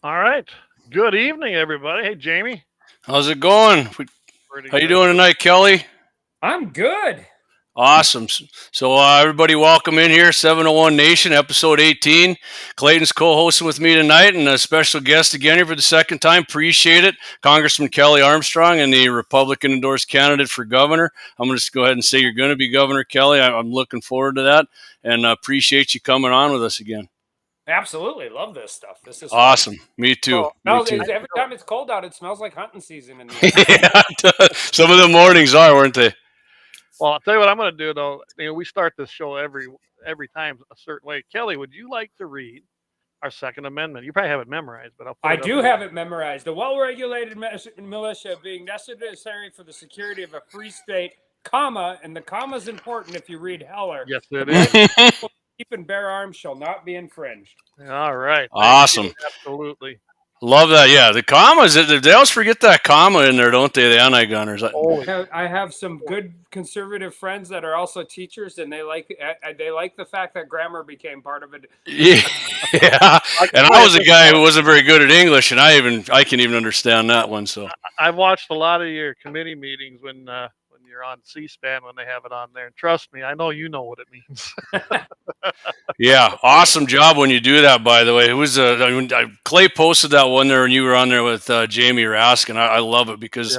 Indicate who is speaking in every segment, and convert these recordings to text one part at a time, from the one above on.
Speaker 1: All right. Good evening, everybody. Hey, Jamie.
Speaker 2: How's it going? How you doing tonight, Kelly?
Speaker 3: I'm good.
Speaker 2: Awesome. So everybody welcome in here, 701 Nation, episode 18. Clayton's co-hosting with me tonight, and a special guest again here for the second time. Appreciate it. Congressman Kelly Armstrong and the Republican-endorsed candidate for governor. I'm going to just go ahead and say you're going to be Governor Kelly. I'm looking forward to that, and appreciate you coming on with us again.
Speaker 3: Absolutely. Love this stuff. This is
Speaker 2: awesome. Fun. Me too.
Speaker 3: Me too. Every time it's cold out, it smells like hunting season in the
Speaker 2: yeah, some of the mornings are, weren't they?
Speaker 1: Well, I'll tell you what I'm going to do, though. We start this show every time a certain way. Kelly, would you like to read our Second Amendment? You probably have it memorized, but
Speaker 3: I do have it memorized. A well-regulated militia being necessary for the security of a free state, comma, and the comma is important if you read Heller.
Speaker 1: Yes, it is.
Speaker 3: Keep and bear arms shall not be infringed.
Speaker 1: All right.
Speaker 2: Awesome.
Speaker 1: Absolutely.
Speaker 2: Love that. Yeah, the commas, they always forget that comma in there, don't they, the anti-gunners?
Speaker 3: I have some good conservative friends that are also teachers, and they like the fact that grammar became part of it.
Speaker 2: Yeah. And I was a guy who wasn't very good at English, and I can even understand that one. So
Speaker 1: I've watched a lot of your committee meetings when you're on C-SPAN when they have it on there. And trust me, I know you know what it means.
Speaker 2: Yeah, awesome job when you do that, by the way. It was Clay posted that one there, and you were on there with Jamie Raskin. I love it because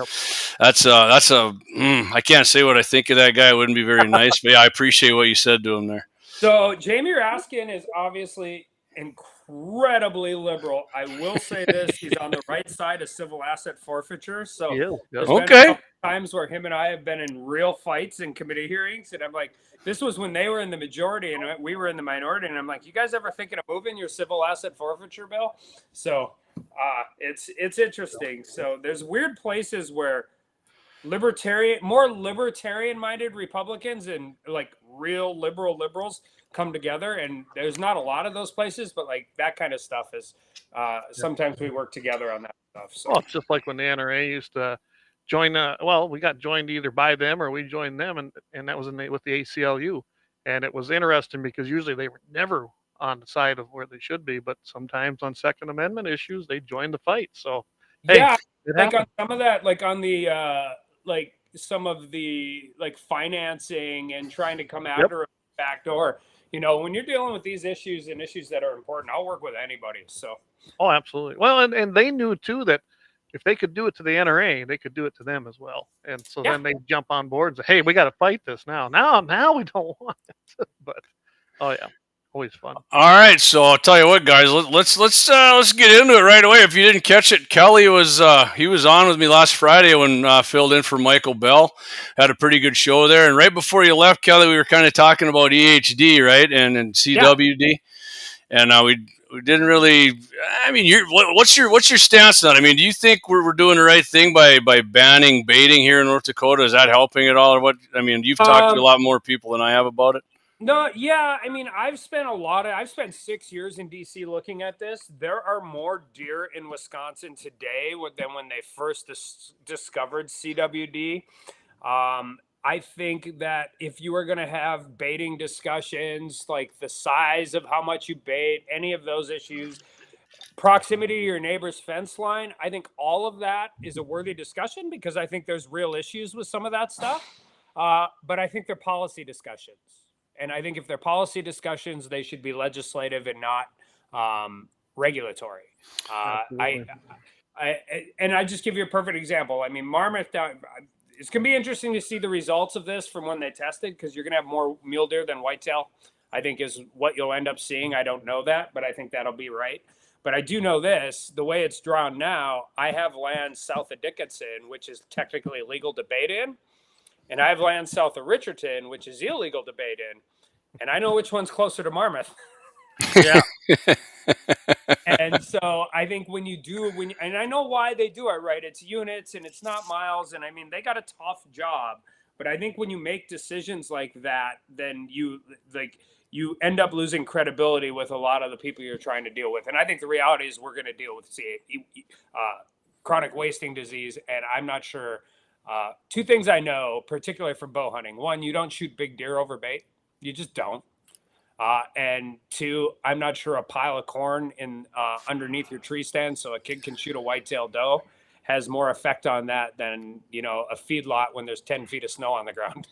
Speaker 2: I can't say what I think of that guy. It wouldn't be very nice, but yeah, I appreciate what you said to him there.
Speaker 3: So Jamie Raskin is obviously incredibly liberal. I will say this: he's on the right side of civil asset forfeiture. So there's been a couple times where him and I have been in real fights in committee hearings, and I'm like, this was when they were in the majority and we were in the minority, and I'm like, you guys ever thinking of moving your civil asset forfeiture bill? So it's interesting. So there's weird places where more libertarian-minded Republicans and like real liberals come together, and there's not a lot of those places, but like that kind of stuff is sometimes we work together on that stuff. So
Speaker 1: it's just like when the NRA used to join. We got joined either by them or we joined them, and that was with the ACLU, and it was interesting because usually they were never on the side of where they should be, but sometimes on Second Amendment issues they joined the fight. So
Speaker 3: yeah, like on some of that, like on the like some of the like financing and trying to come after a backdoor. You know, when you're dealing with these issues and issues that are important, I'll work with anybody. So.
Speaker 1: Oh, absolutely. Well, and they knew too that if they could do it to the NRA, they could do it to them as well. And so then they jump on board and say, hey, we got to fight this now. Now we don't want it. But always fun.
Speaker 2: All right, so I'll tell you what, guys. Let's get into it right away. If you didn't catch it, Kelly was on with me last Friday when filled in for Michael Bell. Had a pretty good show there. And right before you left, Kelly, we were kind of talking about EHD, right, and CWD, and we didn't really. I mean, what's your stance on that? I mean, do you think we're doing the right thing by banning baiting here in North Dakota? Is that helping at all, or what? I mean, you've talked to a lot more people than I have about it.
Speaker 3: No, yeah, I mean, I've spent 6 years in DC looking at this. There are more deer in Wisconsin today than when they first discovered CWD. I think that if you are going to have baiting discussions, like the size of how much you bait, any of those issues, proximity to your neighbor's fence line, I think all of that is a worthy discussion because I think there's real issues with some of that stuff. But I think they're policy discussions. And I think if they're policy discussions, they should be legislative and not regulatory. And I just give you a perfect example. I mean, Marmouth down. It's going to be interesting to see the results of this from when they tested because you're going to have more mule deer than whitetail, I think is what you'll end up seeing. I don't know that, but I think that'll be right. But I do know this, the way it's drawn now, I have land south of Dickinson, which is technically legal to bait in. And I have land south of Richardson, which is illegal to bait in. And I know which one's closer to Marmouth.
Speaker 1: Yeah.
Speaker 3: And so I think and I know why they do it, right? It's units and it's not miles. And I mean, they got a tough job. But I think when you make decisions like that, then you end up losing credibility with a lot of the people you're trying to deal with. And I think the reality is we're going to deal with chronic wasting disease. And I'm not sure. Two things I know, particularly from bow hunting. One, you don't shoot big deer over bait. You just don't. And two, I'm not sure a pile of corn underneath your tree stand so a kid can shoot a whitetail doe has more effect on that than, a feedlot when there's 10 feet of snow on the ground.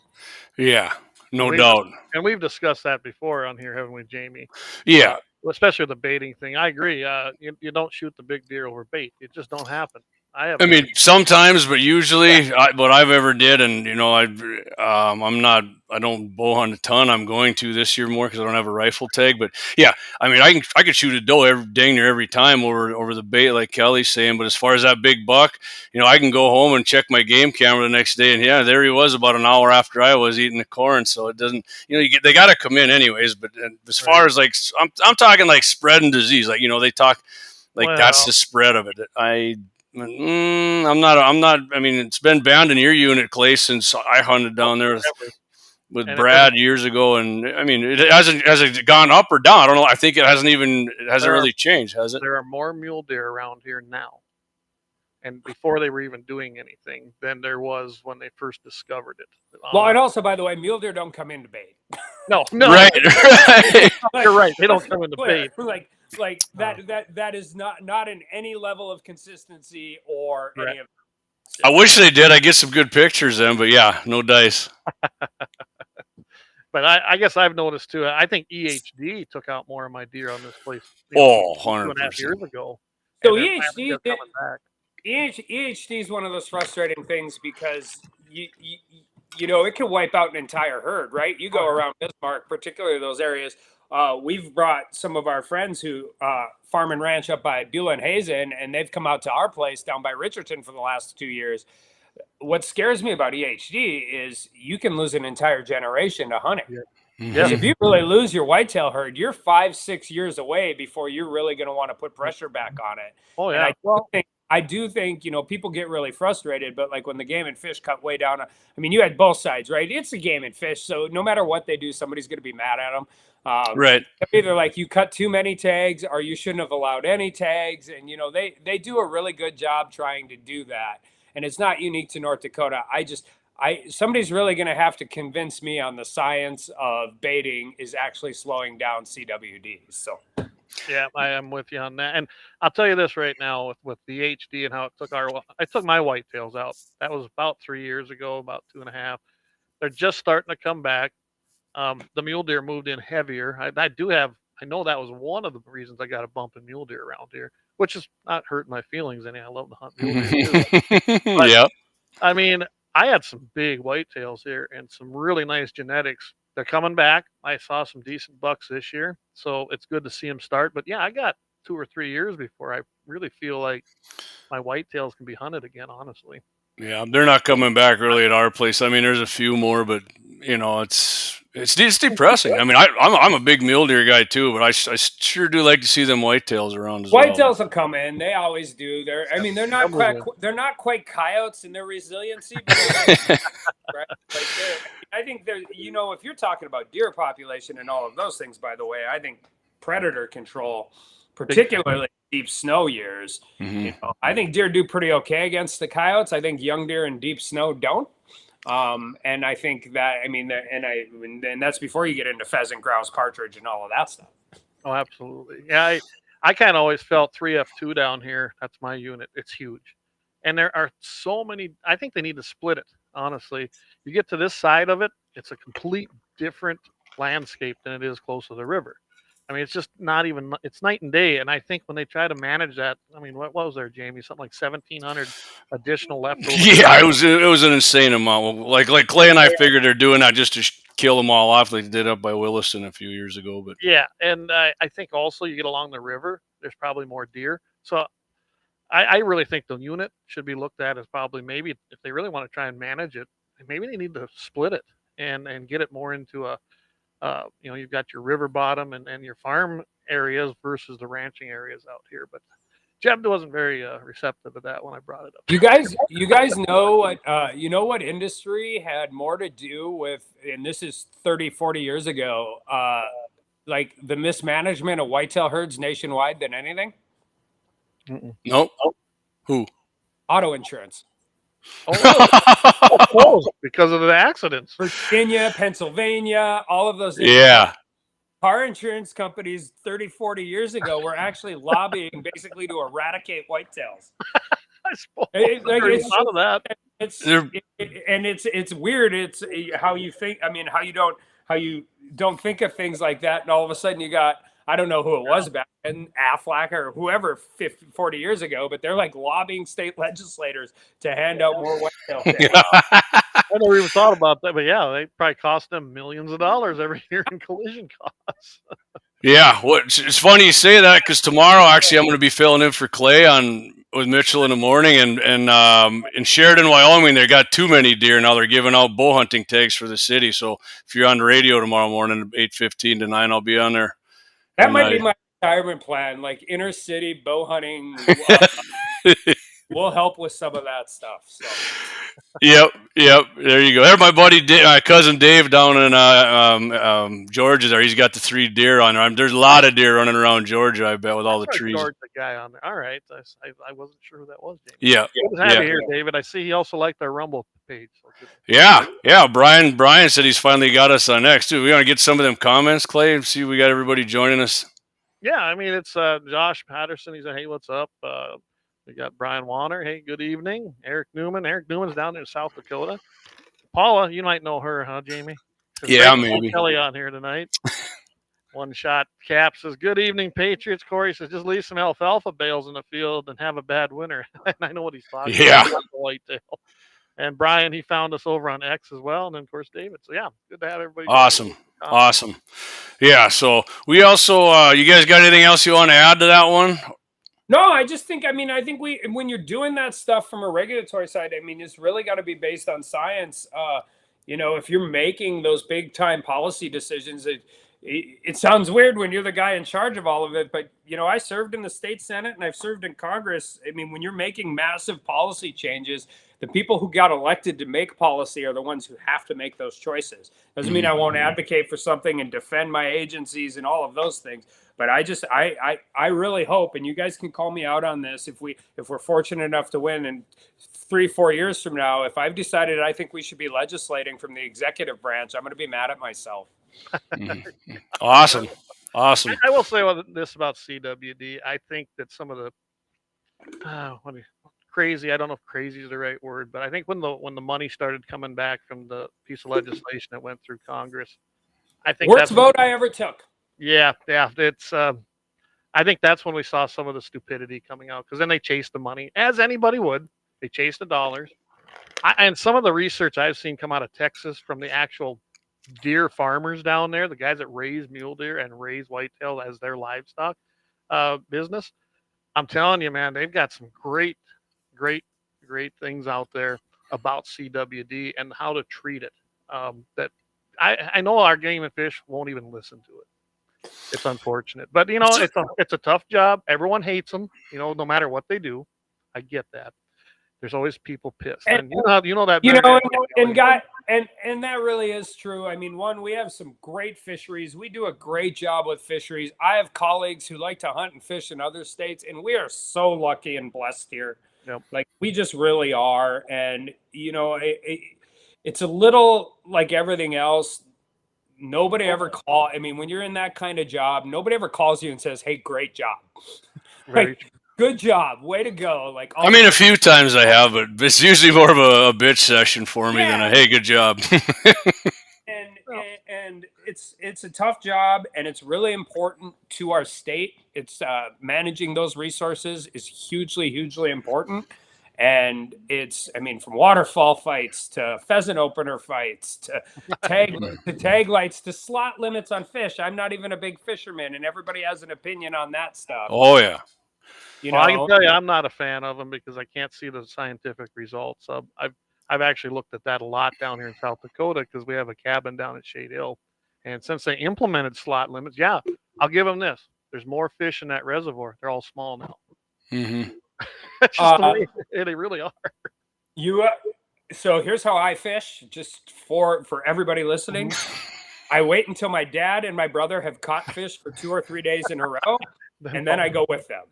Speaker 2: Yeah, no doubt.
Speaker 1: And we've discussed that before on here, haven't we, Jamie?
Speaker 2: Yeah.
Speaker 1: Especially the baiting thing. I agree. You don't shoot the big deer over bait. It just don't happen.
Speaker 2: I mean, sometimes, but usually, what I've ever did, and I don't bow hunt a ton. I'm going to this year more because I don't have a rifle tag. But yeah, I mean, I could shoot a doe dang near every time over the bait, like Kelly's saying. But as far as that big buck, I can go home and check my game camera the next day, and yeah, there he was about an hour after I was eating the corn. So it doesn't, they got to come in anyways. But as far as like, I'm talking like spread and disease, like they talk like that's the spread of it. I'm not. I mean, it's been banned in your unit, Clay, since I hunted down there with Brad years ago. And I mean, has it gone up or down? I don't know. I think it hasn't really changed, has it?
Speaker 1: There are more mule deer around here now, and before they were even doing anything, than there was when they first discovered it.
Speaker 3: Well, and also, by the way, mule deer don't come into bait.
Speaker 1: No,
Speaker 2: right.
Speaker 1: You're right. They don't come into bait.
Speaker 3: Like that is not in any level of consistency or any of.
Speaker 2: I wish they did. I get some good pictures then, but yeah, no dice.
Speaker 1: But I guess I've noticed too. I think EHD took out more of my deer on this place.
Speaker 2: 100%
Speaker 1: 2.5 years ago.
Speaker 3: So EHD is one of those frustrating things because it can wipe out an entire herd, right? You go around Bismarck, particularly those areas. We've brought some of our friends who farm and ranch up by Beulah and Hazen, and they've come out to our place down by Richardson for the last 2 years. What scares me about EHD is you can lose an entire generation to hunting. Because if you really lose your whitetail herd, you're 5-6 years away before you're really going to want to put pressure back on it.
Speaker 1: Oh, yeah.
Speaker 3: And I do think, people get really frustrated, but like when the game and fish cut way down, I mean, you had both sides, right? It's a game and fish. So no matter what they do, somebody's going to be mad at them.
Speaker 2: Right.
Speaker 3: Either like you cut too many tags or you shouldn't have allowed any tags. And, they do a really good job trying to do that. And it's not unique to North Dakota. Somebody's really going to have to convince me on the science of baiting is actually slowing down CWD. So.
Speaker 1: Yeah, I am with you on that. And I'll tell you this right now with the HD and how it took I took my whitetails out. That was about 3 years ago, about 2.5. They're just starting to come back. The mule deer moved in heavier. I know that was one of the reasons I got a bump in mule deer around here, which is not hurting my feelings any. I love to hunt mule deer too.
Speaker 2: Yeah.
Speaker 1: I mean, I had some big whitetails here and some really nice genetics. They're coming back. I saw some decent bucks this year, so it's good to see them start. But yeah, I got 2 or 3 years before I really feel like my whitetails can be hunted again, honestly.
Speaker 2: Yeah, they're not coming back really at our place. I mean, there's a few more, but it's It's depressing. I mean, I'm a big mule deer guy too, but I sure do like to see them whitetails around as well.
Speaker 3: Whitetails will come in. They always do. They're not quite coyotes in their resiliency, but right? Like I think there's, if you're talking about deer population and all of those things, by the way, I think predator control, particularly deep snow years, I think deer do pretty okay against the coyotes. I think young deer in deep snow don't. And I think that, and that's before you get into pheasant, grouse, partridge, and all of that stuff.
Speaker 1: Oh, absolutely. Yeah, I kind of always felt 3F2 down here. That's my unit. It's huge. And there are so many. I think they need to split it, honestly. You get to this side of it, it's a complete different landscape than it is close to the river. I mean, it's just not even, it's night and day. And I think when they try to manage that, I mean, what was there, Jamie? Something like 1,700 additional leftovers.
Speaker 2: Yeah, it was an insane amount. Like Clay and I figured they're doing that just to kill them all off like they did up by Williston a few years ago. But
Speaker 1: yeah, and I think also you get along the river, there's probably more deer. So I really think the unit should be looked at as probably, maybe if they really want to try and manage it, maybe they need to split it and get it more into a, you've got your river bottom and your farm areas versus the ranching areas out here. But Jeb wasn't very receptive to that when I brought it up.
Speaker 3: You guys know what industry had more to do with, and this is 30, 40 years ago, like the mismanagement of whitetail herds nationwide than anything?
Speaker 2: Nope. Who?
Speaker 3: Auto insurance.
Speaker 1: Oh, really? Because of the accidents.
Speaker 3: Virginia, Pennsylvania, all of those.
Speaker 2: Yeah.
Speaker 3: Car insurance companies 30, 40 years ago were actually lobbying basically to eradicate whitetails.
Speaker 1: I suppose.
Speaker 3: It's weird. It's how you think. I mean, how you don't think of things like that, and all of a sudden you got, I don't know who it was back then, Aflac or whoever 50, 40 years ago, but they're like lobbying state legislators to hand out more whitetail.
Speaker 1: I never even thought about that, but yeah, they probably cost them millions of dollars every year in collision costs.
Speaker 2: Yeah, it's funny you say that because tomorrow actually I'm going to be filling in for Clay with Mitchell in the morning, and in Sheridan, Wyoming, they got too many deer now. They're giving out bow hunting tags for the city. So if you're on the radio tomorrow morning, 8:15 to 9, I'll be on there.
Speaker 3: That might be my retirement plan, like inner city bow hunting. We'll help with some of that stuff. So.
Speaker 2: Yep. There you go. There's my buddy, cousin Dave down in Georgia. There, he's got the 3 deer on there. There's a lot of deer running around Georgia, I bet, with all the trees.
Speaker 1: George, the guy on there. All right, I wasn't sure who that was. James.
Speaker 2: Yeah.
Speaker 1: Good to have you here, David. I see he also liked our Rumble page. So
Speaker 2: yeah. Brian said he's finally got us on next too. We want to get some of them comments, Clay, and see we got everybody joining us.
Speaker 1: Yeah, I mean it's Josh Patterson. He said, "Hey, what's up?" We got Brian Warner. Hey, good evening. Eric Newman's down there in South Dakota. Paula, you might know her, huh, Jamie?
Speaker 2: Yeah, maybe.
Speaker 1: Kelly on here tonight. One Shot Cap says, "Good evening, Patriots." Corey says, "Just leave some alfalfa bales in the field and have a bad winter." And I know what he's talking about. The whitetail. And Brian, he found us over on X as well. And then, of course, David. So, yeah, good to have everybody.
Speaker 2: Awesome. Yeah, so we also, you guys got anything else you want to add to that one?
Speaker 3: No, I just think, when you're doing that stuff from a regulatory side, it's really got to be based on science. If you're making those big time policy decisions, it sounds weird when you're the guy in charge of all of it, but I served in the state Senate and I've served in Congress. When you're making massive policy changes, the people who got elected to make policy are the ones who have to make those choices. Doesn't mean I won't advocate for something and defend my agencies and all of those things. But I really hope, and you guys can call me out on this, if we're fortunate enough to win, and 3-4 years from now, if I've decided I think we should be legislating from the executive branch, I'm going to be mad at myself.
Speaker 2: Awesome.
Speaker 1: I will say this about CWD. I think that some of the crazy, I don't know if crazy is the right word, but I think when the money started coming back from the piece of legislation that went through Congress, I think
Speaker 3: worst vote I ever took.
Speaker 1: Yeah. It's I think that's when we saw some of the stupidity coming out, because then they chased the money, as anybody would. They chased the dollars. And some of the research I've seen come out of Texas from the actual deer farmers down there, the guys that raise mule deer and raise whitetail as their livestock business, I'm telling you, man, they've got some great things out there about CWD and how to treat it. That I know our Game and Fish won't even listen to it. It's unfortunate, but it's a tough job. Everyone hates them, no matter what they do. I get that. There's always people pissed, and you know that.
Speaker 3: And that really is true. I mean, we have some great fisheries. We do a great job with fisheries. I have colleagues who like to hunt and fish in other states, and we are so lucky and blessed here.
Speaker 1: Yep.
Speaker 3: Like, we just really are. And it's a little like everything else. Nobody ever when you're in that kind of job, nobody ever calls you and says, "Hey, great job." Good job, way to go!
Speaker 2: A few times I have, but it's usually more of a bitch session for me than a "Hey, good job."
Speaker 3: and it's a tough job, and it's really important to our state. It's managing those resources is hugely important, and it's from waterfall fights to pheasant opener fights to tag lights to slot limits on fish. I'm not even a big fisherman, and everybody has an opinion on that stuff.
Speaker 2: Oh yeah.
Speaker 1: I can tell you, I'm not a fan of them because I can't see the scientific results. I've actually looked at that a lot down here in South Dakota because we have a cabin down at Shade Hill, and since they implemented slot limits, I'll give them this: there's more fish in that reservoir. They're all small now.
Speaker 2: Mm-hmm.
Speaker 1: That's just the way they really are.
Speaker 3: So here's how I fish, just for everybody listening. I wait until my dad and my brother have caught fish for 2 or 3 days in a row. And then I go with them.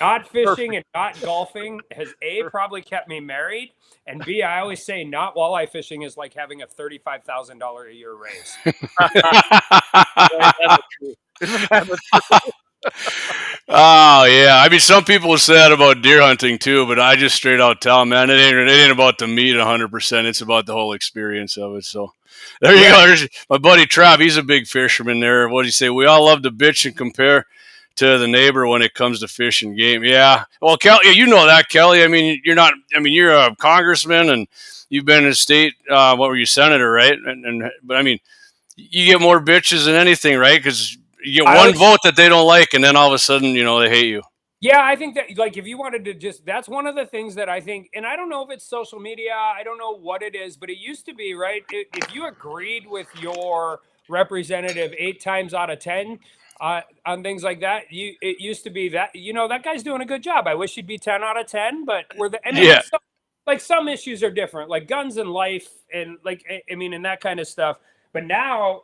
Speaker 3: Not fishing and not golfing has probably kept me married, and B, I always say not walleye fishing is like having a $35,000 a year raise.
Speaker 2: Oh yeah, some people will say that about deer hunting too, but I just straight out tell them, man, it ain't about the meat 100%. It's about the whole experience of it. So there you go. There's my buddy Trav. He's a big fisherman there. What do you say? We all love to bitch and compare to the neighbor when it comes to fish and game. Yeah. Well, Kelly, you know that, Kelly. You're a congressman and you've been in the state. What were you, senator, right? But you get more bitches than anything, right? Because you get one vote that they don't like, and then all of a sudden, they hate you.
Speaker 3: Yeah, I think that, if you wanted to that's one of the things that I think, and I don't know if it's social media, I don't know what it is, but it used to be, right? If you agreed with your representative 8 times out of 10, on things like that, it used to be that that guy's doing a good job. I wish he'd be 10 out of 10, but some issues are different, like guns and life, and and that kind of stuff. But now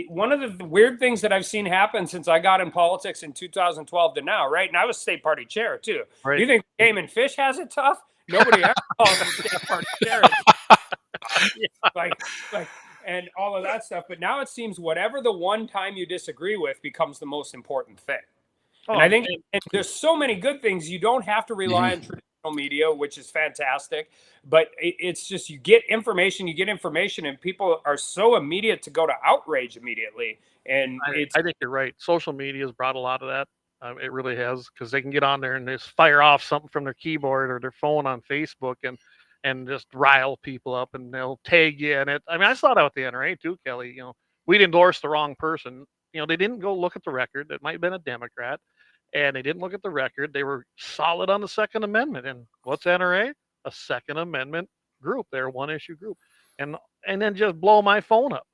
Speaker 3: one of the weird things that I've seen happen since I got in politics in 2012 to now, right? And I was state party chair too. Right. You think Game and Fish has it tough? Nobody ever calls him state party chair. And all of that stuff. But now it seems whatever the one time you disagree with becomes the most important thing. And I think there's so many good things. You don't have to rely on traditional media, which is fantastic. But it's just you get information, and people are so immediate to go to outrage immediately. And
Speaker 1: I think you're right. Social media has brought a lot of that. It really has, because they can get on there and just fire off something from their keyboard or their phone on Facebook and just rile people up, and they'll tag you in it. I saw that with the NRA too, Kelly. We'd endorse the wrong person. They didn't go look at the record. It might have been a Democrat, and they didn't look at the record. They were solid on the Second Amendment. And what's NRA? A Second Amendment group. They're a one-issue group. And then just blow my phone up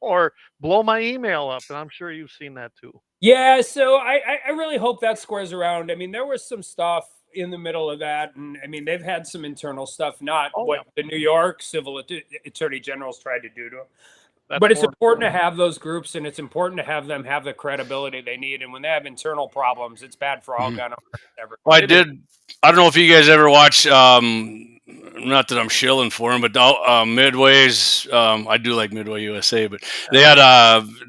Speaker 1: or blow my email up. And I'm sure you've seen that too.
Speaker 3: Yeah, so I really hope that squares around. There was some stuff in the middle of that, and they've had some internal stuff, not what the New York civil attorney generals tried to do to them. But it's important to have those groups, and it's important to have them have the credibility they need. And when they have internal problems, it's bad for all gun owners.
Speaker 2: Well, I don't know if you guys ever watch, not that I'm shilling for them, but Midway's, I do like Midway USA, but they had,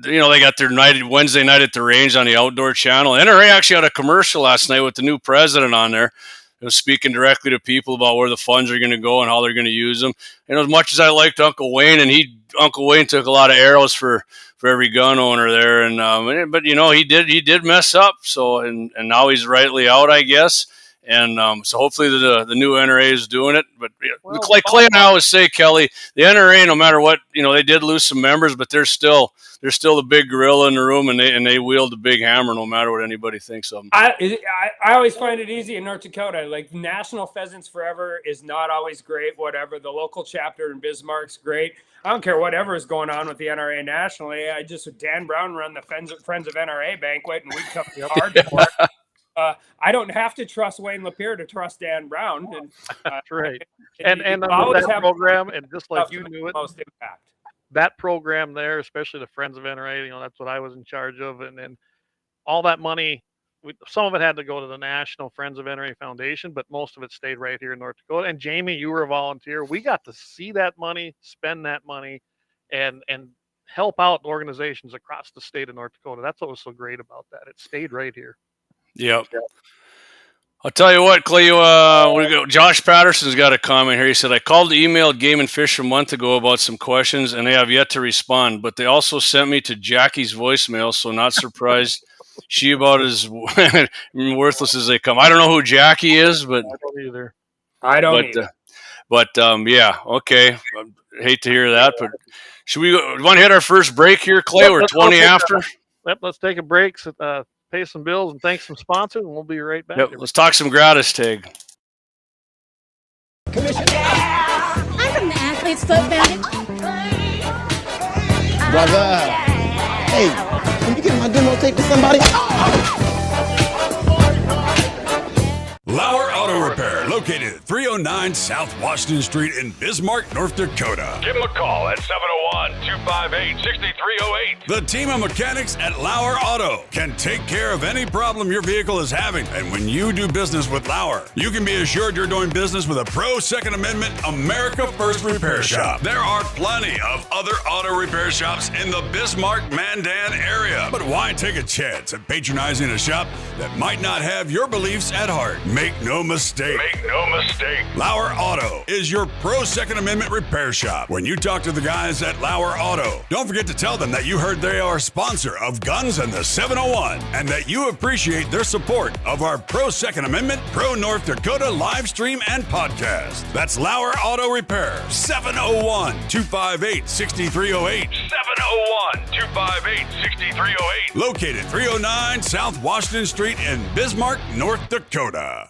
Speaker 2: they got their Wednesday night at the range on the Outdoor Channel. NRA actually had a commercial last night with the new president on there. It was speaking directly to people about where the funds are going to go and how they're going to use them. And as much as I liked Uncle Wayne, and Uncle Wayne took a lot of arrows for every gun owner there, and but he did mess up. So and now he's rightly out, I guess. And so hopefully the new NRA is doing it. But like Clay and I always say, Kelly, the NRA, no matter what, they did lose some members, but they're still the big gorilla in the room, and they wield the big hammer no matter what anybody thinks of them.
Speaker 3: I always find it easy in North Dakota. Like, National Pheasants Forever is not always great. Whatever, the local chapter in Bismarck's great. I don't care whatever is going on with the NRA nationally. Dan Brown run the Friends of NRA banquet, and we come hard for it. I don't have to trust Wayne Lapeer to trust Dan Brown. And,
Speaker 1: that's right. And always that program, and just like you knew it,
Speaker 3: most impact.
Speaker 1: That program there, especially the Friends of NRA, that's what I was in charge of. And then all that money, some of it had to go to the National Friends of NRA Foundation, but most of it stayed right here in North Dakota. And Jamie, you were a volunteer. We got to see that money, spend that money, and help out organizations across the state of North Dakota. That's what was so great about that. It stayed right here.
Speaker 2: Yep. I'll tell you what, Clay, Josh Patterson's got a comment here. He said, I called and emailed Game and Fish a month ago about some questions, and they have yet to respond. But they also sent me to Jackie's voicemail, so not surprised. She about as worthless as they come. I don't know who Jackie is, but
Speaker 1: I don't either.
Speaker 3: I don't either.
Speaker 2: Yeah, okay. I hate to hear that, but should we want to hit our first break here, Clay? We're 20 after.
Speaker 1: Let's take a break. Pay some bills and thank some sponsors, and we'll be right back.
Speaker 2: Yep, let's talk some gratis tag.
Speaker 4: I'm from the Athlete's Foot Bandit.
Speaker 5: Brother, hey, can you get my demo tape to somebody?
Speaker 6: Lauer Auto Repair, located at 309 South Washington Street in Bismarck, North Dakota.
Speaker 7: Give them a call at 701-258-6308.
Speaker 6: The team of mechanics at Lauer Auto can take care of any problem your vehicle is having. And when you do business with Lauer, you can be assured you're doing business with a pro Second Amendment America First repair shop. There are plenty of other auto repair shops in the Bismarck-Mandan area. But why take a chance at patronizing a shop that might not have your beliefs at heart? Make no mistake. Lauer Auto is your pro Second Amendment repair shop. When you talk to the guys at Lauer Auto, don't forget to tell them that you heard they are a sponsor of Guns and the 701 and that you appreciate their support of our pro Second Amendment, pro North Dakota live stream and podcast. That's Lauer Auto Repair, 701-258-6308.
Speaker 7: 701-258-6308.
Speaker 6: Located 309 South Washington Street in Bismarck, North Dakota.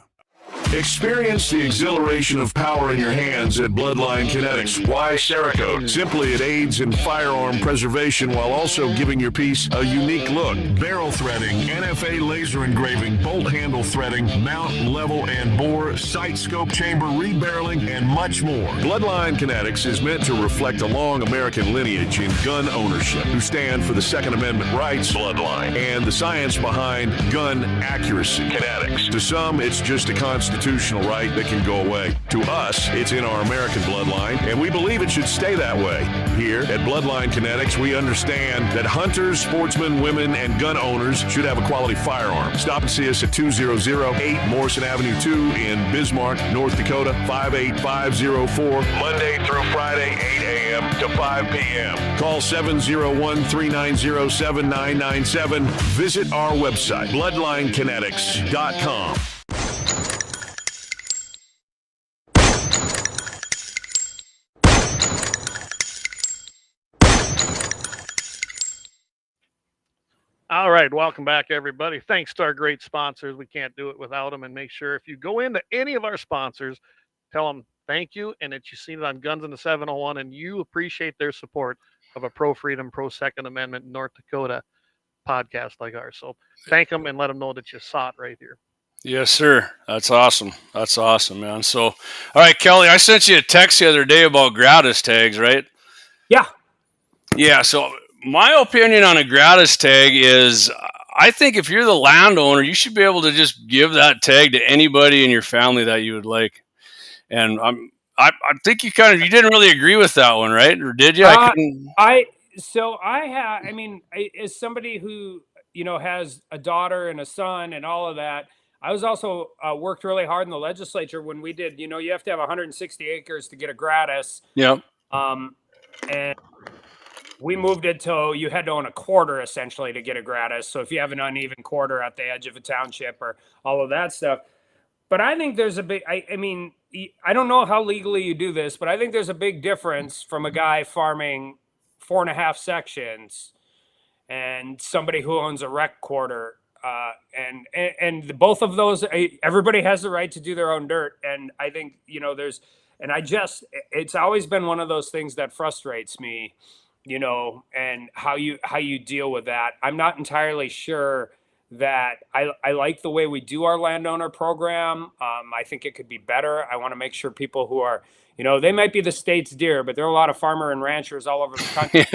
Speaker 8: Experience the exhilaration of power in your hands at Bloodline Kinetics. Why Cerakote? Simply, it aids in firearm preservation while also giving your piece a unique look. Barrel threading, NFA laser engraving, bolt handle threading, mount, level, and bore, sight scope, chamber rebarreling, and much more. Bloodline Kinetics is meant to reflect a long American lineage in gun ownership, who stand for the Second Amendment rights, Bloodline, and the science behind gun accuracy. Kinetics. To some, it's just a constitutional right that can go away. To us, it's in our American bloodline, and we believe it should stay that way. Here at Bloodline Kinetics, we understand that hunters, sportsmen, women, and gun owners should have a quality firearm. Stop and see us at 2008 Morrison Avenue 2 in Bismarck, North Dakota, 58504, Monday through Friday, 8 a.m. to 5 p.m. Call 701-390-7997. Visit our website, bloodlinekinetics.com.
Speaker 1: All right, welcome back, everybody. Thanks to our great sponsors. We can't do it without them. And make sure if you go into any of our sponsors, tell them thank you and that you've seen it on Guns in the 701 and you appreciate their support of a pro-freedom, pro-Second Amendment North Dakota podcast like ours. So thank them and let them know that you saw it right here.
Speaker 2: Yes, sir. That's awesome. That's awesome, man. So, all right, Kelly, I sent you a text the other day about gratis tags, right?
Speaker 3: Yeah.
Speaker 2: Yeah, so my opinion on a gratis tag is I think if you're the landowner, you should be able to just give that tag to anybody in your family that you would like. And I think you didn't really agree with that one, right? Or did you?
Speaker 3: As somebody who, has a daughter and a son and all of that, I was also worked really hard in the legislature when we did, you have to have 160 acres to get a gratis.
Speaker 2: Yep.
Speaker 3: And we moved it to you had to own a quarter essentially to get a gratis. So if you have an uneven quarter at the edge of a township or all of that stuff, But I think there's a big, I mean, I don't know how legally you do this, but I think there's a big difference from a guy farming 4.5 sections and somebody who owns a rec quarter. And both of those, everybody has the right to do their own dirt. And I think, it's always been one of those things that frustrates me, and how you deal with that. I'm not entirely sure that I like the way we do our landowner program. I think it could be better. I want to make sure people who are, they might be the state's deer, but there are a lot of farmer and ranchers all over the country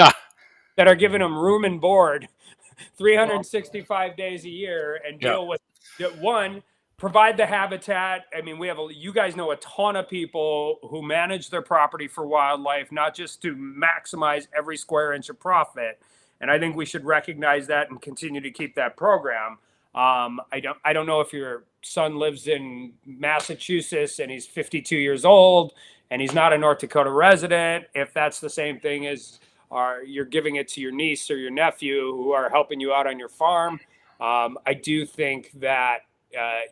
Speaker 3: that are giving them room and board 365 days a year and deal with one, provide the habitat. I mean, you guys know a ton of people who manage their property for wildlife, not just to maximize every square inch of profit. And I think we should recognize that and continue to keep that program. I don't know if your son lives in Massachusetts and he's 52 years old and he's not a North Dakota resident, if that's the same thing as you're giving it to your niece or your nephew who are helping you out on your farm. I do think that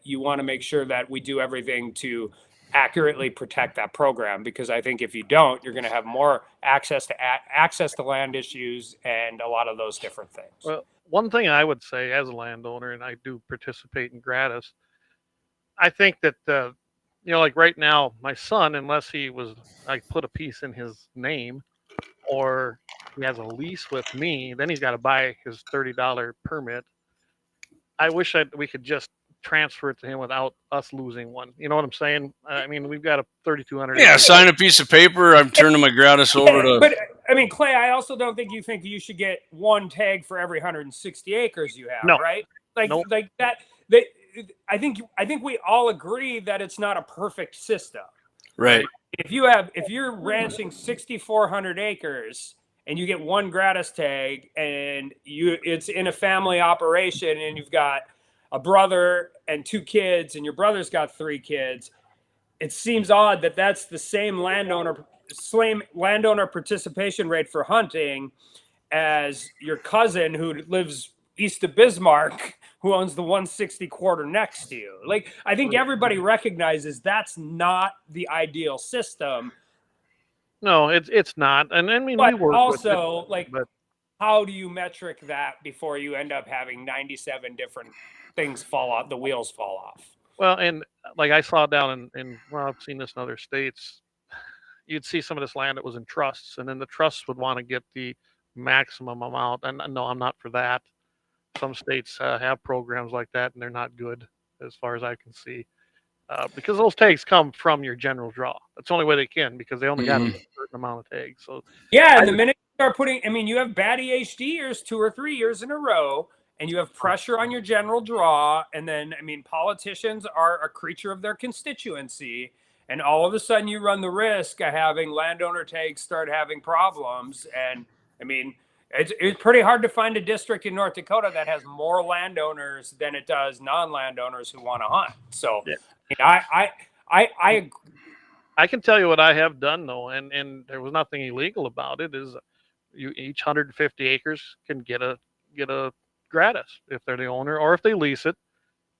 Speaker 3: you want to make sure that we do everything to accurately protect that program, because I think if you don't, you're going to have more access to land issues and a lot of those different things.
Speaker 1: Well, one thing I would say as a landowner, and I do participate in gratis, I think that like right now, my son, unless I put a piece in his name, or he has a lease with me, then he's got to buy his $30 permit. I wish we could just transfer it to him without us losing one. You know what I'm saying? I mean, we've got a 3,200.
Speaker 2: Yeah, sign a piece of paper. I'm turning my gratis over to.
Speaker 3: But I mean, Clay, I also don't think you should get one tag for every 160 acres you have, right? Like that. I think we all agree that it's not a perfect system,
Speaker 2: right?
Speaker 3: If you're ranching 6,400 acres and you get one gratis tag and it's in a family operation and you've got a brother and 2 kids and your brother's got 3 kids, it seems odd that that's the same landowner participation rate for hunting as your cousin who lives east of Bismarck, who owns the 160 quarter next to you. Like, I think everybody recognizes that's not the ideal system.
Speaker 1: No, it's not. And I mean,
Speaker 3: but
Speaker 1: we work
Speaker 3: also
Speaker 1: with it,
Speaker 3: how do you metric that before you end up having 97 different things fall off, the wheels fall off?
Speaker 1: Well, and like I saw down in I've seen this in other states, you'd see some of this land that was in trusts, and then the trusts would want to get the maximum amount. And no, I'm not for that. Some states have programs like that, and they're not good as far as I can see, because those tags come from your general draw. That's the only way they can, because they only got a certain amount of tags. So
Speaker 3: yeah, and the minute you start putting, I mean, you have bad EHD years 2 or 3 years in a row, and you have pressure on your general draw, and then, I mean, politicians are a creature of their constituency, and all of a sudden you run the risk of having landowner tags start having problems. And I mean, it's pretty hard to find a district in North Dakota that has more landowners than it does non-landowners who want to hunt. So
Speaker 1: I can tell you what I have done though, and there was nothing illegal about it. Is each 150 acres can get a gratis if they're the owner or if they lease it.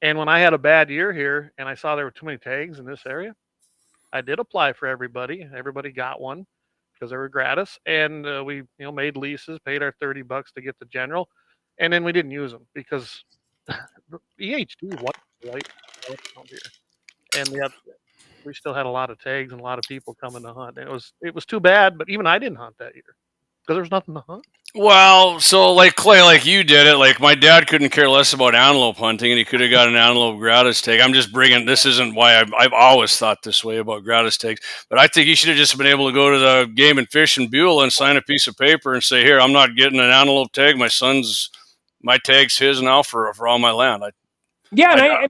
Speaker 1: And when I had a bad year here and I saw there were too many tags in this area, I did apply for everybody. Everybody got one, because they were gratis, and we made leases, paid our $30 to get the general, and then we didn't use them because EHD white out here, and we still had a lot of tags and a lot of people coming to hunt. And it was too bad, but even I didn't hunt that year because there was nothing to hunt.
Speaker 2: Well, so like Clay, like you did it, like my dad couldn't care less about antelope hunting, and he could have got an antelope gratis tag. I'm just bringing, this isn't why I've always thought this way about gratis tags, but I think he should have just been able to go to the Game and Fish in Beulah and sign a piece of paper and say, here, I'm not getting an antelope tag. My tag's his now for all my land.
Speaker 3: I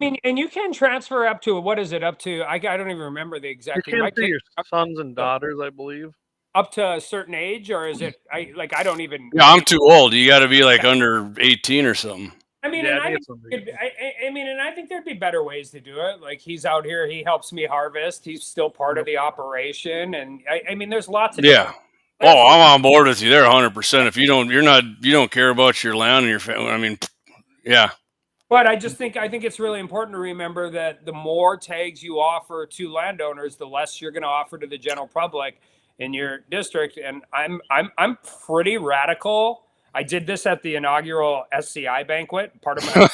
Speaker 3: mean, and you can transfer up to, what is it, up to, I don't even remember the exact thing.
Speaker 1: You can your sons and daughters, I believe.
Speaker 3: Up to a certain age, or is it? I don't even.
Speaker 2: Yeah, I'm too old. You got to be like under 18 or something.
Speaker 3: I mean, and I think there'd be better ways to do it. Like, he's out here, he helps me harvest. He's still part of the operation, and I mean, there's lots of.
Speaker 2: Yeah. Oh, I'm on board with you there 100%. If you don't care about your land and your family, I mean, yeah.
Speaker 3: But I think it's really important to remember that the more tags you offer to landowners, the less you're going to offer to the general public in your district. And I'm pretty radical. I did this at the inaugural SCI banquet. Part of my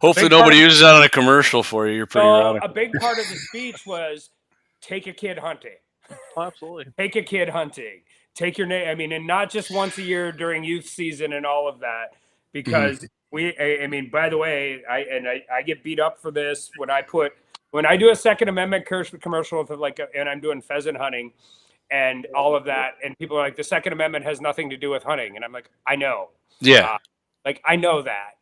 Speaker 2: hopefully nobody uses that on a commercial for you. You're pretty radical.
Speaker 3: A big part of the speech was take a kid hunting.
Speaker 1: Oh, absolutely.
Speaker 3: Take a kid hunting. Take your name. I mean, and not just once a year during youth season and all of that, because I mean, by the way, I get beat up for this when I do a Second Amendment commercial with and I'm doing pheasant hunting and all of that, and people are like, the Second Amendment has nothing to do with hunting, and I'm like, I know, I know that.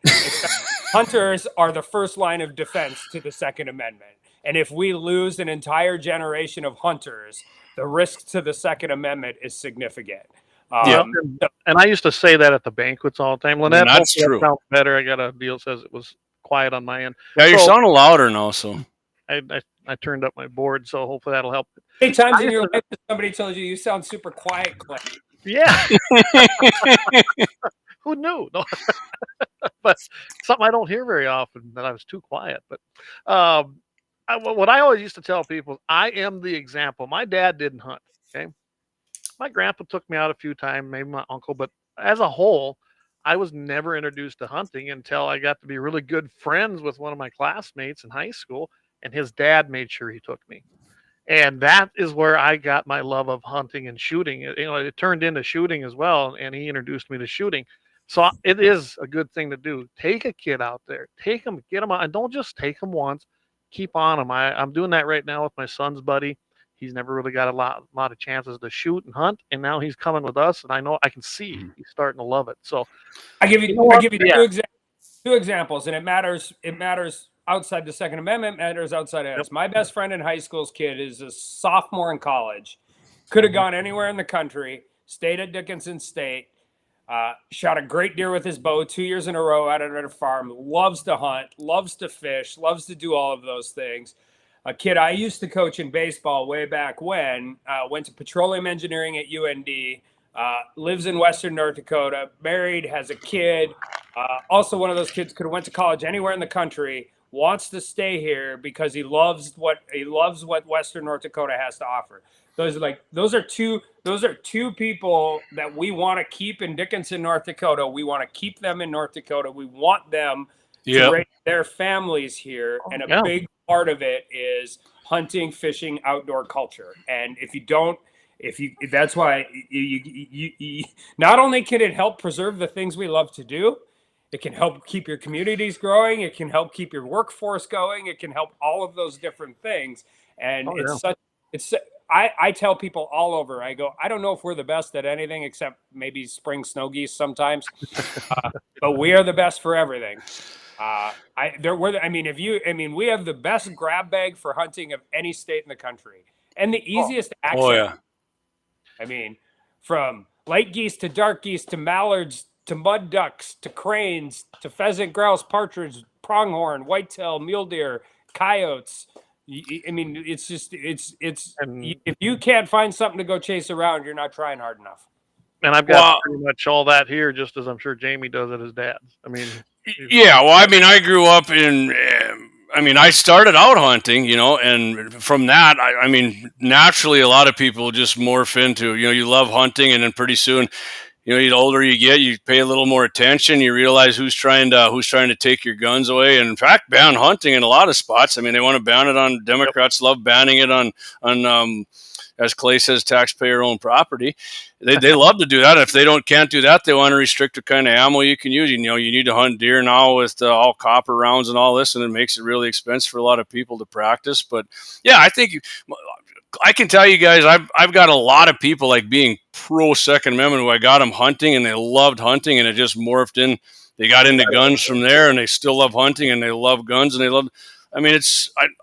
Speaker 3: Hunters are the first line of defense to the Second Amendment, and if we lose an entire generation of hunters, the risk to the Second Amendment is significant.
Speaker 1: And I used to say that at the banquets all the time. Lynette,
Speaker 2: that's true.
Speaker 1: Sounds better. I got a deal says it was quiet on my end.
Speaker 2: Yeah, you're sounding louder now. So
Speaker 1: I turned up my board, so hopefully that'll help.
Speaker 3: How many times in your life has somebody told you sound super quiet, Clay?
Speaker 1: Yeah. Who knew? No. But something I don't hear very often, that I was too quiet. But what I always used to tell people, I am the example. My dad didn't hunt. Okay. My grandpa took me out a few times, maybe my uncle, but as a whole, I was never introduced to hunting until I got to be really good friends with one of my classmates in high school, and his dad made sure he took me. And that is where I got my love of hunting and shooting. It turned into shooting as well, and he introduced me to shooting. So it is a good thing to do. Take a kid out there, take them, get them out, and don't just take them once. Keep on them. I'm doing that right now with my son's buddy. He's never really got a lot of chances to shoot and hunt, and now he's coming with us, and I know I can see he's starting to love it. So
Speaker 3: I give you two examples, and it matters. It matters outside the Second Amendment. Matters outside of us. My best friend in high school's kid is a sophomore in college. Could have gone anywhere in the country. Stayed at Dickinson State. Shot a great deer with his bow 2 years in a row out at a farm. Loves to hunt. Loves to fish. Loves to do all of those things. A kid I used to coach in baseball way back when, went to petroleum engineering at UND, lives in Western North Dakota, married, has a kid. Also one of those kids could have went to college anywhere in the country, wants to stay here because he loves what Western North Dakota has to offer. Those are two people that we want to keep in Dickinson, North Dakota. We want to keep them in North Dakota. We want them to raise their families here, and a big part of it is hunting, fishing, outdoor culture. And that's why you not only can it help preserve the things we love to do, it can help keep your communities growing. It can help keep your workforce going. It can help all of those different things. And I tell people all over, I go, I don't know if we're the best at anything except maybe spring snow geese sometimes, but we are the best for everything. We have the best grab bag for hunting of any state in the country, and the easiest access.
Speaker 2: Oh yeah.
Speaker 3: I mean, from light geese to dark geese to mallards to mud ducks to cranes to pheasant, grouse, partridge, pronghorn, whitetail, mule deer, coyotes. I mean, it's if you can't find something to go chase around, you're not trying hard enough.
Speaker 1: And I've got pretty much all that here, just as I'm sure Jamie does at his dad's. I mean,
Speaker 2: yeah. Well, I mean, I grew up in. I started out hunting, and from that, I mean, naturally, a lot of people just morph into, you love hunting, and then pretty soon, the older you get, you pay a little more attention. You realize who's trying to take your guns away, and in fact, ban hunting in a lot of spots. I mean, they want to ban it on. Democrats love banning it on as Clay says, taxpayer-owned property. They love to do that. If they can't do that, they want to restrict the kind of ammo you can use. You need to hunt deer now with all copper rounds and all this, and it makes it really expensive for a lot of people to practice. But yeah, I think I can tell you guys, I've got a lot of people like being pro Second Amendment who I got them hunting and they loved hunting, and it just morphed in. They got into guns from there, and they still love hunting and they love guns and they love. I mean,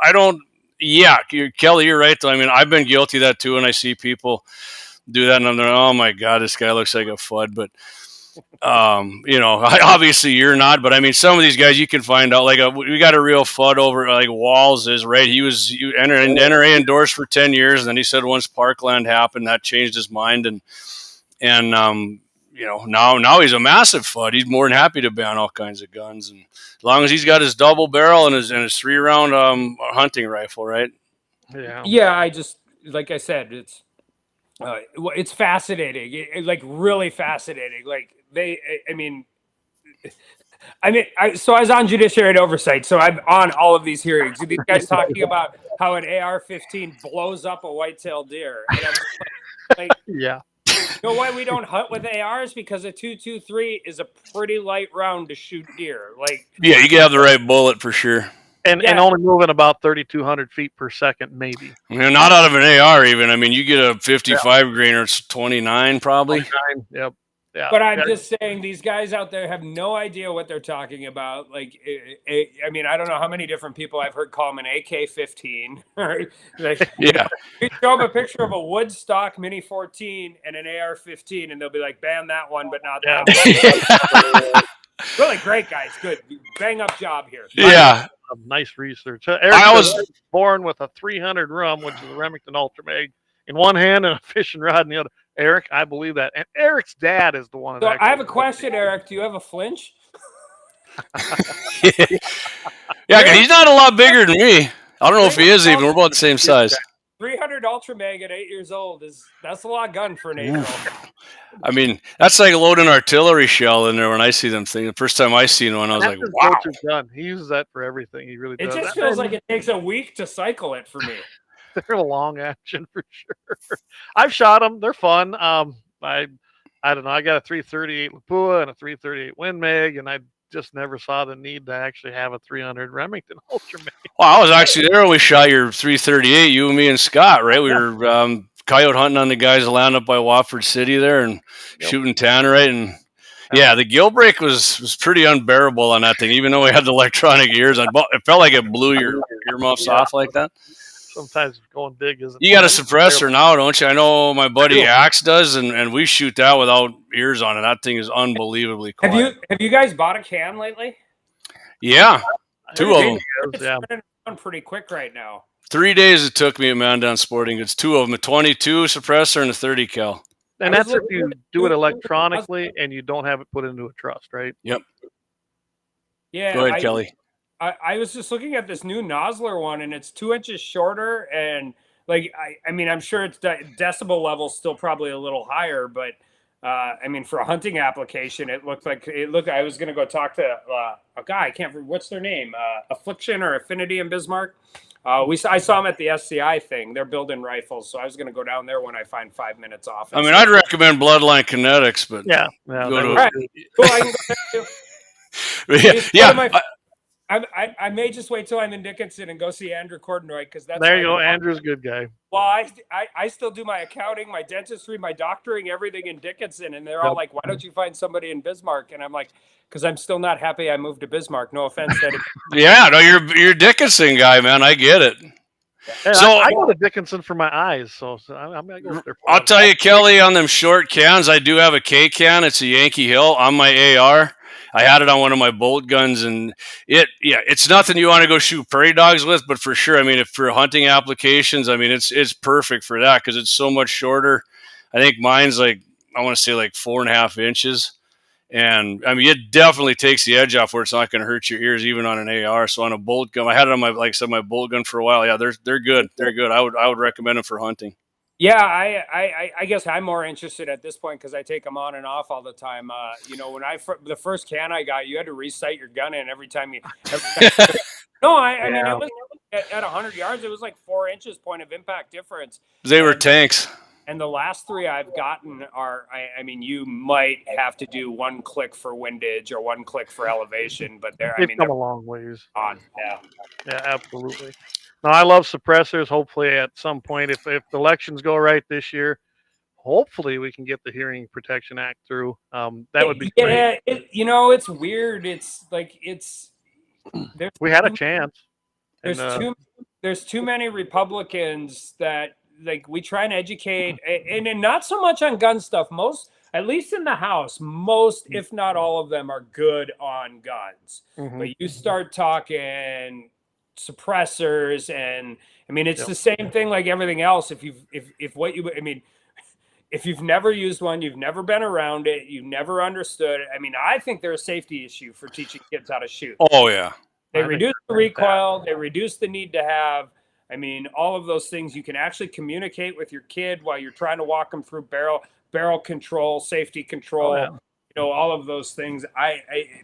Speaker 2: I don't. Yeah, Kelly, you're right though. I mean, I've been guilty of that too, and I see people do that, and I'm there. Oh my God, this guy looks like a FUD. But obviously you're not. But I mean, some of these guys you can find out. Like we got a real FUD over like Walls is right. He was NRA endorsed for 10 years, and then he said once Parkland happened, that changed his mind, and now he's a massive FUD. He's more than happy to ban all kinds of guns, and as long as he's got his double barrel and his 3-round hunting rifle, right?
Speaker 3: Yeah. I just, like I said, it's fascinating, like really fascinating. Like so I was on Judiciary and Oversight, so I'm on all of these hearings. These guys talking about how an AR-15 blows up a white-tailed deer. And I'm just like,
Speaker 1: yeah.
Speaker 3: You know why we don't hunt with ARs? Because a 223 is a pretty light round to shoot deer. Like,
Speaker 2: yeah, you can have the right bullet for sure.
Speaker 1: And only moving about 3,200 feet per second, maybe.
Speaker 2: Not out of an AR even. I mean, you get a 55 grainer, it's 29 probably.
Speaker 1: 29, yep. Yeah.
Speaker 3: But I'm just saying, these guys out there have no idea what they're talking about. Like, I mean, I don't know how many different people I've heard call them an AK-15. Like,
Speaker 2: yeah.
Speaker 3: You show them a picture of a Woodstock Mini 14 and an AR-15, and they'll be like, ban that one, but not that one. Really great, guys. Good. Bang up job here.
Speaker 2: Yeah.
Speaker 1: Nice research. I was born with a 300 rum, which is a Remington Ultra Mag, in one hand and a fishing rod in the other. Eric, I believe that. And Eric's dad is the one.
Speaker 3: So I have a question, Eric. Do you have a flinch?
Speaker 2: Yeah, because he's not a lot bigger than me. I don't know if he is even. We're about the same size.
Speaker 3: 300 Ultra Mag at 8 years old that's a lot of gun for an 8-year-old.
Speaker 2: I mean, that's like loading artillery shell in there when I see them things. The first time I seen one, I was like, wow.
Speaker 1: Gun. He uses that for everything. He really does.
Speaker 3: It just feels like it takes a week to cycle it for me.
Speaker 1: They're a long action for sure. I've shot them. They're fun. I don't know. I got a 338 Lapua and a 338 Win Mag, and I just never saw the need to actually have a 300 Remington Ultra Mag.
Speaker 2: Well, I was actually there when we shot your 338, you, me, and Scott, right? We were coyote hunting on the guys that landed up by Wofford City there and shooting tannerite. And yeah, the gill break was pretty unbearable on that thing, even though we had the electronic ears. It felt like it blew your earmuffs off like that.
Speaker 1: Sometimes going big isn't.
Speaker 2: You got a suppressor now, don't you? I know my buddy Axe does, and we shoot that without ears on it. That thing is unbelievably quiet.
Speaker 3: Have you guys bought a can lately?
Speaker 2: Yeah, 2 of them.
Speaker 3: It's running around pretty quick right now.
Speaker 2: 3 days it took me at Mandan Sporting Goods. 2 of them, a 22 suppressor and a 30 cal.
Speaker 1: And that's if you do it electronically and you don't have it put into a trust, right?
Speaker 2: Yep.
Speaker 3: Yeah.
Speaker 2: Go ahead, Kelly.
Speaker 3: I was just looking at this new Nosler one, and it's 2 inches shorter, and like I mean, I'm sure it's decibel level still probably a little higher, but I mean, for a hunting application, it looked. I was gonna go talk to a guy. I can't remember what's their name, Affliction or Affinity in Bismarck. I saw them at the SCI thing. They're building rifles, so I was gonna go down there when I find 5 minutes off.
Speaker 2: I mean, I'd recommend Bloodline Kinetics, but
Speaker 1: yeah.
Speaker 3: Right. Cool, I can go there too.
Speaker 2: Yeah.
Speaker 3: I may just wait till I'm in Dickinson and go see Andrew Cordenoy, because that's
Speaker 1: there you go. Andrew's a good guy.
Speaker 3: Well, I still do my accounting, my dentistry, my doctoring, everything in Dickinson, and they're all like, "Why don't you find somebody in Bismarck?" And I'm like, "Because I'm still not happy I moved to Bismarck." No offense, Eddie.
Speaker 2: Yeah, no, you're a Dickinson guy, man. I get it.
Speaker 1: Yeah, so I go to Dickinson for my eyes, so I'm gonna go there.
Speaker 2: I'll tell you, Kelly, on them short cans, I do have a K can. It's a Yankee Hill on my AR. I had it on one of my bolt guns, and it's nothing you want to go shoot prairie dogs with, but for sure, I mean, if for hunting applications, I mean, it's perfect for that because it's so much shorter. I think mine's like, I want to say like 4.5 inches. And I mean, it definitely takes the edge off where it's not going to hurt your ears, even on an AR. So on a bolt gun, I had it on my bolt gun for a while. Yeah, they're good. They're good. I would recommend them for hunting.
Speaker 3: Yeah, I guess I'm more interested at this point because I take them on and off all the time. When the first can I got, you had to resight your gun in every time you. No, I mean, it was at 100 yards. It was like 4 inches point of impact difference.
Speaker 2: They were tanks.
Speaker 3: And the last 3 I've gotten are, I mean, you might have to do 1 click for windage or 1 click for elevation, but they're
Speaker 1: come a long ways.
Speaker 3: On, yeah,
Speaker 1: absolutely. No, I love suppressors. Hopefully, at some point, if the elections go right this year, hopefully we can get the Hearing Protection Act through. That would be great.
Speaker 3: It's weird. It's like
Speaker 1: we had a chance.
Speaker 3: There's too many Republicans that. Like, we try and educate, and not so much on gun stuff. Most, at least in the House, most, if not all of them, are good on guns. Mm-hmm. But you start talking if if you've never used one, you've never been around it, you've never understood it. I mean, I think they're a safety issue for teaching kids how to shoot.
Speaker 2: Oh yeah.
Speaker 3: They reduce the recoil. They reduce the need to have, I mean, all of those things. You can actually communicate with your kid while you're trying to walk them through barrel control, safety control, you know, all of those things.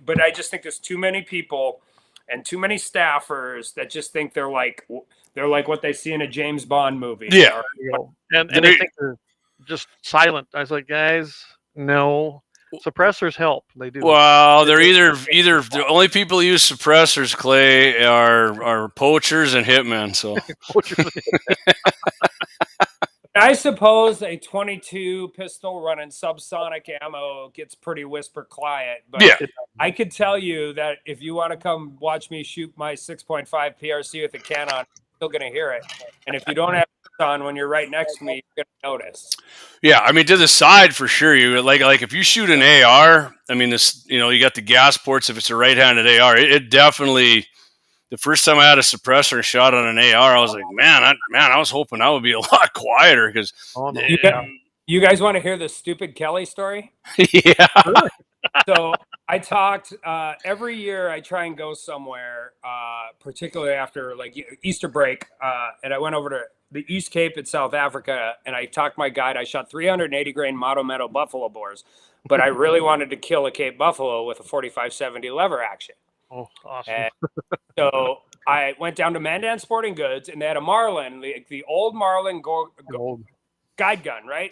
Speaker 3: But I just think there's too many people and too many staffers that just think they're like what they see in a James Bond movie.
Speaker 2: Yeah.
Speaker 1: And they think they're just silent. I was like, guys, no. Suppressors help. They do.
Speaker 2: Well, they're either the only people who use suppressors, Clay, are poachers and hitmen. So
Speaker 3: I suppose a 22 pistol running subsonic ammo gets pretty whisper quiet, but
Speaker 2: yeah.
Speaker 3: I could tell you that if you want to come watch me shoot my 6.5 PRC with a can on, you're still going to hear it. And if you don't have it on when you're right next to me, you're going to notice.
Speaker 2: Yeah, I mean, to the side for sure. You like if you shoot an AR, I mean, this, you know, you got the gas ports. If it's a right-handed AR, it definitely. The first time I had a suppressor and shot on an AR, I was like, man, I was hoping that would be a lot quieter because.
Speaker 3: You guys want to hear the stupid Kelly story?
Speaker 2: Yeah.
Speaker 3: So I talked every year. I try and go somewhere, particularly after like Easter break, and I went over to the East Cape in South Africa, and I talked my guide. I shot 380 grain Moto Meadow buffalo boars, but I really wanted to kill a Cape buffalo with a 4570 lever action.
Speaker 1: Oh, awesome.
Speaker 3: And so I went down to Mandan Sporting Goods, and they had a Marlin, the old Marlin guide gun, right?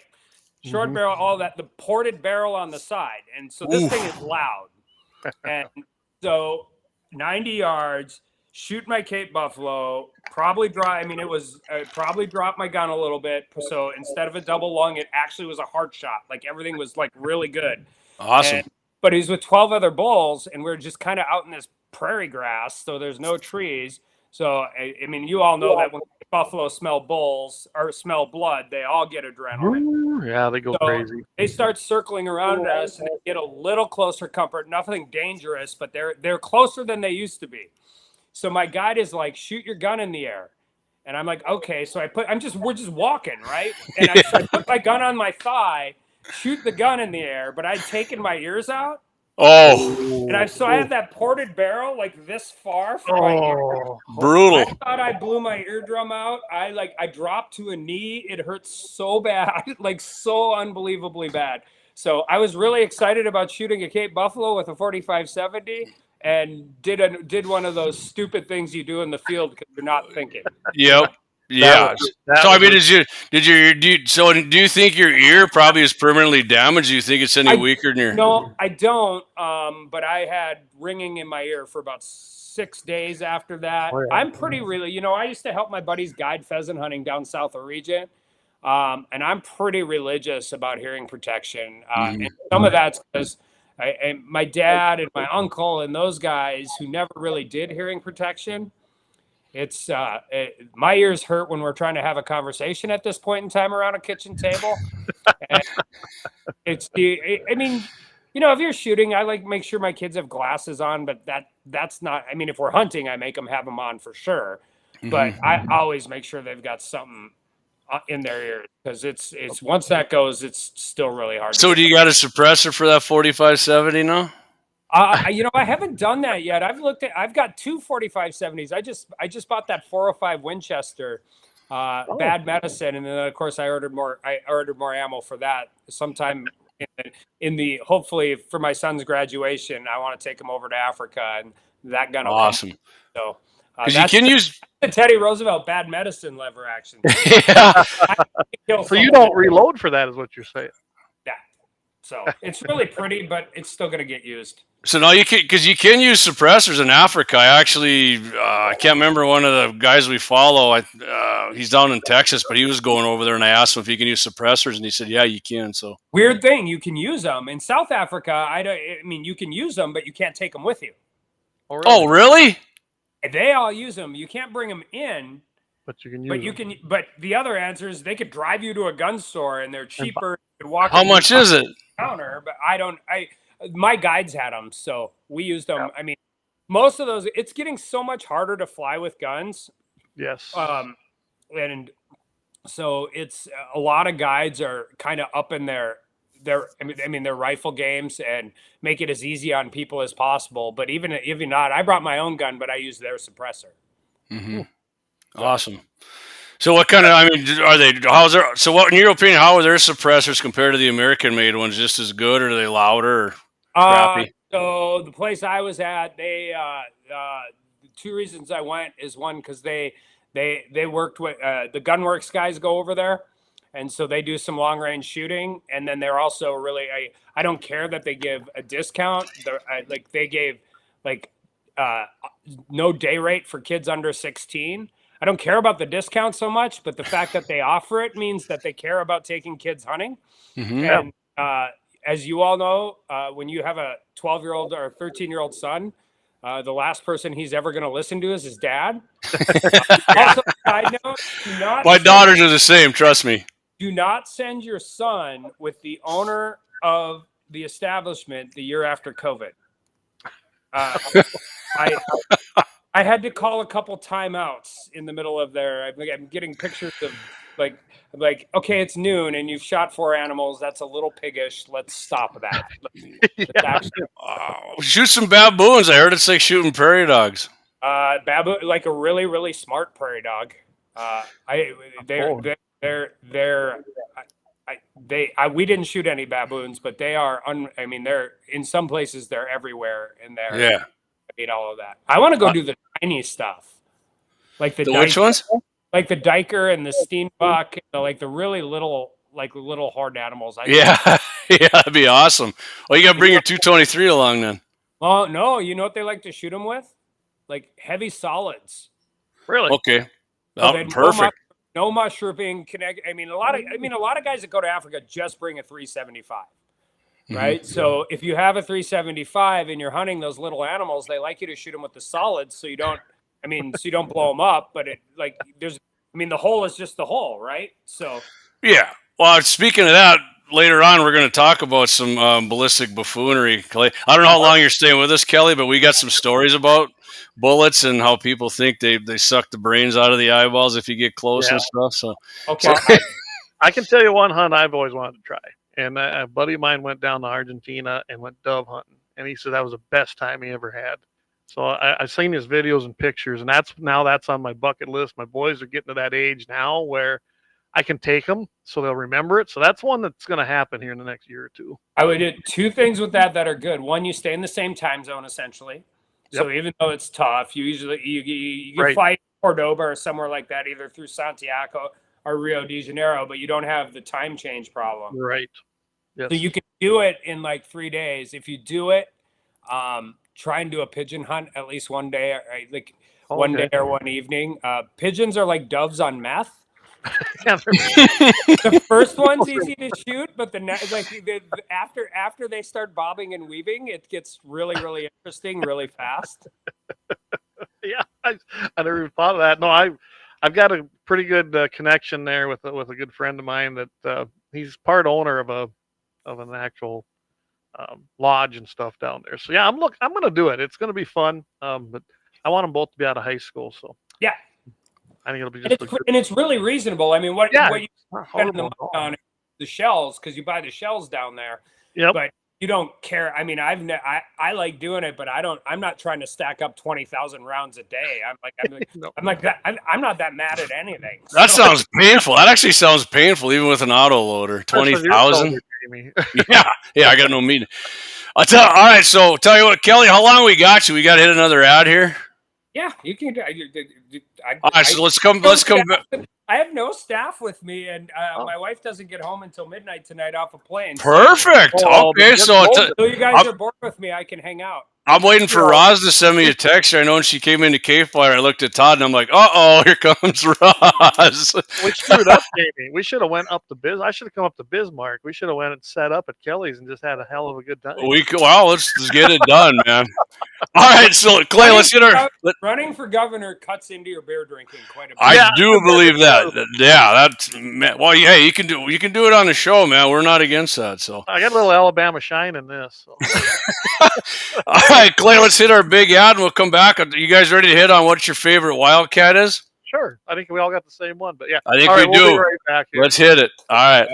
Speaker 3: Short barrel, all that, the ported barrel on the side. And so this thing is loud. And so 90 yards, shoot my Cape buffalo, probably dropped my gun a little bit. So instead of a double lung, it actually was a hard shot. Like everything was like really good.
Speaker 2: Awesome.
Speaker 3: But he's with 12 other bulls, and we're just kind of out in this prairie grass, so there's no trees. So, I mean, you all know that when buffalo smell bulls or smell blood, they all get adrenaline.
Speaker 1: Yeah, they go crazy.
Speaker 3: They start circling around us, and they get a little closer comfort. Nothing dangerous, but they're closer than they used to be. So my guide is like, shoot your gun in the air. And I'm like, okay. So we're just walking, right? And I put my gun on my thigh, shoot the gun in the air, but I'd taken my ears out.
Speaker 2: Oh.
Speaker 3: And I had that ported barrel like this far from my ear.
Speaker 2: Brutal.
Speaker 3: I thought I blew my eardrum out. I dropped to a knee. It hurt so bad, like so unbelievably bad. So I was really excited about shooting a Cape Buffalo with a 4570 and did one of those stupid things you do in the field because you're not thinking.
Speaker 2: Yep. Yeah. So I mean, do you think your ear probably is permanently damaged? Do you think it's any weaker than your?
Speaker 3: No, I don't. But I had ringing in my ear for about 6 days after that. Oh, yeah. I'm pretty really, I used to help my buddies guide pheasant hunting down south of Regent. And I'm pretty religious about hearing protection. And some of that's because my dad and my uncle and those guys who never really did hearing protection. It's my ears hurt when we're trying to have a conversation at this point in time around a kitchen table. And if you're shooting, I like make sure my kids have glasses on, but that's not, if we're hunting, I make them have them on for sure. But I always make sure they've got something in their ears because it's once that goes, it's still really hard.
Speaker 2: So do you got a suppressor for that 4570 now?
Speaker 3: I haven't done that yet. I've got two 4570s. I just bought that 405 Winchester, Bad Medicine, and then of course I ordered more ammo for that sometime in the hopefully for my son's graduation. I want to take him over to Africa, and that gun will
Speaker 2: awesome.
Speaker 3: Come. So
Speaker 2: because you can use
Speaker 3: the Teddy Roosevelt Bad Medicine lever action.
Speaker 2: Yeah.
Speaker 1: So you don't reload for that, is what you're saying?
Speaker 3: Yeah. So it's really pretty, but it's still going to get used.
Speaker 2: So now you can use suppressors in Africa. I actually I can't remember one of the guys we follow. He's down in Texas, but he was going over there, and I asked him if he can use suppressors, and he said, "Yeah, you can." So
Speaker 3: weird thing, you can use them in South Africa. You can use them, but you can't take them with you.
Speaker 2: Oh, really?
Speaker 3: They all use them. You can't bring them in,
Speaker 1: but you can use them.
Speaker 3: But the other answer is they could drive you to a gun store, and they're cheaper.
Speaker 2: How much is it?
Speaker 3: Counter, but my guides had them, so we used them. Yeah. Most of those, it's getting so much harder to fly with guns.
Speaker 1: Yes.
Speaker 3: And So it's a lot of guides are kind of up in their their rifle games and make it as easy on people as possible. But even if not, I brought my own gun, but I use their suppressor.
Speaker 2: Mm-hmm. Awesome. So what kind of, I mean, are they, how's their, so what, in your opinion, how are their suppressors compared to the American made ones? Just as good, or are they louder or crappy?
Speaker 3: So the place I was at, they, the two reasons I went is one, because they worked with, the Gunworks guys go over there. And so they do some long range shooting. And then they're also really, I don't care that they give a discount. Like they gave like, no day rate for kids under 16. I don't care about the discount so much, but the fact that they offer it means that they care about taking kids hunting.
Speaker 2: Mm-hmm.
Speaker 3: And as you all know, when you have a 12-year-old or 13-year-old son, the last person he's ever going to listen to is his dad. Also, side note,
Speaker 2: my daughters are the same, trust me.
Speaker 3: Do not send your son with the owner of the establishment the year after COVID. I had to call a couple timeouts in the middle of there. I'm getting pictures of like, okay, it's noon and you've shot 4 animals. That's a little piggish. Let's stop that.
Speaker 2: Shoot some baboons. I heard it's like shooting prairie dogs.
Speaker 3: Baboon, like a really, really smart prairie dog. We didn't shoot any baboons, but they are. They're in some places. They're everywhere in there.
Speaker 2: Yeah.
Speaker 3: I mean, all of that. I want to go do the tiny stuff, like the
Speaker 2: which ones?
Speaker 3: Like the Diker and the Steenbuck, like the really little horned animals.
Speaker 2: Yeah, that'd be awesome. Well, you got to bring your 223 along then.
Speaker 3: Oh no, you know what they like to shoot them with? Like heavy solids.
Speaker 1: Really?
Speaker 2: Okay. Oh, perfect.
Speaker 3: No mushrooming. A lot of guys that go to Africa just bring a 375. Right. Mm-hmm. So if you have a 375 and you're hunting those little animals, they like you to shoot them with the solids. So you don't blow them up, but the hole is just the hole. Right. So.
Speaker 2: Yeah. Well, speaking of that, later on, we're going to talk about some ballistic buffoonery. Kelly, I don't know how long you're staying with us, Kelly, but we got some stories about bullets and how people think they suck the brains out of the eyeballs if you get close and stuff. So,
Speaker 3: okay.
Speaker 1: I can tell you one hunt I've always wanted to try. And a buddy of mine went down to Argentina and went dove hunting. And he said that was the best time he ever had. So I've seen his videos and pictures, and that's on my bucket list. My boys are getting to that age now where I can take them so they'll remember it. So that's one that's going to happen here in the next year or two.
Speaker 3: I would do 2 things with that are good. One, you stay in the same time zone, essentially. Yep. So even though it's tough, you usually you fly to Cordoba or somewhere like that, either through Santiago or Rio de Janeiro, but you don't have the time change problem.
Speaker 1: Right. Yes.
Speaker 3: So you can do it in like 3 days. If you do it, try and do a pigeon hunt at least one day, one day or one evening. Pigeons are like doves on meth. The first one's easy to shoot, but after they start bobbing and weaving, it gets really, really interesting really fast.
Speaker 1: Yeah, I never even thought of that. No, I've got a pretty good connection there with a good friend of mine that he's part owner of an actual lodge and stuff down there. So yeah, I'm going to do it. It's going to be fun. But I want them both to be out of high school. So
Speaker 3: yeah.
Speaker 1: I think it'll be just
Speaker 3: and it's really reasonable. I mean, what you spend the money on the shells, because you buy the shells down there.
Speaker 1: Yep.
Speaker 3: But you don't care. I mean, I like doing it, but I'm not trying to stack up 20,000 rounds a day. I'm like that. I'm not that mad at anything. So.
Speaker 2: That sounds painful. That actually sounds painful, even with an auto loader. 20,000. Yeah. I got no meeting. All right. So tell you what, Kelly, how long we got you? We got to hit another ad here.
Speaker 3: Yeah, you can.
Speaker 2: All right, so let's come back.
Speaker 3: I have no staff with me, and my wife doesn't get home until midnight tonight off a plane.
Speaker 2: Perfect. Okay, so
Speaker 3: you guys are bored with me, I can hang out.
Speaker 2: I'm waiting for Roz to send me a text. I know when she came into Cape Fire, I looked at Todd and I'm like, uh-oh, here comes Roz.
Speaker 1: We screwed up, Jamie. We should have went up to I should have come up to Bismarck. We should have went and set up at Kelly's and just had a hell of a good time.
Speaker 2: Let's get it done, man. All right, so Clay, let's get our
Speaker 3: running for governor cuts into your beer drinking quite a bit.
Speaker 2: I do believe that. Yeah, you can do it on the show, man. We're not against that. So
Speaker 1: I got a little Alabama shine in this. So.
Speaker 2: All right, Clay, let's hit our big ad and we'll come back. Are you guys ready to hit on what your favorite wildcat is?
Speaker 1: Sure. I think we all got the same one, but yeah.
Speaker 2: I think
Speaker 1: all
Speaker 2: we
Speaker 1: right,
Speaker 2: do.
Speaker 1: We'll be right back here.
Speaker 2: Let's hit it. All right.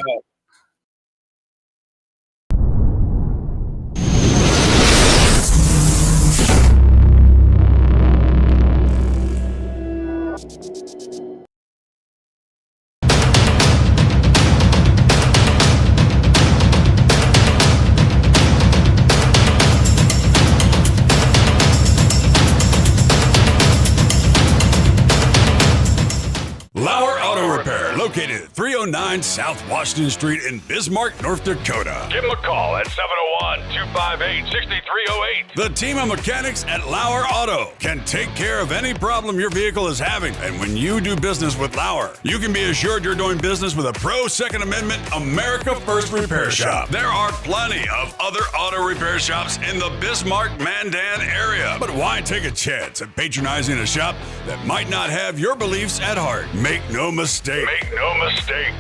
Speaker 6: Lauer Auto Repair, located at 309 South Washington Street in Bismarck, North Dakota.
Speaker 8: Give them a call at 701-258-6308.
Speaker 6: The team of mechanics at Lauer Auto can take care of any problem your vehicle is having. And when you do business with Lauer, you can be assured you're doing business with a pro Second Amendment America First repair shop. There are plenty of other auto repair shops in the Bismarck-Mandan area. But why take a chance at patronizing a shop that might not have your beliefs at heart? Make no mistake.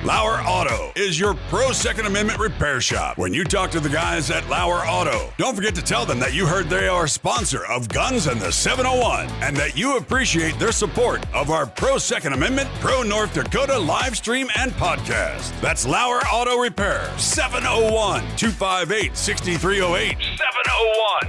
Speaker 6: Lauer Auto is your pro Second Amendment repair shop. When you talk to the guys at Lauer Auto, don't forget to tell them that you heard they are a sponsor of Guns and the 701 and that you appreciate their support of our pro Second Amendment, pro North Dakota live stream and podcast. That's Lauer Auto Repair, 701-258-6308.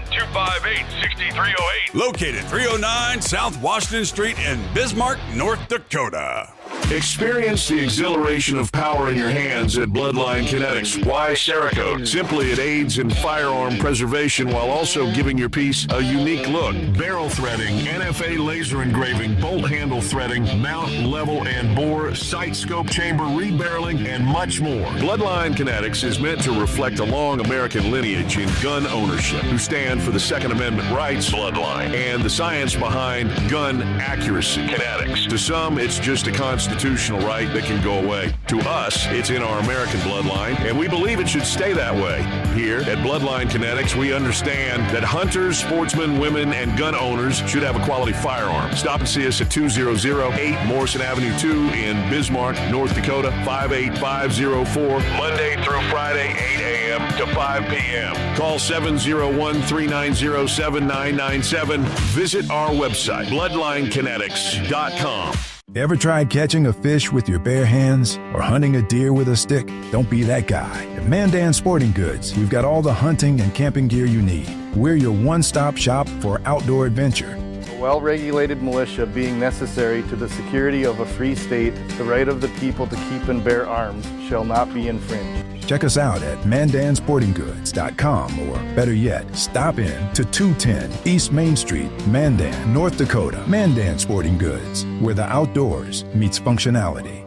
Speaker 8: 701-258-6308.
Speaker 6: Located 309 South Washington Street in Bismarck, North Dakota.
Speaker 8: Experience the exhilaration of power in your hands at Bloodline Kinetics. Why Cerakote? Simply, it aids in firearm preservation while also giving your piece a unique look. Barrel threading, NFA laser engraving, bolt handle threading, mount, level, and bore, sight scope chamber rebarreling, and much more. Bloodline Kinetics is meant to reflect a long American lineage in gun ownership, who stand for the Second Amendment rights, Bloodline, and the science behind gun accuracy. Kinetics. To some, it's just a constitutional right that can go away. To us, it's in our American bloodline, and we believe it should stay that way. Here at Bloodline Kinetics, we understand that hunters, sportsmen, women, and gun owners should have a quality firearm. Stop and see us at 2008 Morrison Avenue 2 in Bismarck, North Dakota, 58504, Monday through Friday, 8 a.m. to 5 p.m. Call 701-390-7997. Visit our website, bloodlinekinetics.com.
Speaker 7: Ever tried catching a fish with your bare hands or hunting a deer with a stick? Don't be that guy. At Mandan Sporting Goods, we've got all the hunting and camping gear you need. We're your one-stop shop for outdoor adventure.
Speaker 9: A well-regulated militia being necessary to the security of a free state, the right of the people to keep and bear arms shall not be infringed.
Speaker 7: Check us out at mandansportinggoods.com, or better yet, stop in to 210 East Main Street, Mandan, North Dakota. Mandan Sporting Goods, where the outdoors meets functionality.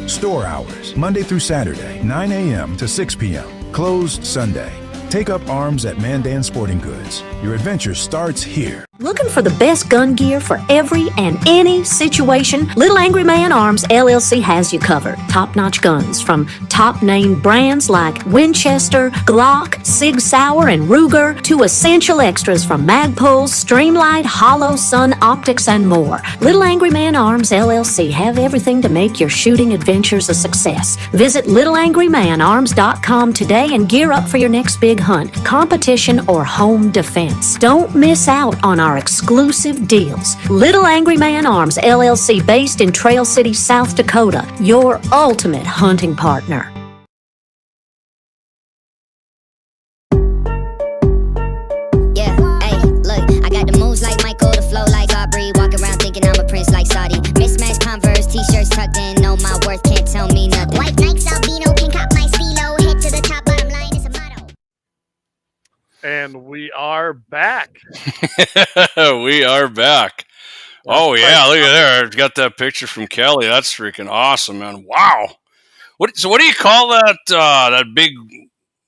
Speaker 7: Store hours, Monday through Saturday, 9 a.m. to 6 p.m. Closed Sunday. Take up arms at Mandan Sporting Goods. Your adventure starts here.
Speaker 10: Looking for the best gun gear for every and any situation? Little Angry Man Arms LLC has you covered. Top-notch guns from top-name brands like Winchester, Glock, Sig Sauer, and Ruger to essential extras from Magpul's, Streamlight, Hollow, Sun Optics, and more. Little Angry Man Arms LLC have everything to make your shooting adventures a success. Visit littleangrymanarms.com today and gear up for your next big hunt, competition, or home defense. Don't miss out on our exclusive deals. Little Angry Man Arms LLC, based in Trail City, South Dakota, your ultimate hunting partner.
Speaker 11: Yeah, hey, look, I got the moves like Michael, the flow like Aubrey, walk around thinking I'm a prince like Saudi. Mismatched Converse, t-shirts tucked in, know my worth, can't tell me nothing. White Nikes, albino, pink up my stilo, head to the top, bottom line is a motto.
Speaker 1: And we are back.
Speaker 2: We are back. Oh, yeah, look at there. I've got that picture from Kelly. That's freaking awesome, man. Wow. So what do you call that that big,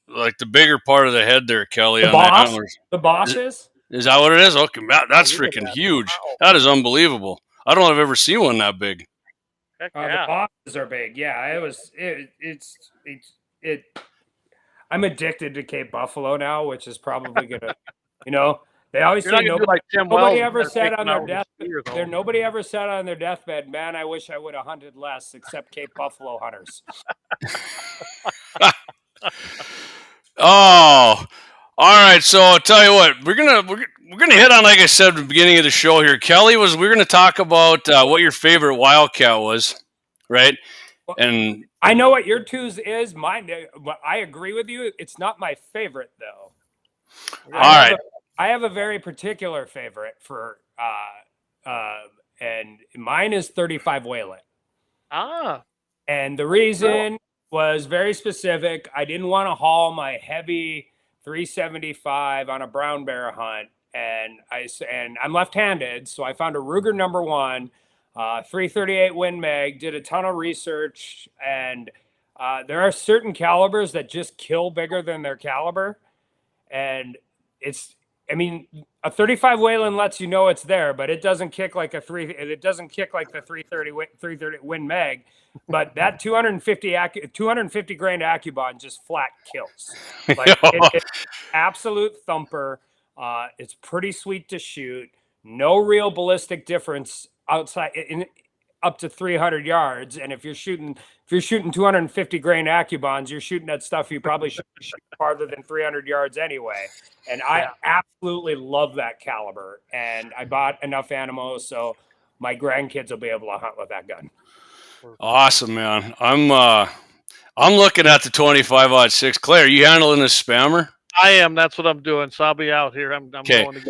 Speaker 2: like the bigger part of the head there, Kelly?
Speaker 3: The boss? The bosses?
Speaker 2: Is that what it is? Okay, that's freaking huge. Wow. That is unbelievable. I don't know if I've ever seen one that big.
Speaker 1: Heck yeah.
Speaker 3: The bosses are big. Yeah, it I'm addicted to Cape Buffalo now, which is probably gonna, they always say nobody ever said on their deathbed. Nobody ever said on their deathbed, "Man, I wish I would have hunted less," except Cape Buffalo hunters.
Speaker 2: Oh, all right. So I'll tell you what, we're we're going to hit on, like I said at the beginning of the show here, Kelly, we're going to talk about what your favorite Wildcat was, right? And
Speaker 3: I know what your twos is. Mine, I agree with you. It's not my favorite, though. I have a very particular favorite for, and mine is 35 Wayland. And the reason was very specific. I didn't want to haul my heavy 375 on a brown bear hunt, and I'm left-handed, so I found a Ruger number 1, 338 Win Mag. Did a ton of research, and there are certain calibers that just kill bigger than their caliber, and a 35 Wayland lets you know it's there, but it doesn't kick like the 330 Win Mag. But that 250 grain AccuBond just flat kills. Like it's absolute thumper. It's pretty sweet to shoot. No real ballistic difference outside up to 300 yards. And if you're shooting 250 grain AccuBonds, you're shooting at stuff you probably should shoot farther than 300 yards anyway. And I absolutely love that caliber. And I bought enough ammo so my grandkids will be able to hunt with that gun.
Speaker 2: Awesome, man. I'm looking at the 25-06. Claire, you handling this spammer?
Speaker 1: I am. That's what I'm doing. So I'll be out here. I'm going to get
Speaker 2: him.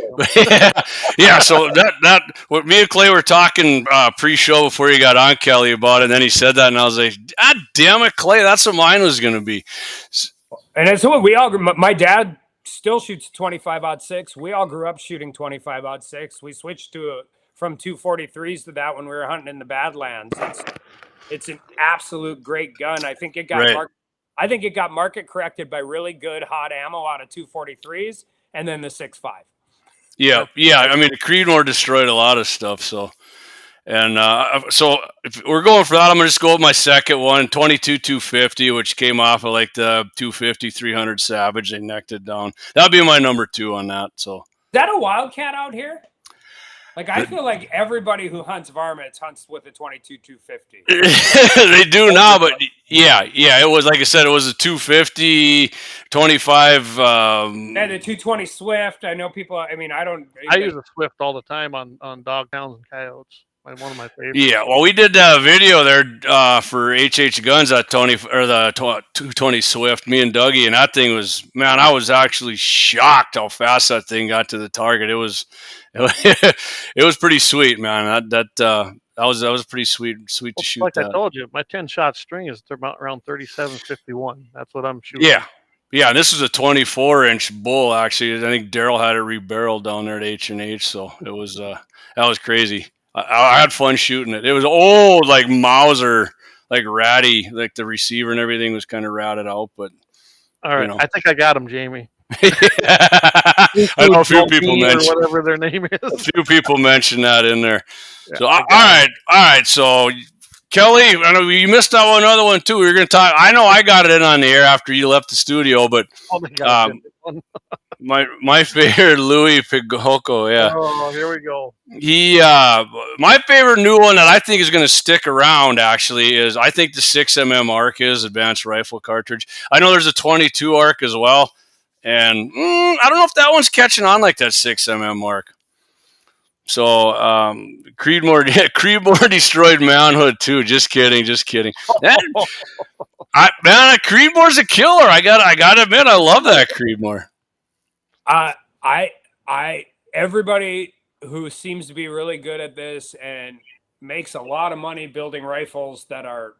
Speaker 2: Yeah. So that what me and Clay were talking pre-show before you got on, Kelly, about it. And then he said that, and I was like, "God damn it, Clay! That's what mine was going to be."
Speaker 3: And it's what we all. My dad still shoots 25-06. We all grew up shooting 25-06. We switched from 243s to that when we were hunting in the Badlands. It's an absolute great gun. I think it got market corrected by really good hot ammo out of 243s and then the 6.5.
Speaker 2: Yeah. I mean, the Creedmoor destroyed a lot of stuff. So if we're going for that, I'm gonna just go with my second one, 22-250, which came off of like the 250-300 Savage. They necked it down. That'll be my number 2 on that. So
Speaker 3: is that a Wildcat out here? Like, I feel like everybody who hunts varmints hunts with a 22-250.
Speaker 2: They do now, but yeah, it was, like I said, it was a 250, 25.
Speaker 3: And the 220 Swift. I know people, I
Speaker 1: use a Swift all the time on doghounds and coyotes. One of my favorites.
Speaker 2: Yeah, well, we did a video there for HH Guns, that the 220 Swift, me and Dougie, and that thing was, man, I was actually shocked how fast that thing got to the target. It was pretty sweet, man. That was pretty sweet to shoot.
Speaker 1: Like I told you, my 10-shot string is around 37.51. That's what I'm shooting.
Speaker 2: Yeah, and this was a 24-inch bull. Actually, I think Daryl had it rebarreled down there at H&H, so it was that was crazy. I had fun shooting it. It was old, like Mauser, like ratty, like the receiver and everything was kind of ratted out. But
Speaker 1: all right, I think I got him, Jamie.
Speaker 2: I know a few people mentioned
Speaker 1: whatever their name is.
Speaker 2: A few people mentioned that in there. Yeah, so all right. So Kelly, I know you missed out on another one too. We were going to talk. I know I got it in on the air after you left the studio, but my favorite Louis Pighoco, yeah.
Speaker 1: Oh, here we go.
Speaker 2: My favorite new one that I think is going to stick around actually is, I think the 6mm ARC is advanced rifle cartridge. I know there's a 22 ARC as well, and I don't know if that one's catching on like that 6mm ARC. So Creedmoor destroyed manhood too. Just kidding. Creedmoor's a killer. I gotta admit, I love that Creedmoor.
Speaker 3: Everybody who seems to be really good at this and makes a lot of money building rifles that are,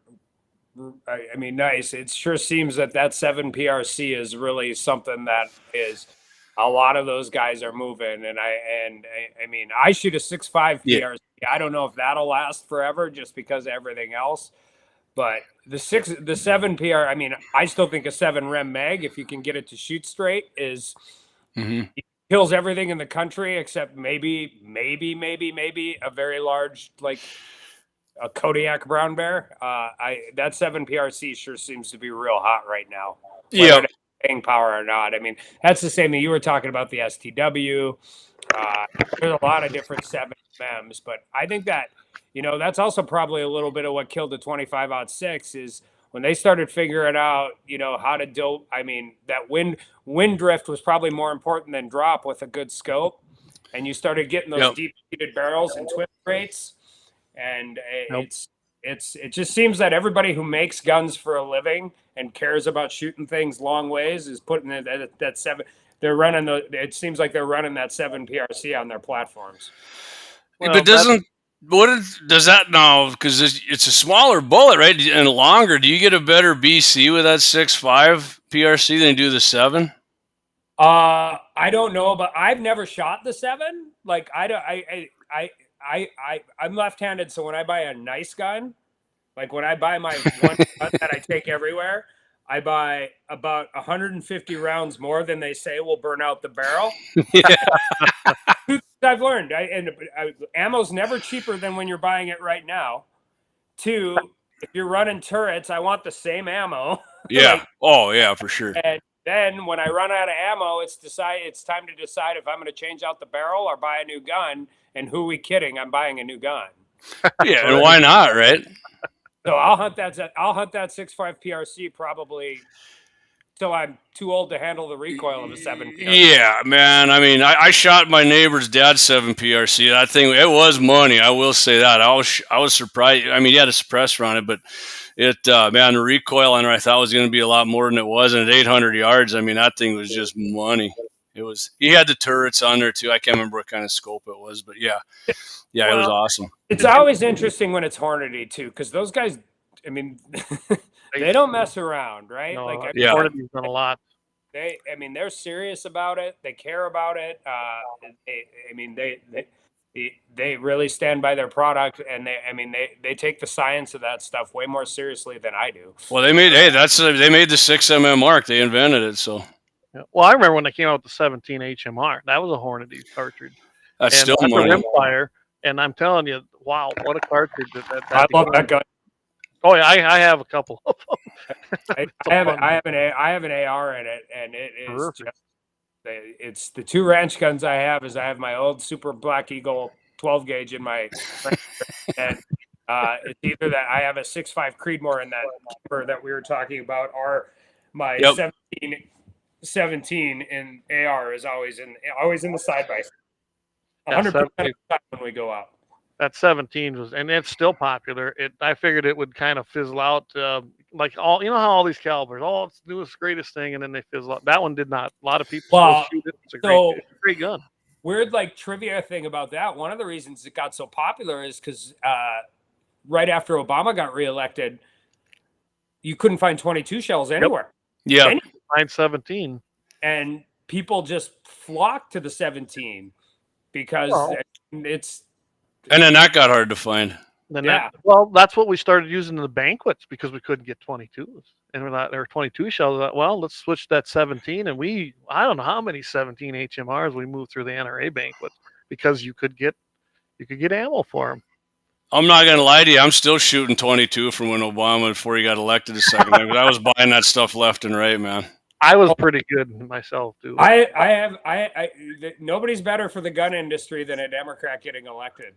Speaker 3: nice. It sure seems that 7 PRC is really something that is a lot of those guys are moving. And I shoot a 6.5 PRC. I don't know if that'll last forever just because of everything else. But the 7 PR, I still think a 7 Rem Mag, if you can get it to shoot straight, is it kills everything in the country except maybe a very large, like a Kodiak brown bear. That 7 PRC sure seems to be real hot right now.
Speaker 2: Yeah.
Speaker 3: Paying power or not. That's the same thing you were talking about, the STW. There's a lot of different 7Ms, but I think that, that's also probably a little bit of what killed the 25-06 is when they started figuring out, how to dope. That wind drift was probably more important than drop with a good scope. and you started getting those deep-seated barrels and twist rates, and it just seems that everybody who makes guns for a living and cares about shooting things long ways is putting that 7. They're running it seems like they're running that 7 PRC on their platforms.
Speaker 2: Well, but does that now, because it's a smaller bullet, right, and longer, do you get a better BC with that 6.5 PRC than you do the 7?
Speaker 3: I don't know, but I've never shot the 7. Like I'm left-handed, so when I buy a nice gun, like when I buy my one gun that I take everywhere, I buy about 150 rounds more than they say will burn out the barrel. Yeah. I've learned, ammo's never cheaper than when you're buying it right now. 2, if you're running turrets, I want the same ammo.
Speaker 2: Yeah. Oh, yeah, for sure.
Speaker 3: And then when I run out of ammo, it's time to decide if I'm going to change out the barrel or buy a new gun. And who are we kidding? I'm buying a new gun.
Speaker 2: Yeah, and why not, right?
Speaker 3: So I'll hunt that 6.5 PRC probably till I'm too old to handle the recoil of a 7 PRC.
Speaker 2: Yeah, man. I mean, I shot my neighbor's dad's 7 PRC. That thing, it was money. I will say that. I was surprised. I mean, he had a suppressor on it, but man, the recoil on it I thought was going to be a lot more than it was. And at 800 yards, I mean, that thing was just money. He had the turrets on there too. I can't remember what kind of scope it was, but yeah, it was awesome.
Speaker 3: It's always interesting when it's Hornady too, because those guys, I mean, they don't mess around, right?
Speaker 1: No, Hornady's done a lot.
Speaker 3: They're serious about it. They care about it. They really stand by their product, and they take the science of that stuff way more seriously than I do.
Speaker 2: Well, they made the 6mm mark. They invented it, so.
Speaker 1: Yeah. Well, I remember when they came out with the 17 HMR. That was a Hornady cartridge.
Speaker 2: That's still money.
Speaker 1: Rimfire, and I'm telling you, wow, what a cartridge!
Speaker 3: I love that gun.
Speaker 1: Oh yeah, I have a couple of them.
Speaker 3: I have an AR in it, and it is just, it's the 2 ranch guns I have. I have my old Super Black Eagle 12 gauge in my, and it's either that I have a 6.5 Creedmoor in that camper that we were talking about, or my 17 in AR is always in the side by side. 100% of the time when we go out.
Speaker 1: That 17 was, and it's still popular. I figured it would kind of fizzle out, like how all these calibers, it's the newest, greatest thing, and then they fizzle out. That one did not. A lot of people still shoot it. It's a great gun.
Speaker 3: Weird, trivia thing about that. One of the reasons it got so popular is because right after Obama got reelected, you couldn't find 22 shells anywhere.
Speaker 2: Yeah.
Speaker 1: And you could find 17.
Speaker 3: And people just flocked to the 17 because it's.
Speaker 2: And then that got hard to find.
Speaker 1: That's what we started using in the banquets because we couldn't get 22s. And there were 22 shells. Let's switch that 17. And I don't know how many 17 HMRs we moved through the NRA banquets because you could get ammo for them.
Speaker 2: I'm not going to lie to you. I'm still shooting 22 from when Obama, before he got elected a second time. I was buying that stuff left and right, man.
Speaker 1: I was pretty good myself too.
Speaker 3: Nobody's better for the gun industry than a Democrat getting elected.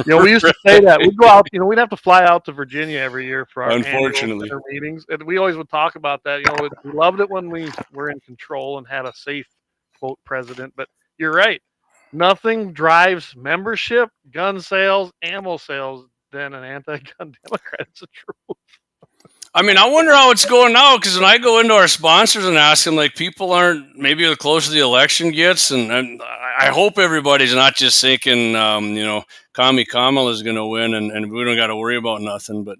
Speaker 1: We used to say that. We'd go out, we'd have to fly out to Virginia every year for our
Speaker 2: unfortunately
Speaker 1: annual meetings. And we always would talk about that. We loved it when we were in control and had a safe, quote, president. But you're right. Nothing drives membership, gun sales, ammo sales than an anti-gun Democrat. It's the truth.
Speaker 2: I mean, I wonder how it's going now, because when I go into our sponsors and ask them, people aren't, maybe the closer the election gets, and I hope everybody's not just thinking, Commie Kamala is going to win and we don't got to worry about nothing. But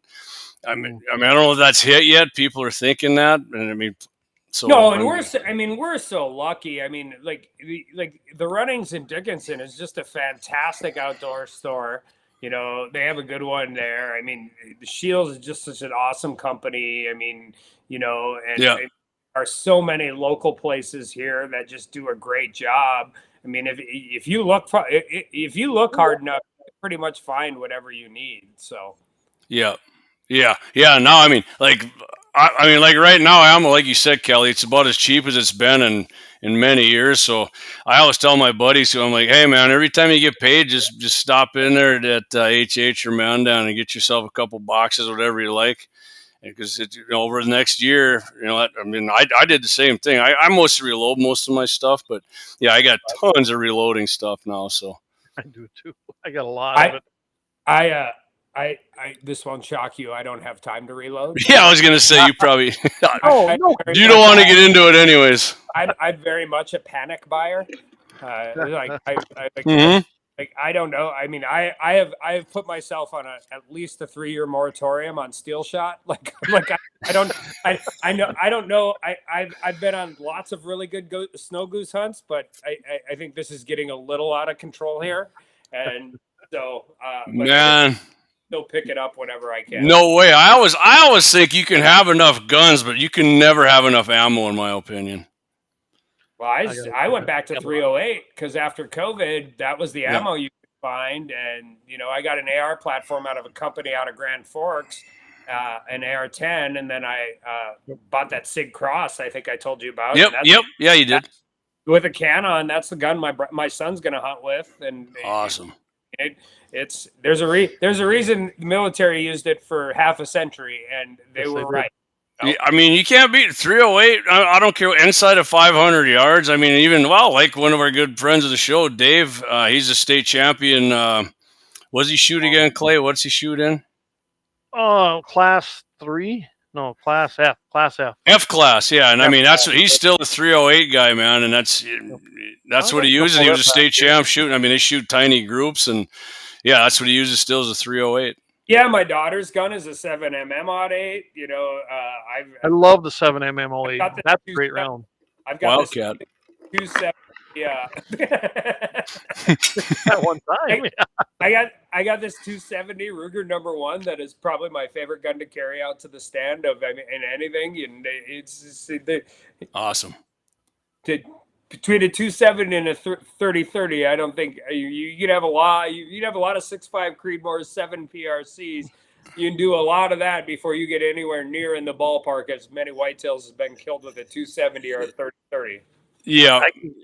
Speaker 2: I mean, I don't know if that's hit yet. People are thinking that, and I mean, so
Speaker 3: no, and we're so lucky. I mean, the Runnings in Dickinson is just a fantastic outdoor store. They have a good one there. I mean, the Shields is just such an awesome company. I mean, there are so many local places here that just do a great job. I mean, if you look hard enough, you can pretty much find whatever you need. So.
Speaker 2: Yeah. No, I mean, right now, ammo, like you said, Kelly, it's about as cheap as it's been in many years. So I always tell my buddies, I'm like, hey man, every time you get paid, just stop in there at HH or Mandan and get yourself a couple boxes, whatever you like. because over the next year, I mean, I did the same thing. I mostly reload most of my stuff, but yeah, I got tons of reloading stuff now. So
Speaker 1: I do too. I got a lot of it.
Speaker 3: I this won't shock you. I don't have time to reload.
Speaker 2: Yeah, I was gonna say you probably.
Speaker 1: Oh no,
Speaker 2: you don't want to get into it anyways.
Speaker 3: I'm very much a panic buyer.
Speaker 2: Mm-hmm.
Speaker 3: Like I don't know. I mean, I have put myself on at least a 3-year moratorium on steel shot. I don't know. I've been on lots of really good snow goose hunts, but I think this is getting a little out of control here, and so
Speaker 2: man.
Speaker 3: Still pick it up whenever I can.
Speaker 2: No way. I always think you can have enough guns, but you can never have enough ammo, in my opinion.
Speaker 3: Well, I went back to 308 because after COVID, that was the ammo you could find, and I got an AR platform out of a company out of Grand Forks, an AR-10, and then I bought that Sig Cross. I think I told you about.
Speaker 2: Yep. Yeah, you did.
Speaker 3: With a Canon, that's the gun my son's gonna hunt with, and
Speaker 2: awesome.
Speaker 3: There's a reason the military used it for half a century, and they were right.
Speaker 2: Yeah, I mean, you can't beat 308. I don't care inside of 500 yards. I mean, even like one of our good friends of the show, Dave. He's a state champion. What does he shoot again, Clay? What's he shoot in?
Speaker 1: Oh, class 3. No, class F. Class F.
Speaker 2: F class, yeah. And I mean, he's still a 308 guy, man. And that's what he uses. He was a state champ shooting. I mean, they shoot tiny groups, and yeah, that's what he uses still as a 308.
Speaker 3: Yeah, my daughter's gun is a 7mm odd 8.
Speaker 1: I love the 7mm 8. That's a great round.
Speaker 3: I've got
Speaker 2: Wildcat.
Speaker 3: This 270. Yeah.
Speaker 1: At one time.
Speaker 3: Yeah. I got this 270 Ruger #1 that is probably my favorite gun to carry out to the stand in anything, and it's
Speaker 2: awesome.
Speaker 3: Between a 270 and a 30-30, I don't think you'd have a lot. You'd have a lot of 6.5 Creedmoors, 7 PRCs. You can do a lot of that before you get anywhere near in the ballpark as many whitetails has been killed with a 270 or a 30-30.
Speaker 2: Yeah,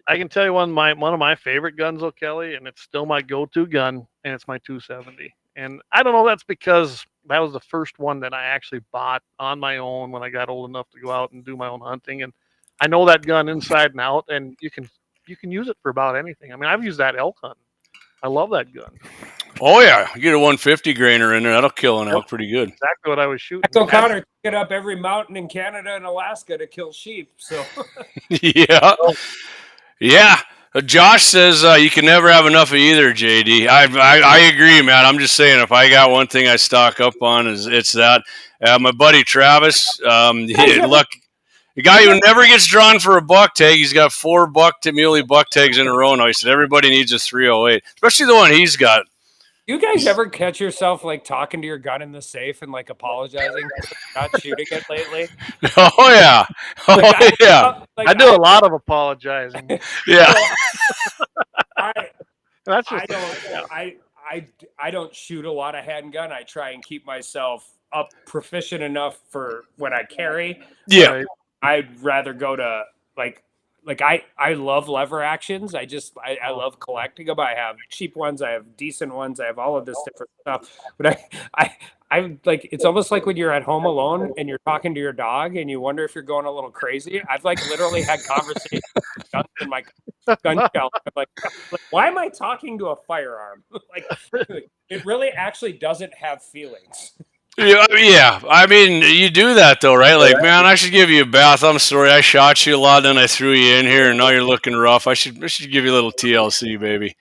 Speaker 1: I can tell you one of my favorite guns, though, Kelly, and it's still my go-to gun, and it's my 270. And I don't know, that's because that was the first one that I actually bought on my own when I got old enough to go out and do my own hunting, and I know that gun inside and out, and you can use it for about anything. I mean, I've used that elk hunting. I love that gun.
Speaker 2: Oh yeah, you get a 150 grainer in there, that'll kill an elk pretty good.
Speaker 1: Exactly what I was shooting.
Speaker 3: So Connor took it up every mountain in Canada and Alaska to kill sheep. So
Speaker 2: yeah. Josh says you can never have enough of either, JD. I agree, man. I'm just saying, if I got one thing I stock up on, it's that. My buddy Travis, look. The guy who never gets drawn for a buck tag, he's got 4 muley buck tags in a row now. He said everybody needs a 308, especially the one he's got.
Speaker 3: You guys ever catch yourself talking to your gun in the safe and apologizing for not shooting it lately?
Speaker 2: Oh yeah, yeah.
Speaker 1: I do a lot of apologizing.
Speaker 2: Yeah.
Speaker 3: I don't shoot a lot of handgun. I try and keep myself up proficient enough for when I carry.
Speaker 2: Yeah.
Speaker 3: I'd rather go to I love lever actions. I love collecting them. I have cheap ones. I have decent ones. I have all of this different stuff. But I it's almost like when you're at home alone and you're talking to your dog and you wonder if you're going a little crazy. I've literally had conversations with guns in my gun shelf. Like, why am I talking to a firearm? It really actually doesn't have feelings.
Speaker 2: Yeah, I mean, you do that though, right? Like, man, I should give you a bath. I'm sorry, I shot you a lot, then I threw you in here, and now you're looking rough. I should give you a little TLC, baby.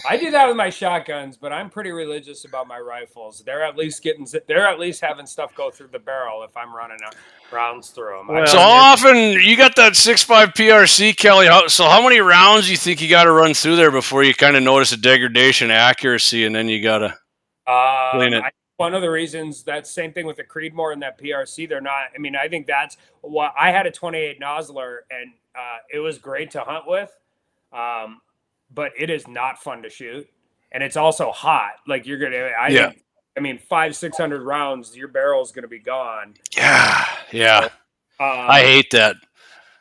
Speaker 3: I do that with my shotguns, but I'm pretty religious about my rifles. They're at least having stuff go through the barrel if I'm running rounds through them.
Speaker 2: Well, so how often you got that 6.5 PRC, Kelly? So how many rounds do you think you got to run through there before you kind of notice a degradation in accuracy, and then you got to clean it?
Speaker 3: One of the reasons, that same thing with the Creedmoor and that PRC, they're not. I mean, I think that's what I had a 28 Nosler, and it was great to hunt with, but it is not fun to shoot, and it's also hot. Like you're gonna, I mean, 500-600 rounds, your barrel's gonna be gone.
Speaker 2: Yeah. So, I hate that.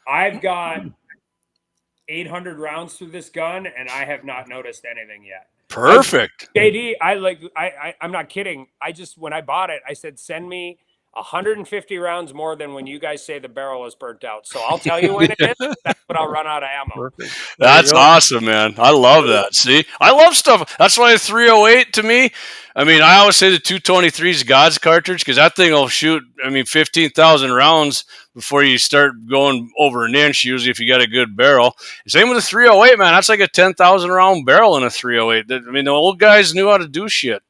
Speaker 3: I've got 800 rounds through this gun, and I have not noticed anything yet.
Speaker 2: Perfect.
Speaker 3: JD, I'm not kidding. When I bought it, I said, send me 150 rounds more than when you guys say the barrel is burnt out. So I'll tell you when it is. That's what I'll run out of ammo.
Speaker 1: Perfect.
Speaker 2: That's awesome, man. I love that. See, I love stuff. That's why 308 to me. I mean, I always say the 223 is God's cartridge because that thing will shoot, 15,000 rounds before you start going over an inch, usually if you got a good barrel. Same with the 308, man. That's like a 10,000 round barrel in a 308. I mean, the old guys knew how to do shit.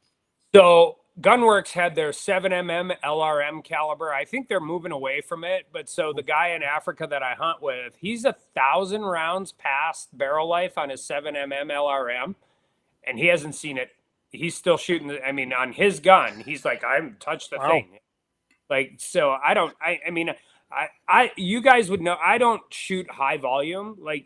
Speaker 3: So Gunworks had their 7mm LRM caliber. I think they're moving away from it. But so the guy in Africa that I hunt with, he's 1,000 rounds past barrel life on his 7mm LRM, and he hasn't seen it. He's still shooting. On his gun, he's like, I haven't touched the thing. Like, so you guys would know, I don't shoot high volume. Like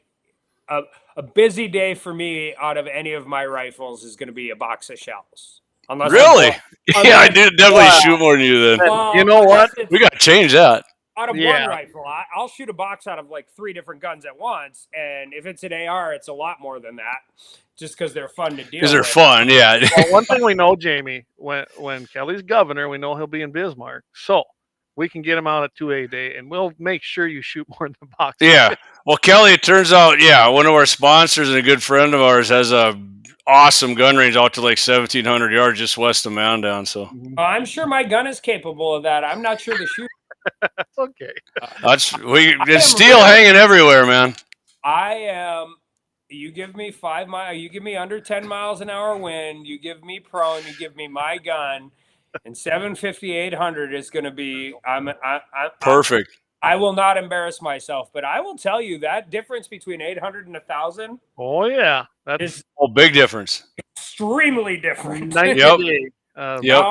Speaker 3: a busy day for me out of any of my rifles is going to be a box of shells. Unless
Speaker 2: really? I did definitely shoot more than you then.
Speaker 3: Well,
Speaker 1: you know what?
Speaker 2: We got to change that.
Speaker 3: Out of one rifle, I'll shoot a box out of like 3 different guns at once. And if it's an AR, it's a lot more than that. Just because they're fun to deal with.
Speaker 2: Because they're fun, yeah.
Speaker 1: Well, one thing we know, Jamie, when Kelly's governor, we know he'll be in Bismarck. So we can get him out at 2A day, and we'll make sure you shoot more than the box.
Speaker 2: Yeah. Well, Kelly, it turns out, one of our sponsors and a good friend of ours has a awesome gun range out to like 1,700 yards just west of Mandan. So
Speaker 3: I'm sure my gun is capable of that. I'm not sure the shooter.
Speaker 1: That's okay.
Speaker 2: It's steel hanging everywhere, man.
Speaker 3: I am. You give me 5 miles. You give me under 10 miles an hour wind. You give me prone. You give me my gun, and 750, 800 is going to be.
Speaker 2: Perfect.
Speaker 3: I will not embarrass myself, but I will tell you that difference between 800 and 1,000.
Speaker 1: Oh yeah, that's
Speaker 2: a big difference.
Speaker 3: Extremely different.
Speaker 2: Yep.
Speaker 3: Now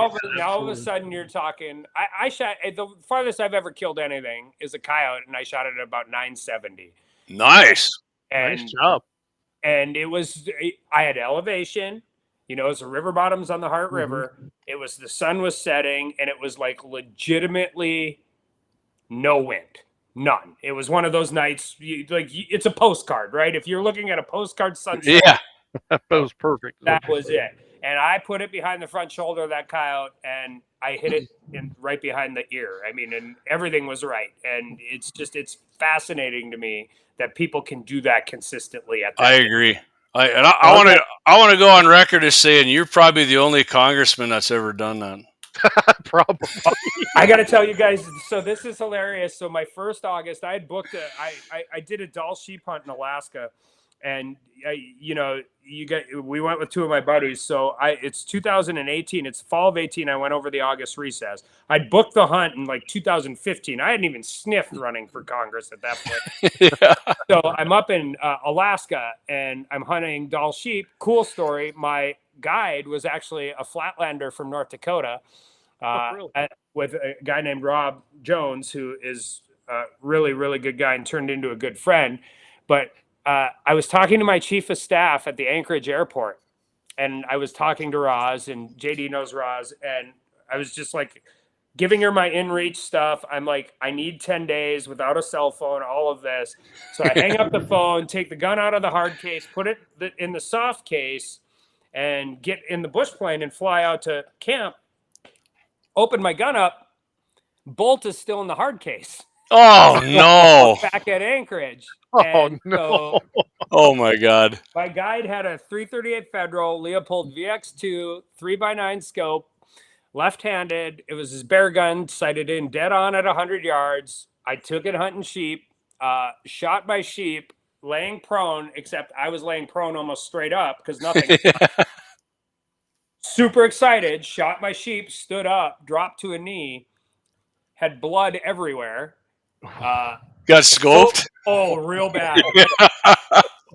Speaker 3: all of a sudden you're talking. I shot the farthest I've ever killed anything is a coyote, and I shot it at about 970.
Speaker 2: Nice.
Speaker 3: And,
Speaker 1: nice job.
Speaker 3: And I had elevation. It was the river bottoms on the Heart River. It was the sun was setting, and it was like legitimately no wind, none. It was one of those nights. It's a postcard, right? If you're looking at a postcard sunset,
Speaker 1: that was perfect.
Speaker 3: That was it. And I put it behind the front shoulder of that coyote, and I hit it right behind the ear. And everything was right. And it's fascinating to me that people can do that consistently.
Speaker 2: I agree. I want to go on record as saying you're probably the only congressman that's ever done that.
Speaker 1: Probably.
Speaker 3: I got to tell you guys. So this is hilarious. So my first August, I had booked I did a Dall sheep hunt in Alaska, and we went with 2 of my buddies. So it's 2018. It's fall of 18. I went over the August recess. I'd booked the hunt in like 2015. I hadn't even sniffed running for Congress at that point. So I'm up in Alaska, and I'm hunting Dall sheep. Cool story. My guide was actually a Flatlander from North Dakota, with a guy named Rob Jones, who is a really, really good guy and turned into a good friend. But I was talking to my chief of staff at the Anchorage airport, and I was talking to Roz, and JD knows Roz, and I was just like giving her my in-reach stuff. I'm like, I need 10 days without a cell phone, all of this. So I hang up the phone, take the gun out of the hard case, put it in the soft case, and get in the bush plane and fly out to camp. Open my gun up. Bolt is still in the hard case.
Speaker 2: Oh, no.
Speaker 3: Back at Anchorage.
Speaker 1: Oh, no.
Speaker 2: Oh, my God.
Speaker 3: My guide had a 338 Federal Leopold VX2 3x9 scope, left-handed. It was his bear gun, sighted in dead on at 100 yards. I took it hunting sheep, shot my sheep, laying prone, except I was laying prone almost straight up because nothing. Super excited, shot my sheep, stood up, dropped to a knee, had blood everywhere.
Speaker 2: Got scoped?
Speaker 3: Oh, real bad.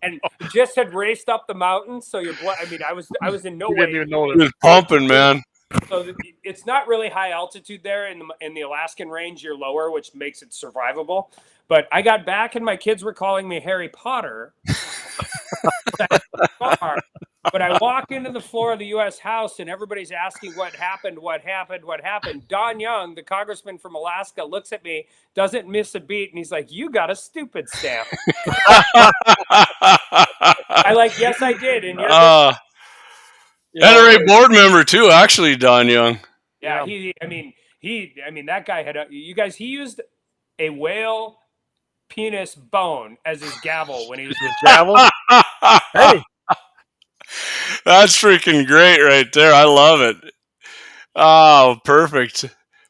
Speaker 3: And just had raced up the mountain, so your blood. I was in no way.
Speaker 1: Didn't even know
Speaker 2: it was pumping, man.
Speaker 3: So it's not really high altitude there in the Alaskan range. You're lower, which makes it survivable. But I got back, and my kids were calling me Harry Potter. But I walk into the floor of the U.S. House, and everybody's asking what happened. Don Young, the congressman from Alaska, looks at me, doesn't miss a beat, and he's like, "You got a stupid stamp." I like, yes, I did. And
Speaker 2: NRA board member too, actually, Don Young.
Speaker 3: Yeah, that guy had he used a whale penis bone as his gavel when he was his
Speaker 1: gavel. Hey,
Speaker 2: that's freaking great right there. I love it. Oh, perfect.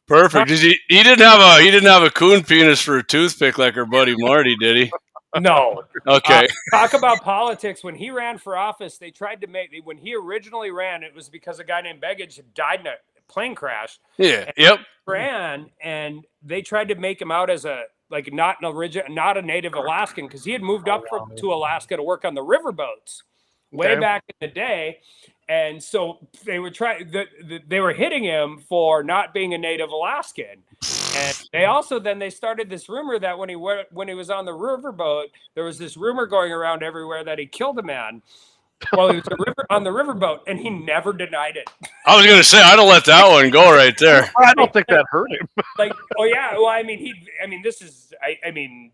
Speaker 2: He didn't have a coon penis for a toothpick like our buddy Marty, did he?
Speaker 3: No.
Speaker 2: Okay.
Speaker 3: Talk about politics. When he ran for office, they tried to when he originally ran, it was because a guy named Begich had died in a plane crash.
Speaker 2: Yeah. Yep.
Speaker 3: Ran, and they tried to make him out as not a native Alaskan, because he had moved up to Alaska to work on the riverboats way back in the day. And so they were they were hitting him for not being a native Alaskan. And they started this rumor that when he was on the riverboat, there was this rumor going around everywhere that he killed a man while he was on the riverboat, and he never denied it.
Speaker 2: I was going to say, I don't let that one go right there.
Speaker 1: I don't think that hurt him.
Speaker 3: This is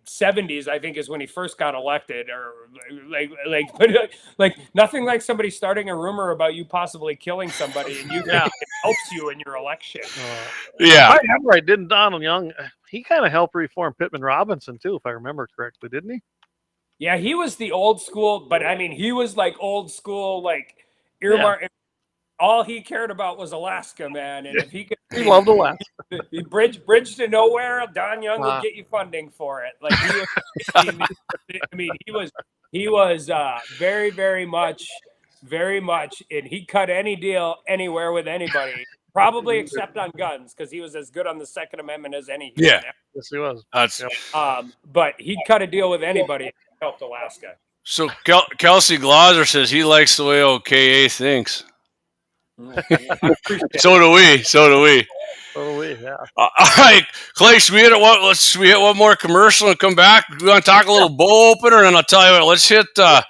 Speaker 3: 70s, I think, is when he first got elected, or nothing like somebody starting a rumor about you possibly killing somebody, and it helps you in your election.
Speaker 2: Yeah.
Speaker 1: I remember didn't Donald Young, he kind of helped reform Pittman Robinson too, if I remember correctly, didn't he?
Speaker 3: Yeah, he was the old school, but he was old school, earmark. Yeah. All he cared about was Alaska, man. And if he could,
Speaker 1: he loved Alaska.
Speaker 3: He bridge to nowhere. Don Young will get you funding for it. He was very, very much, and he cut any deal anywhere with anybody. Probably except on guns, because he was as good on the Second Amendment as any.
Speaker 2: Yeah,
Speaker 1: yes, he was.
Speaker 3: But he'd cut a deal with anybody and helped Alaska.
Speaker 2: So Kelsey Glauser says he likes the way OKA thinks. So do we.
Speaker 1: Yeah.
Speaker 2: All right, Clay, should we hit one more commercial and come back? We want to talk a little bow opener, and I'll tell you what. Let's hit the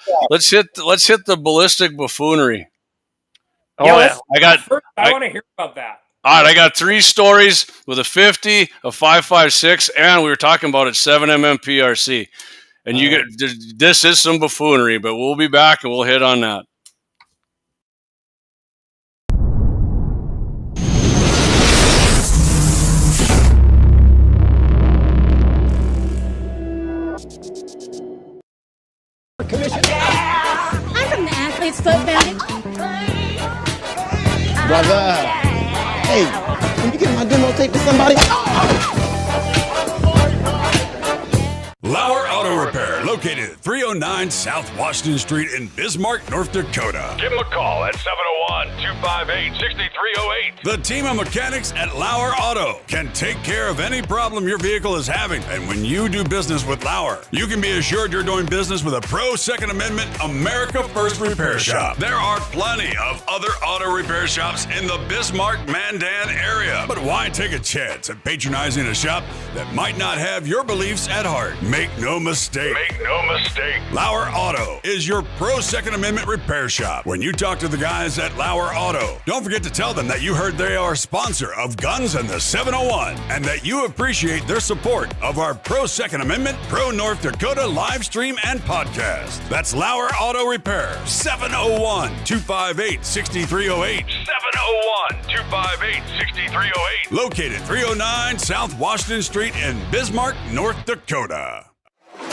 Speaker 2: ballistic buffoonery.
Speaker 3: I want to hear about that.
Speaker 2: All right, I got 3 stories with a 50, a 5.56, and we were talking about it 7mm PRC. And this is some buffoonery, but we'll be back and we'll hit on that.
Speaker 4: I'm from the Athlete's Foot Bandit.
Speaker 5: Brother. Hey, can you get my demo tape to somebody?
Speaker 6: Lauer Auto Repair, located at 309 South Washington Street in Bismarck, North Dakota.
Speaker 8: Give them a call at 701-258-6308.
Speaker 6: The team of mechanics at Lauer Auto can take care of any problem your vehicle is having. And when you do business with Lauer, you can be assured you're doing business with a pro Second Amendment America First repair shop. There are plenty of other auto repair shops in the Bismarck-Mandan area. But why take a chance at patronizing a shop that might not have your beliefs at heart? Make no mistake. Lauer Auto is your pro Second Amendment repair shop. When you talk to the guys at Lauer Auto, don't forget to tell them that you heard they are a sponsor of Guns and the 701 and that you appreciate their support of our pro Second Amendment, pro North Dakota live stream and podcast. That's Lauer Auto Repair, 701-258-6308.
Speaker 8: 701-258-6308.
Speaker 6: Located 309 South Washington Street in Bismarck, North Dakota.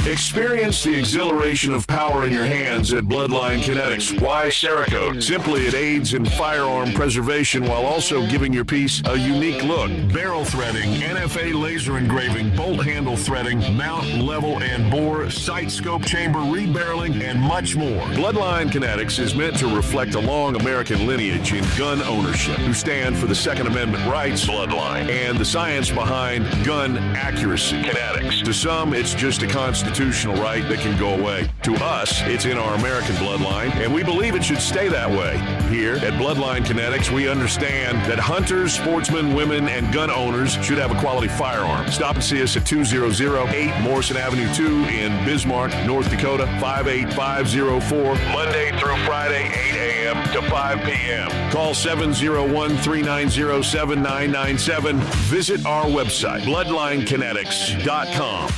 Speaker 8: Experience the exhilaration of power in your hands at Bloodline Kinetics. Why Cerakote? Simply, it aids in firearm preservation while also giving your piece a unique look. Barrel threading, NFA laser engraving, bolt handle threading, mount, level, and bore, sight scope chamber, rebarreling, and much more. Bloodline Kinetics is meant to reflect a long American lineage in gun ownership, who stand for the Second Amendment rights, Bloodline, and the science behind gun accuracy, Kinetics. To some, it's just a constitutional right that can go away. To us, it's in our American bloodline, and we believe it should stay that way. Here at Bloodline Kinetics, we understand that hunters, sportsmen, women, and gun owners should have a quality firearm. Stop and see us at 2008 Morrison Avenue 2 in Bismarck, North Dakota, 58504, Monday through Friday, 8 a.m. to 5 p.m. Call 701-390-7997. Visit our website, bloodlinekinetics.com.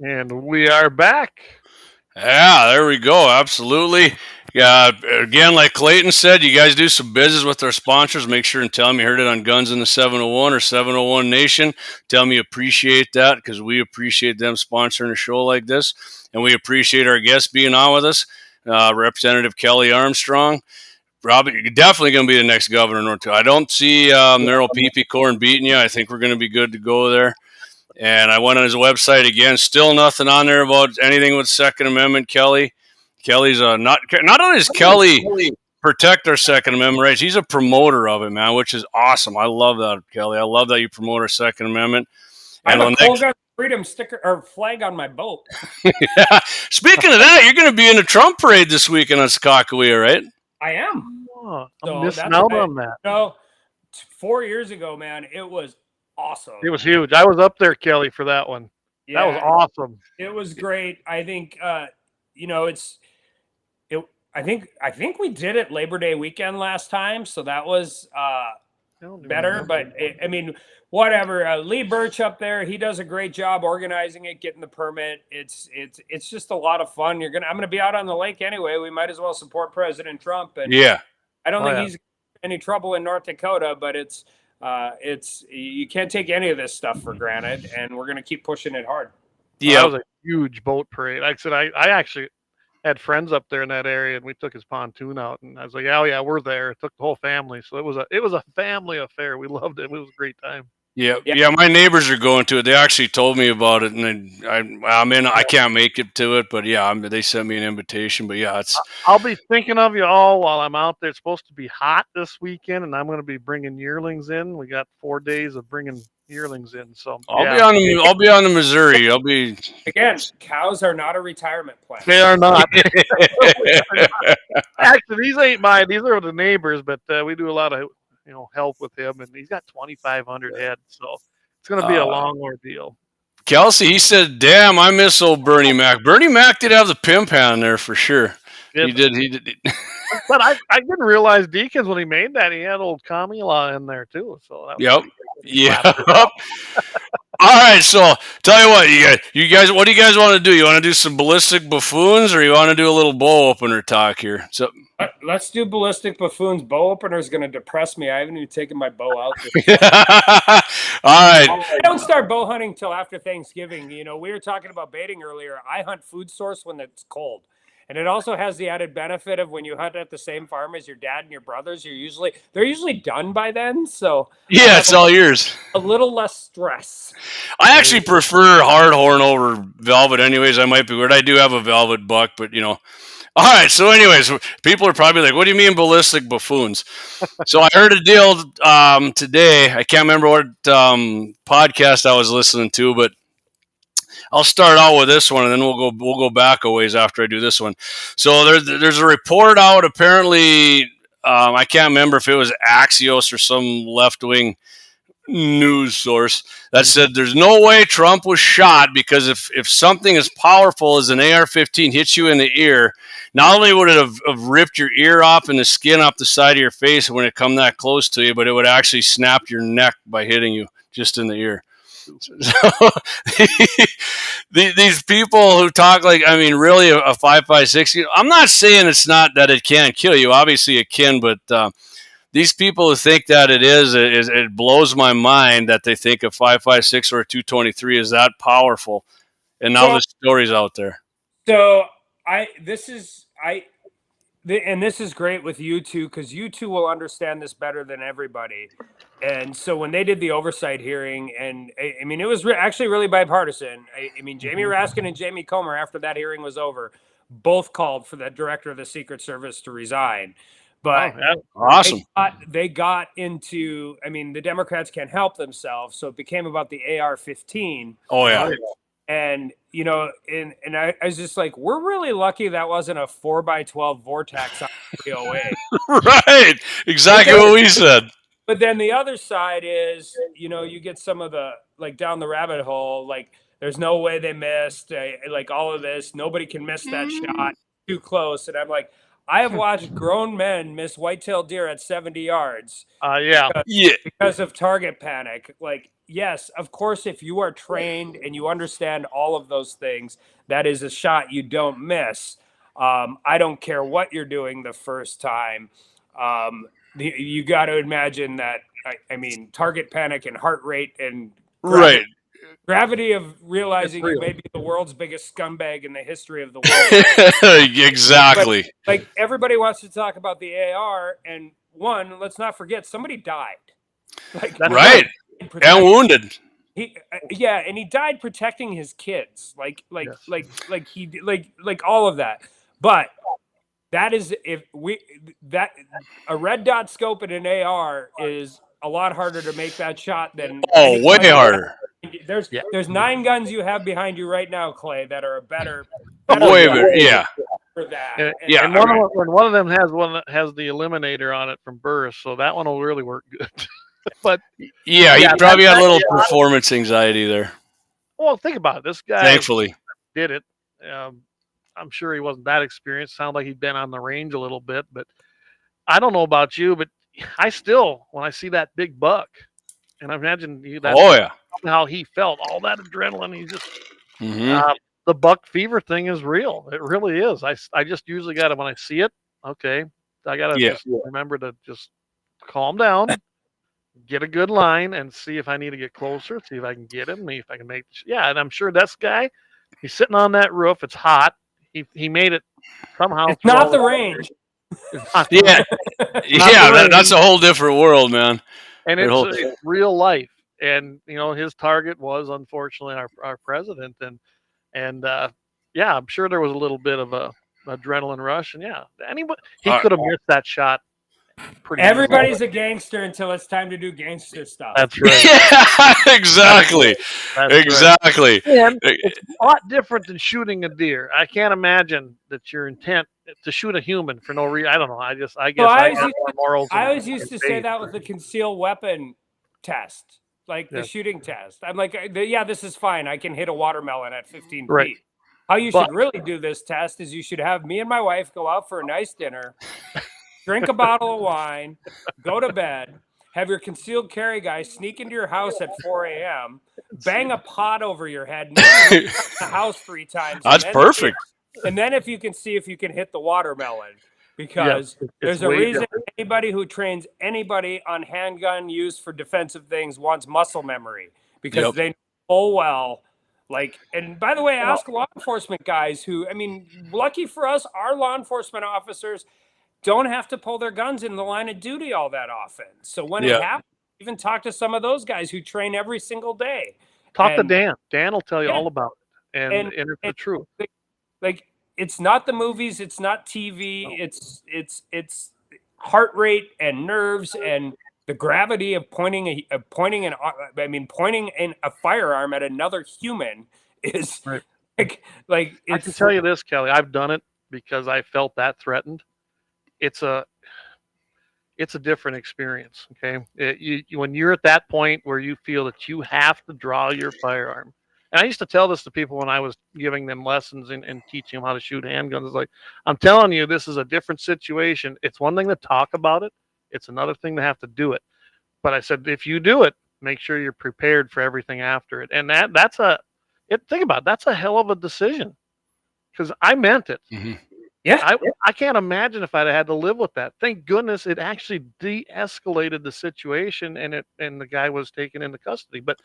Speaker 1: And we are back.
Speaker 2: Yeah, there we go. Absolutely. Yeah. Again, like Clayton said, you guys do some business with our sponsors. Make sure and tell them you heard it on Guns in the 701 or 701 Nation. Tell them you appreciate that, because we appreciate them sponsoring a show like this. And we appreciate our guests being on with us. Representative Kelly Armstrong. Probably, definitely going to be the next governor of North Dakota. I don't see Merrill Peepee Corn beating you. I think we're going to be good to go there. And I went on his website again. Still nothing on there about anything with Second Amendment, Kelly. Kelly's not only does Kelly protect our Second Amendment rights, he's a promoter of it, man, which is awesome. I love that, Kelly. I love that you promote our Second Amendment.
Speaker 3: And I have a Coal Gun Freedom sticker or flag on my boat.
Speaker 2: Yeah. Speaking of that, you're going to be in the Trump parade this weekend on Sakakawea, right?
Speaker 3: I am.
Speaker 1: Oh, I'm missing out on that.
Speaker 3: No, 4 years ago, man, it was awesome.
Speaker 1: It was huge. I was up there, Kelly, for that one. Yeah, that was awesome.
Speaker 3: It was great. I think I think we did it Labor Day weekend last time, so that was better. But I mean, whatever. Lee Birch up there, he does a great job organizing it, getting the permit. It's just a lot of fun. I'm gonna be out on the lake anyway. We might as well support President Trump. And
Speaker 2: yeah,
Speaker 3: I don't think he's in any trouble in North Dakota, but it's you can't take any of this stuff for granted, and we're gonna keep pushing it hard.
Speaker 1: Yeah, that was a huge boat parade. Like I said, I actually had friends up there in that area, and we took his pontoon out, and I was like, oh yeah, we're there. It took the whole family, so it was a family affair. We loved it. It was a great time.
Speaker 2: Yeah. My neighbors are going to it. They actually told me about it, and I can't make it to it, but yeah, they sent me an invitation. But yeah,
Speaker 1: I'll be thinking of you all while I'm out there. It's supposed to be hot this weekend, and I'm going to be bringing yearlings in. We got 4 days of bringing yearlings in, so
Speaker 2: I'll be on the Missouri.
Speaker 3: Again, cows are not a retirement plan.
Speaker 1: They are not. Actually, these ain't mine. These are the neighbors, but we do a lot of help with him, and he's got 2,500 head, so it's going to be a long ordeal.
Speaker 2: Kelsey, he said, "Damn, I miss old Bernie Mac." Bernie Mac did have the pimp hand there for sure. He did.
Speaker 1: But I didn't realize Deacons, when he made that, he had old Kamila in there too. So that was
Speaker 2: Yep. All right, so tell you what, you guys, what do you guys want to do? You want to do some ballistic buffoons, or you want to do a little bow opener talk here? So
Speaker 3: let's do ballistic buffoons. Bow opener is going to depress me. I haven't even taken my bow out.
Speaker 2: All right.
Speaker 3: I don't start bow hunting till after Thanksgiving. We were talking about baiting earlier. I hunt food source when it's cold. And it also has the added benefit of when you hunt at the same farm as your dad and your brothers, they're usually done by then. So
Speaker 2: yeah, it's all yours.
Speaker 3: A little less stress.
Speaker 2: I actually prefer hardhorn over velvet. Anyways, I might be weird. I do have a velvet buck, but All right. So, anyways, people are probably like, "What do you mean ballistic buffoons?" So I heard a deal today. I can't remember what podcast I was listening to, but I'll start out with this one, and then we'll go back a ways after I do this one. So there's a report out. Apparently, I can't remember if it was Axios or some left-wing news source that said there's no way Trump was shot, because if something as powerful as an AR-15 hits you in the ear, not only would it have ripped your ear off and the skin off the side of your face when it come that close to you, but it would actually snap your neck by hitting you just in the ear. So these people who talk like, really a 5.56. I'm not saying it's not that it can't kill you. Obviously it can, but these people who think that it blows my mind that they think a 5.56 or a 223 is that powerful. And now the story's out there.
Speaker 3: So this is great with you two, because you two will understand this better than everybody. And so when they did the oversight hearing, and it was actually really bipartisan. Jamie Raskin and Jamie Comer, after that hearing was over, both called for the director of the Secret Service to resign. But
Speaker 2: awesome.
Speaker 3: They got into, the Democrats can't help themselves, so it became about the AR-15.
Speaker 2: Oh yeah.
Speaker 3: And I was just like, we're really lucky that wasn't a 4x12 Vortex on 308.
Speaker 2: Right, exactly what we said.
Speaker 3: But then the other side is, you get some of the, like, down the rabbit hole, like, there's no way they missed, like, all of this. Nobody can miss that shot, too close. And I'm like, I have watched grown men miss whitetail deer at 70 yards.
Speaker 1: Yeah.
Speaker 3: Because of target panic. Like, yes, of course, if you are trained and you understand all of those things, that is a shot you don't miss. I don't care what you're doing the first time. You got to imagine that. I mean, target panic and heart rate and gravity of realizing you may be the world's biggest scumbag in the history of the world.
Speaker 2: Exactly.
Speaker 3: But, like, everybody wants to talk about the AR, and one, let's not forget, somebody died. Like,
Speaker 2: right. And wounded.
Speaker 3: And he died protecting his kids, like all of that. But that is a red dot scope in an AR is a lot harder to make that shot than
Speaker 2: way harder.
Speaker 3: There's 9 guns you have behind you right now, Clay, that are better
Speaker 2: way better,
Speaker 3: for that.
Speaker 1: And one of them has the eliminator on it from Burris, so that one will really work good. But
Speaker 2: you probably had a little performance anxiety there.
Speaker 1: Well, think about it. This guy
Speaker 2: thankfully
Speaker 1: did it. I'm sure he wasn't that experienced. Sounded like he'd been on the range a little bit, but I don't know about you, but I still, when I see that big buck, and I imagine how he felt, all that adrenaline, he just the buck fever thing is real. It really is. I just usually got to, when I see it, okay, I got to just remember to just calm down. Get a good line and see if I need to get closer, see if I can get him, see if I can make. And I'm sure this guy, he's sitting on that roof. It's hot. He made it somehow.
Speaker 3: It's not the range.
Speaker 2: That's a whole different world, man.
Speaker 1: And it's real life. And his target was unfortunately our president. And I'm sure there was a little bit of a adrenaline rush. And anybody he could have missed that shot.
Speaker 3: Everybody's a gangster until it's time to do gangster stuff.
Speaker 1: That's right.
Speaker 2: Yeah, exactly. Exactly.
Speaker 1: And it's a lot different than shooting a deer. I can't imagine that your intent to shoot a human for no reason. I don't know. I guess I
Speaker 3: always used to say that with the concealed weapon test, like the shooting test. I'm like, this is fine. I can hit a watermelon at 15 feet. How you should really do this test is you should have me and my wife go out for a nice dinner. Drink a bottle of wine, go to bed, have your concealed carry guy sneak into your house at 4 a.m., bang a pot over your head, and the house 3 times.
Speaker 2: That's perfect.
Speaker 3: And then if you can see if you can hit the watermelon, because there's a reason anybody who trains anybody on handgun use for defensive things wants muscle memory, because they know full well. And by the way, ask law enforcement guys who, lucky for us, our law enforcement officers don't have to pull their guns in the line of duty all that often. So when it happens, even talk to some of those guys who train every single day.
Speaker 1: Talk to Dan. Dan will tell you all about it. And it's the truth.
Speaker 3: It's not the movies. It's not TV. It's heart rate and nerves and the gravity of pointing in a firearm at another human is I
Speaker 1: can tell you this, Kelly. I've done it because I felt that threatened. It's a different experience. Okay. When you're at that point where you feel that you have to draw your firearm. And I used to tell this to people when I was giving them lessons and teaching them how to shoot handguns. It's like, I'm telling you, this is a different situation. It's one thing to talk about it. It's another thing to have to do it. But I said, if you do it, make sure you're prepared for everything after it. And think about it, that's a hell of a decision, because I meant it.
Speaker 2: Mm-hmm.
Speaker 3: Yeah,
Speaker 1: I can't imagine if I'd had to live with that. Thank goodness it actually de-escalated the situation, and the guy was taken into custody. But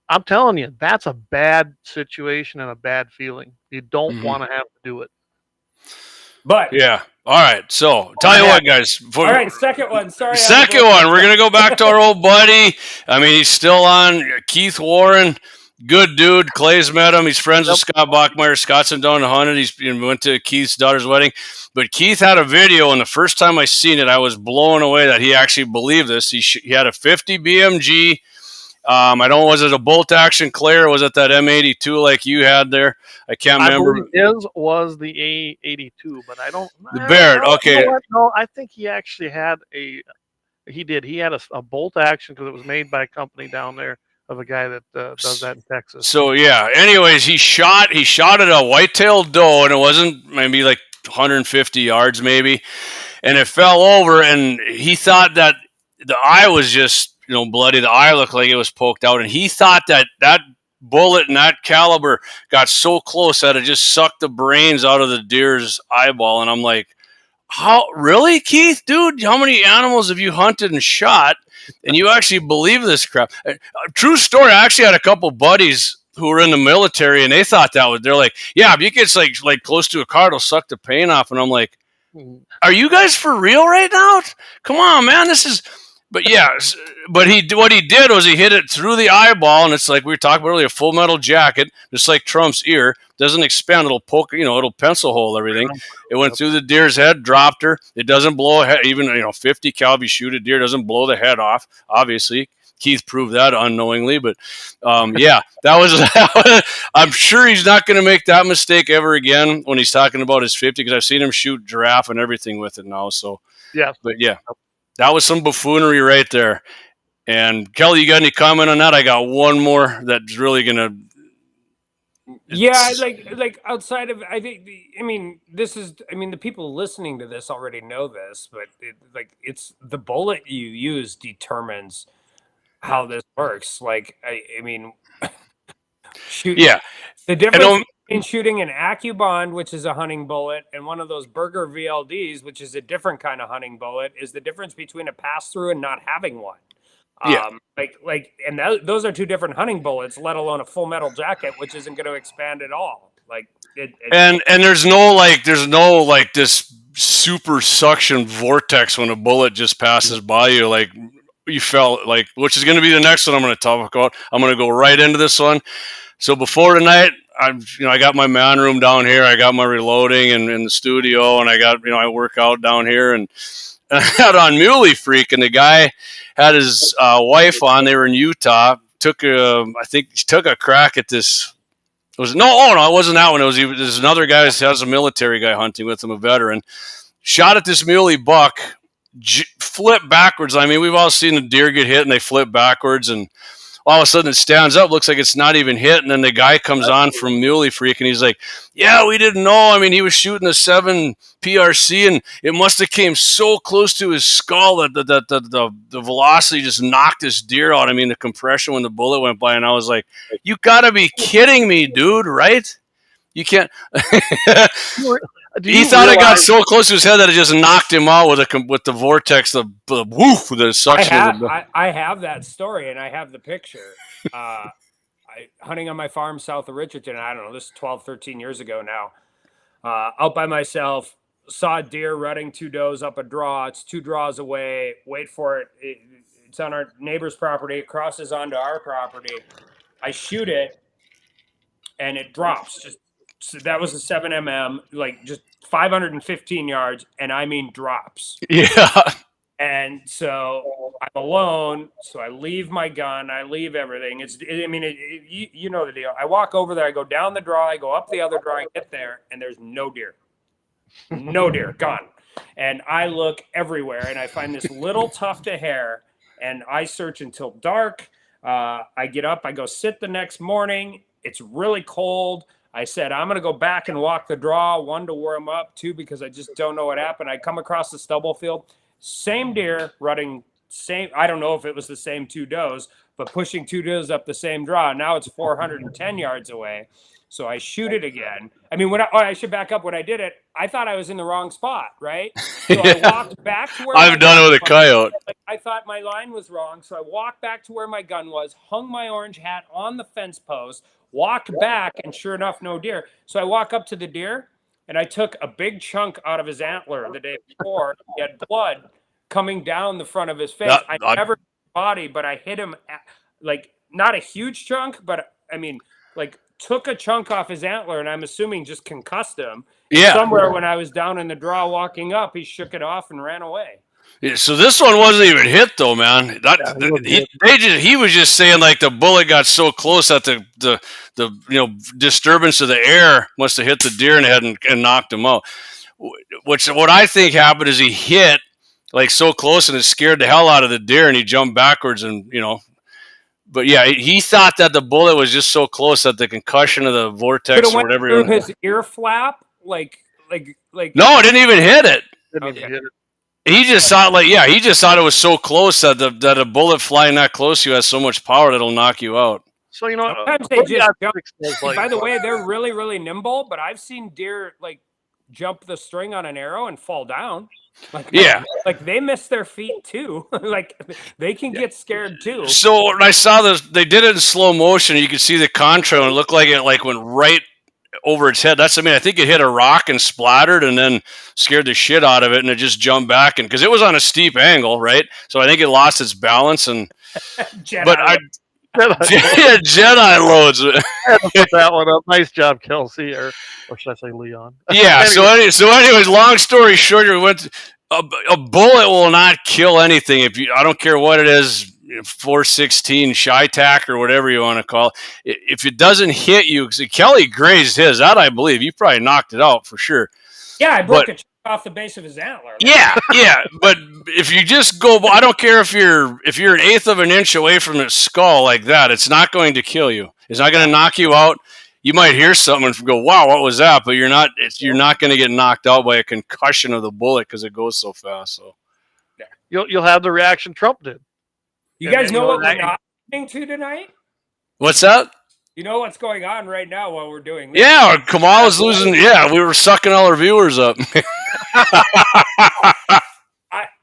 Speaker 1: I'm telling you, that's a bad situation and a bad feeling. You don't want to have to do it.
Speaker 3: But
Speaker 2: all right. So tell you what, guys.
Speaker 3: All right, second one. Sorry.
Speaker 2: Second one. We're gonna go back to our old buddy. He's still on. Keith Warren. Good dude. Clay's met him. He's friends with Scott Bachmeyer. Scott's been down to hunted. He went to Keith's daughter's wedding. But Keith had a video, and the first time I seen it, I was blown away that he actually believed this. He had a 50 BMG. I don't know, was it a bolt action, Clay, or was it that M82 like you had there? I can't remember.
Speaker 1: His was the A82, but I don't.
Speaker 2: The Barrett, okay.
Speaker 1: You know what? No, I think he actually had He had a bolt action because it was made by a company down there of a guy that does that in Texas.
Speaker 2: So anyways, he shot at a white-tailed doe, and it wasn't maybe like 150 yards maybe, and it fell over, and he thought that the eye was just bloody. The eye looked like it was poked out, and he thought that bullet and that caliber got so close that it just sucked the brains out of the deer's eyeball. And I'm like, how, really, Keith, dude? How many animals have you hunted and shot, and you actually believe this crap? True story. I actually had a couple buddies who were in the military, and they thought they're like, yeah, if you get like close to a car, it'll suck the paint off. And I'm like, are you guys for real right now? Come on, man. This is. But yeah, what he did was he hit it through the eyeball, and it's like we were talking about earlier, a Full Metal Jacket, just like Trump's ear, doesn't expand, it'll poke, it'll pencil hole everything. It went through the deer's head, dropped her. It doesn't blow a head, even 50 cal, if you shoot a deer, doesn't blow the head off. Obviously, Keith proved that unknowingly, but yeah, that was. I'm sure he's not going to make that mistake ever again when he's talking about his 50, because I've seen him shoot giraffe and everything with it now. So
Speaker 1: yeah,
Speaker 2: but yeah. That was some buffoonery right there. And Kelly, you got any comment on that? I got one more that's really gonna.
Speaker 3: Yeah, like outside of, I think, the people listening to this already know this, but it's the bullet you use determines how this works. Like, I mean,
Speaker 2: yeah,
Speaker 3: the difference between shooting an AccuBond, which is a hunting bullet, and one of those Berger VLDs, which is a different kind of hunting bullet, is the difference between a pass-through and not having one.
Speaker 2: Yeah.
Speaker 3: Those are two different hunting bullets, let alone a Full Metal Jacket, which isn't going to expand at all.
Speaker 2: And there's no this super suction vortex when a bullet just passes by you, like you felt like, which is going to be the next one I'm going to talk about. I'm going to go right into this one. So before tonight, I got my man room down here. I got my reloading and in the studio, and I got, I work out down here, and I had on Muley Freak, and the guy had his wife on. They were in Utah. Took a crack at this. It wasn't that one. There's another guy that has a military guy hunting with him, a veteran. Shot at this muley buck, flipped backwards. I mean, we've all seen the deer get hit and they flip backwards, and all of a sudden it stands up, looks like it's not even hit, and then the guy comes on from Muley Freak, and he's like, yeah, we didn't know. I mean, he was shooting a 7 PRC, and it must have came so close to his skull that the velocity just knocked this deer out. I mean, the compression when the bullet went by, and I was like, you gotta be kidding me, dude, right? You can't. He thought it got so close to his head that it just knocked him out with the vortex, the woof, the suction.
Speaker 3: I have that story, and I have the picture. Hunting on my farm south of Richardson, I don't know, this is 12, 13 years ago now. Out by myself, saw a deer running 2 does up a draw. It's 2 draws away. Wait for it. It's on our neighbor's property. It crosses onto our property. I shoot it, and it drops. So that was a 7mm, like just 515 yards, and I mean drops.
Speaker 2: Yeah.
Speaker 3: And so I'm alone, so I leave my gun, I leave everything. You know the deal. I walk over there, I go down the draw, I go up the other draw, I get there, and there's no deer. No deer, gone. And I look everywhere, and I find this little tuft of hair, and I search until dark. I get up, I go sit the next morning. It's really cold. I said, I'm going to go back and walk the draw, 1, to warm up, 2, because I just don't know what happened. I come across the stubble field, same deer running, I don't know if it was the same 2 does, but pushing 2 does up the same draw. Now it's 410 yards away. So I shoot it again. I mean, I should back up. When I did it, I thought I was in the wrong spot, right? So I walked back to where
Speaker 2: I've done it with a coyote.
Speaker 3: I thought my line was wrong. So I walked back to where my gun was, hung my orange hat on the fence post, walked back, and sure enough, no deer. So I walk up to the deer, and I took a big chunk out of his antler the day before. He had blood coming down the front of his face. I never hit his body, but I hit him, not a huge chunk, but I mean, took a chunk off his antler, and I'm assuming just concussed him.
Speaker 2: Yeah.
Speaker 3: Somewhere when I was down in the draw walking up, he shook it off and ran away.
Speaker 2: Yeah, so this one wasn't even hit though, man. He was just saying the bullet got so close that the disturbance of the air must have hit the deer in the head and knocked him out. What I think happened is he hit so close and it scared the hell out of the deer, and he jumped backwards and But yeah, he thought that the bullet was just so close that the concussion of the vortex or whatever.
Speaker 3: Through his ear flap,
Speaker 2: No, it didn't even hit it.
Speaker 3: Okay.
Speaker 2: He just thought he just thought it was so close that that a bullet flying that close to you has so much power that it'll knock you out.
Speaker 1: So you know,
Speaker 3: sometimes they just jump. By the way, they're really, really nimble, but I've seen deer like jump the string on an arrow and fall down. Like they miss their feet too. Like they can get scared too.
Speaker 2: So when I saw this, they did it in slow motion. You could see the contrail, and it looked like it went right over its head. I think it hit a rock and splattered, and then scared the shit out of it, and it just jumped back, and because it was on a steep angle, right? So I think it lost its balance, and Jedi loads.
Speaker 1: I had to put that one up. Nice job, Kelsey, or should I say Leon?
Speaker 2: Yeah. Anyway. So anyways, long story short, we went. A bullet will not kill anything I don't care what it is, 416 shy tack or whatever you want to call it. If it doesn't hit you, because Kelly grazed his, that I believe you probably knocked it out for sure.
Speaker 3: Yeah, I broke it off the base of his antler.
Speaker 2: Yeah. But if you just go, I don't care if you're an eighth of an inch away from its skull like that, it's not going to kill you. It's not going to knock you out. You might hear something and go, "Wow, what was that?" But you're not going to get knocked out by a concussion of the bullet because it goes so fast. So
Speaker 1: you'll have the reaction Trump did.
Speaker 3: You guys know what we're not listening to tonight?
Speaker 2: What's that?
Speaker 3: You know what's going on right now while we're doing this?
Speaker 2: Yeah, Kamala's losing. Yeah, we were sucking all our viewers up.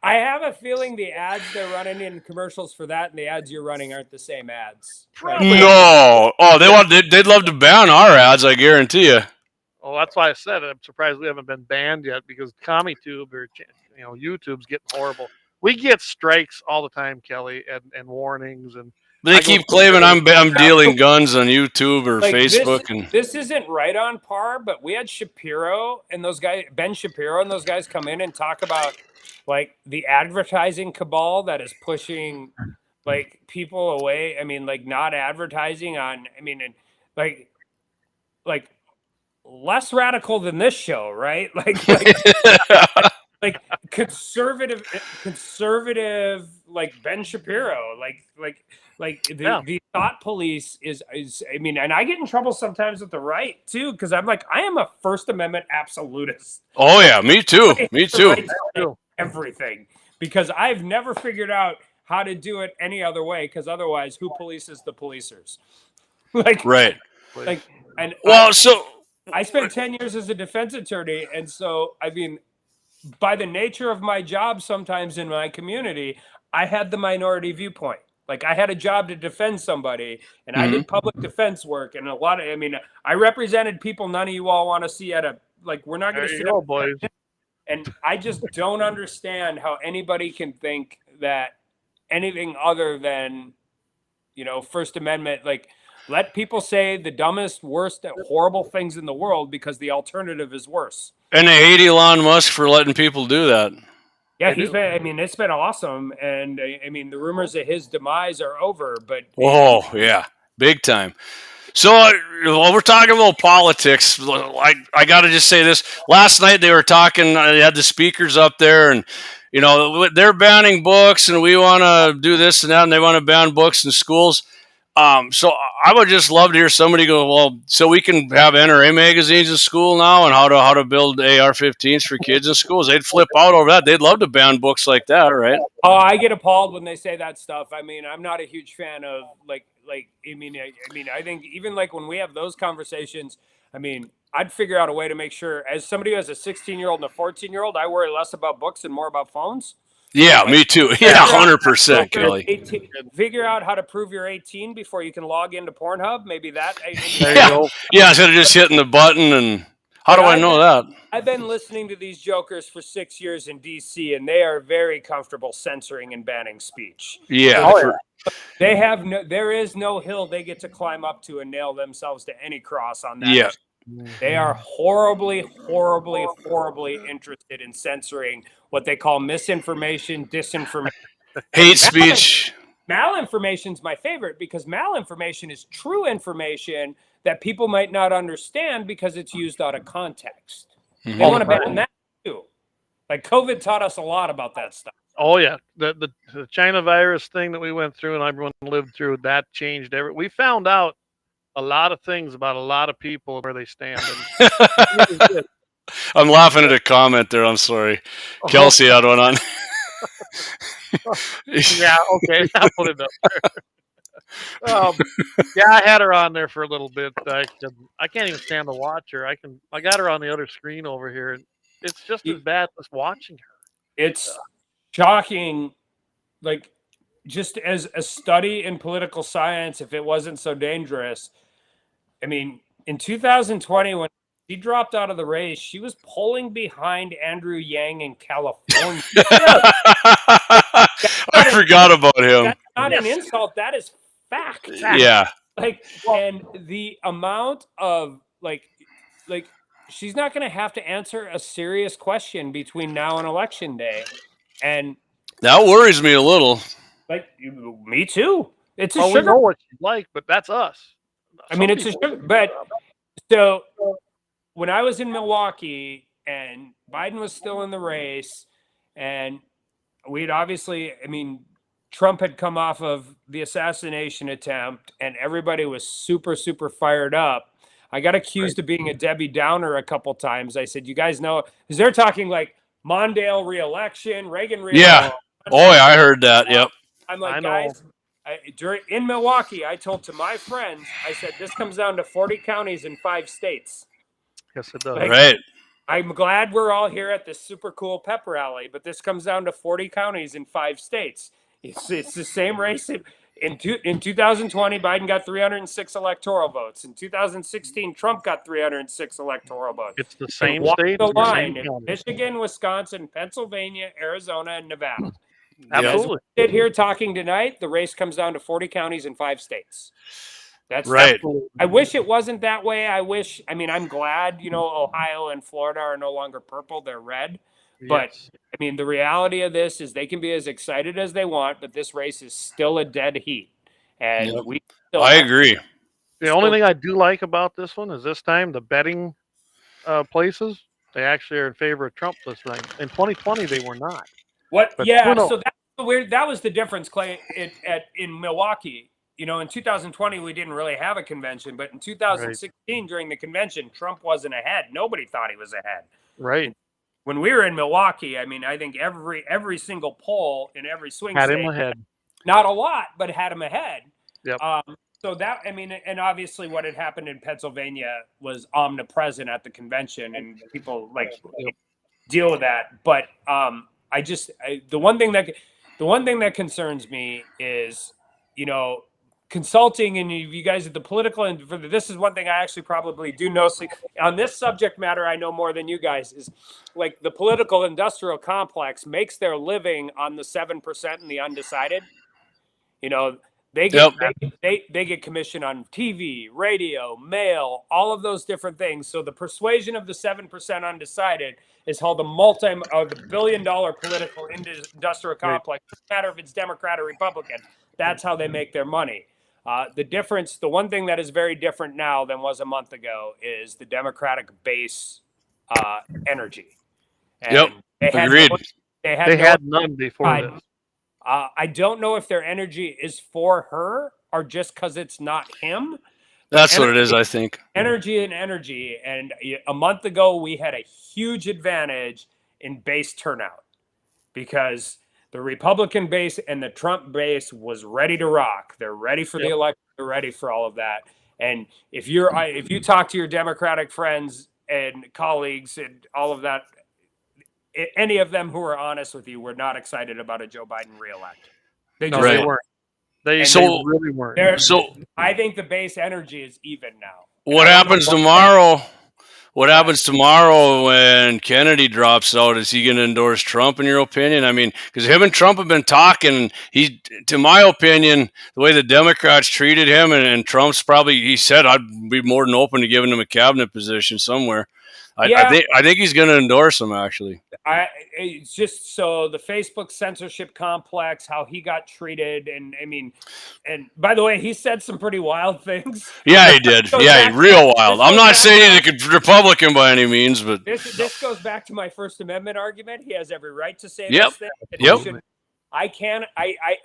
Speaker 3: I have a feeling the ads they're running in commercials for that and the ads you're running aren't the same ads.
Speaker 2: No. Oh, they'd love to ban our ads, I guarantee you.
Speaker 1: Oh, that's why I said it. I'm surprised we haven't been banned yet because CommyTube or YouTube's getting horrible. We get strikes all the time, Kelly, and warnings and.
Speaker 2: They keep claiming I'm dealing guns on YouTube or Facebook,
Speaker 3: this isn't right on par. But we had Shapiro and those guys, Ben Shapiro and those guys, come in and talk about like the advertising cabal that is pushing like people away. I mean, like not advertising on. I mean, and like less radical than this show, right? Like conservative, like Ben Shapiro, the thought police is. I mean, and I get in trouble sometimes with the right too because I'm like, I am a First Amendment absolutist.
Speaker 2: Oh yeah, me too. Me too.
Speaker 3: Everything because I've never figured out how to do it any other way. Because otherwise, who polices the policers?
Speaker 2: Right.
Speaker 3: I spent 10 years as a defense attorney, and so I mean. By the nature of my job, sometimes in my community, I had the minority viewpoint. Like I had a job to defend somebody, and I did public defense work, and I represented people none of you all want to see at a we're not going to sit up, boys. And I just don't understand how anybody can think that anything other than, First Amendment, let people say the dumbest, worst, horrible things in the world because the alternative is worse.
Speaker 2: And they hate Elon Musk for letting people do that.
Speaker 3: Yeah, it's been awesome. And the rumors of his demise are over, but.
Speaker 2: Oh, yeah, big time. So while we're talking about politics, I got to just say this. Last night they were talking, they had the speakers up there and, they're banning books and we want to do this and that and they want to ban books in schools. So I would just love to hear somebody go, well, so we can have NRA magazines in school now and how to build AR-15s for kids in schools. They'd flip out over that. They'd love to ban books like that, right?
Speaker 3: Oh, I get appalled when they say that stuff. I mean, I'm not a huge fan of I think even when we have those conversations, I'd figure out a way to make sure as somebody who has a 16-year-old and a 14-year-old, I worry less about books and more about phones.
Speaker 2: Yeah, me too. Yeah, 100%, Kelly.
Speaker 3: Figure out how to prove you're 18 before you can log into Pornhub. Maybe that.
Speaker 2: Yeah, instead of just hitting the button and how do I know that?
Speaker 3: I've been listening to these jokers for 6 years in D.C. and they are very comfortable censoring and banning speech.
Speaker 2: Yeah.
Speaker 3: They have there is no hill they get to climb up to and nail themselves to any cross on that.
Speaker 2: Yeah.
Speaker 3: They are horribly, horribly, horribly interested in censoring what they call misinformation, disinformation,
Speaker 2: hate speech.
Speaker 3: Malinformation is my favorite because malinformation is true information that people might not understand because it's used out of context. They want to ban that too. COVID taught us a lot about that stuff.
Speaker 1: Oh yeah, the China virus thing that we went through and everyone lived through, that changed everything. We found out a lot of things about a lot of people where they stand.
Speaker 2: I'm laughing at a comment there. I'm sorry. Kelsey had one on.
Speaker 1: Yeah, okay. I'll put it up there. Yeah, I had her on there for a little bit. I can't even stand to watch her. I got her on the other screen over here, and it's just as bad as watching her.
Speaker 3: It's shocking, like, just as a study in political science, if it wasn't so dangerous. I mean, in 2020, when she dropped out of the race, she was polling behind Andrew Yang in California.
Speaker 2: I forgot about him.
Speaker 3: That's not an insult. That is fact.
Speaker 2: Yeah.
Speaker 3: Like, and the amount of like she's not going to have to answer a serious question between now and election day, and
Speaker 2: that worries me a little.
Speaker 3: Like, me too. It's a
Speaker 1: well,
Speaker 3: sugar.
Speaker 1: We know what she's like, but that's us.
Speaker 3: I mean, it's a sugar. But so when I was in Milwaukee and Biden was still in the race, and we'd obviously, I mean, Trump had come off of the assassination attempt, and everybody was super, super fired up. I got accused of being a Debbie Downer a couple times. I said, "You guys know," because they're talking like Mondale reelection, Reagan reelection.
Speaker 2: Yeah. Oh, yeah, I heard that. Yep.
Speaker 3: I'm like, guys, in Milwaukee, I told to my friends, I said, this comes down to 40 counties in 5 states.
Speaker 1: Yes, it does.
Speaker 3: Like,
Speaker 2: right.
Speaker 3: I'm glad we're all here at this super cool pep rally, but this comes down to 40 counties in 5 states. It's the same race. In 2020, Biden got 306 electoral votes. In 2016, Trump got 306 electoral votes.
Speaker 1: It's the same
Speaker 3: state. The line in
Speaker 1: county.
Speaker 3: Michigan, Wisconsin, Pennsylvania, Arizona, and Nevada.
Speaker 1: Absolutely.
Speaker 3: As we sit here talking tonight, the race comes down to 40 counties in 5 states. That's
Speaker 2: right.
Speaker 3: I wish it wasn't that way. I mean, I'm glad, Ohio and Florida are no longer purple, they're red. But
Speaker 1: Yes.
Speaker 3: I mean, the reality of this is they can be as excited as they want, but this race is still a dead heat. And
Speaker 2: I agree.
Speaker 1: The only thing I do like about this one is this time the betting places, they actually are in favor of Trump this time. In 2020, they were not.
Speaker 3: What?
Speaker 1: But
Speaker 3: Yeah, so that's weird. That was the difference, Clay, in Milwaukee. In 2020, we didn't really have a convention, but in 2016, during the convention, Trump wasn't ahead. Nobody thought he was ahead.
Speaker 1: Right.
Speaker 3: When we were in Milwaukee, I mean, I think every single poll in every swing
Speaker 1: Had
Speaker 3: state,
Speaker 1: him ahead.
Speaker 3: not a lot, but had him ahead.
Speaker 1: Yep.
Speaker 3: So that, I mean, and obviously what had happened in Pennsylvania was omnipresent at the convention, and people deal with that. But the one thing that concerns me is, consulting, and you guys at the political and this is one thing I actually probably do know on this subject matter. I know more than you guys is like the political industrial complex makes their living on the 7% and the undecided. They get they get commission on TV, radio, mail, all of those different things. So the persuasion of the 7% undecided is how the billion-dollar political industrial complex. Doesn't matter if it's Democrat or Republican. That's how they make their money. The one thing that is very different now than was a month ago is the Democratic base energy. And
Speaker 2: Agreed.
Speaker 1: They had none before this.
Speaker 3: I don't know if their energy is for her or just because it's not him.
Speaker 2: That's what it is, I think.
Speaker 3: Energy. And a month ago, we had a huge advantage in base turnout because the Republican base and the Trump base was ready to rock. They're ready for the election. They're ready for all of that. And if you talk to your Democratic friends and colleagues and all of that, any of them who are honest with you were not excited about a Joe Biden reelect. They
Speaker 1: weren't. They really weren't.
Speaker 2: So
Speaker 3: I think the base energy is even now.
Speaker 2: What happens tomorrow? What happens tomorrow when Kennedy drops out? Is he going to endorse Trump, in your opinion? I mean, because him and Trump have been talking. To my opinion, the way the Democrats treated him, and Trump's he said, I'd be more than open to giving him a cabinet position somewhere. I think he's going to endorse him, actually.
Speaker 3: It's just so the Facebook censorship complex, how he got treated. And I mean, and by the way, he said some pretty wild things.
Speaker 2: Yeah, he did. Real wild. I'm not saying he's a Republican by any means, but
Speaker 3: this goes back to my First Amendment argument. He has every right to say
Speaker 2: this
Speaker 3: thing.
Speaker 2: Yep.
Speaker 3: I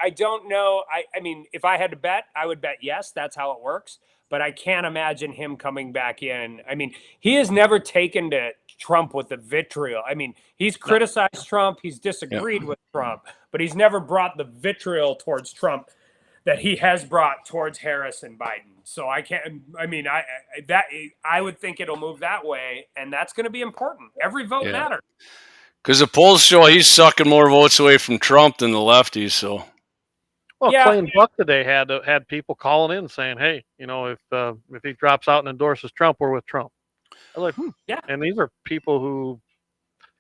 Speaker 3: don't know. I mean, if I had to bet, I would bet yes, that's how it works. But I can't imagine him coming back in. I mean, he has never taken to Trump with the vitriol. I mean, he's criticized Trump, he's disagreed with Trump, but he's never brought the vitriol towards Trump that he has brought towards Harris and Biden. So I would think it'll move that way, and that's going to be important. Every vote matters.
Speaker 2: Because the polls show he's sucking more votes away from Trump than the lefties. So,
Speaker 1: well, Plain Buck today had people calling in saying, "Hey, if he drops out and endorses Trump, we're with Trump." I was like, yeah. And these are people who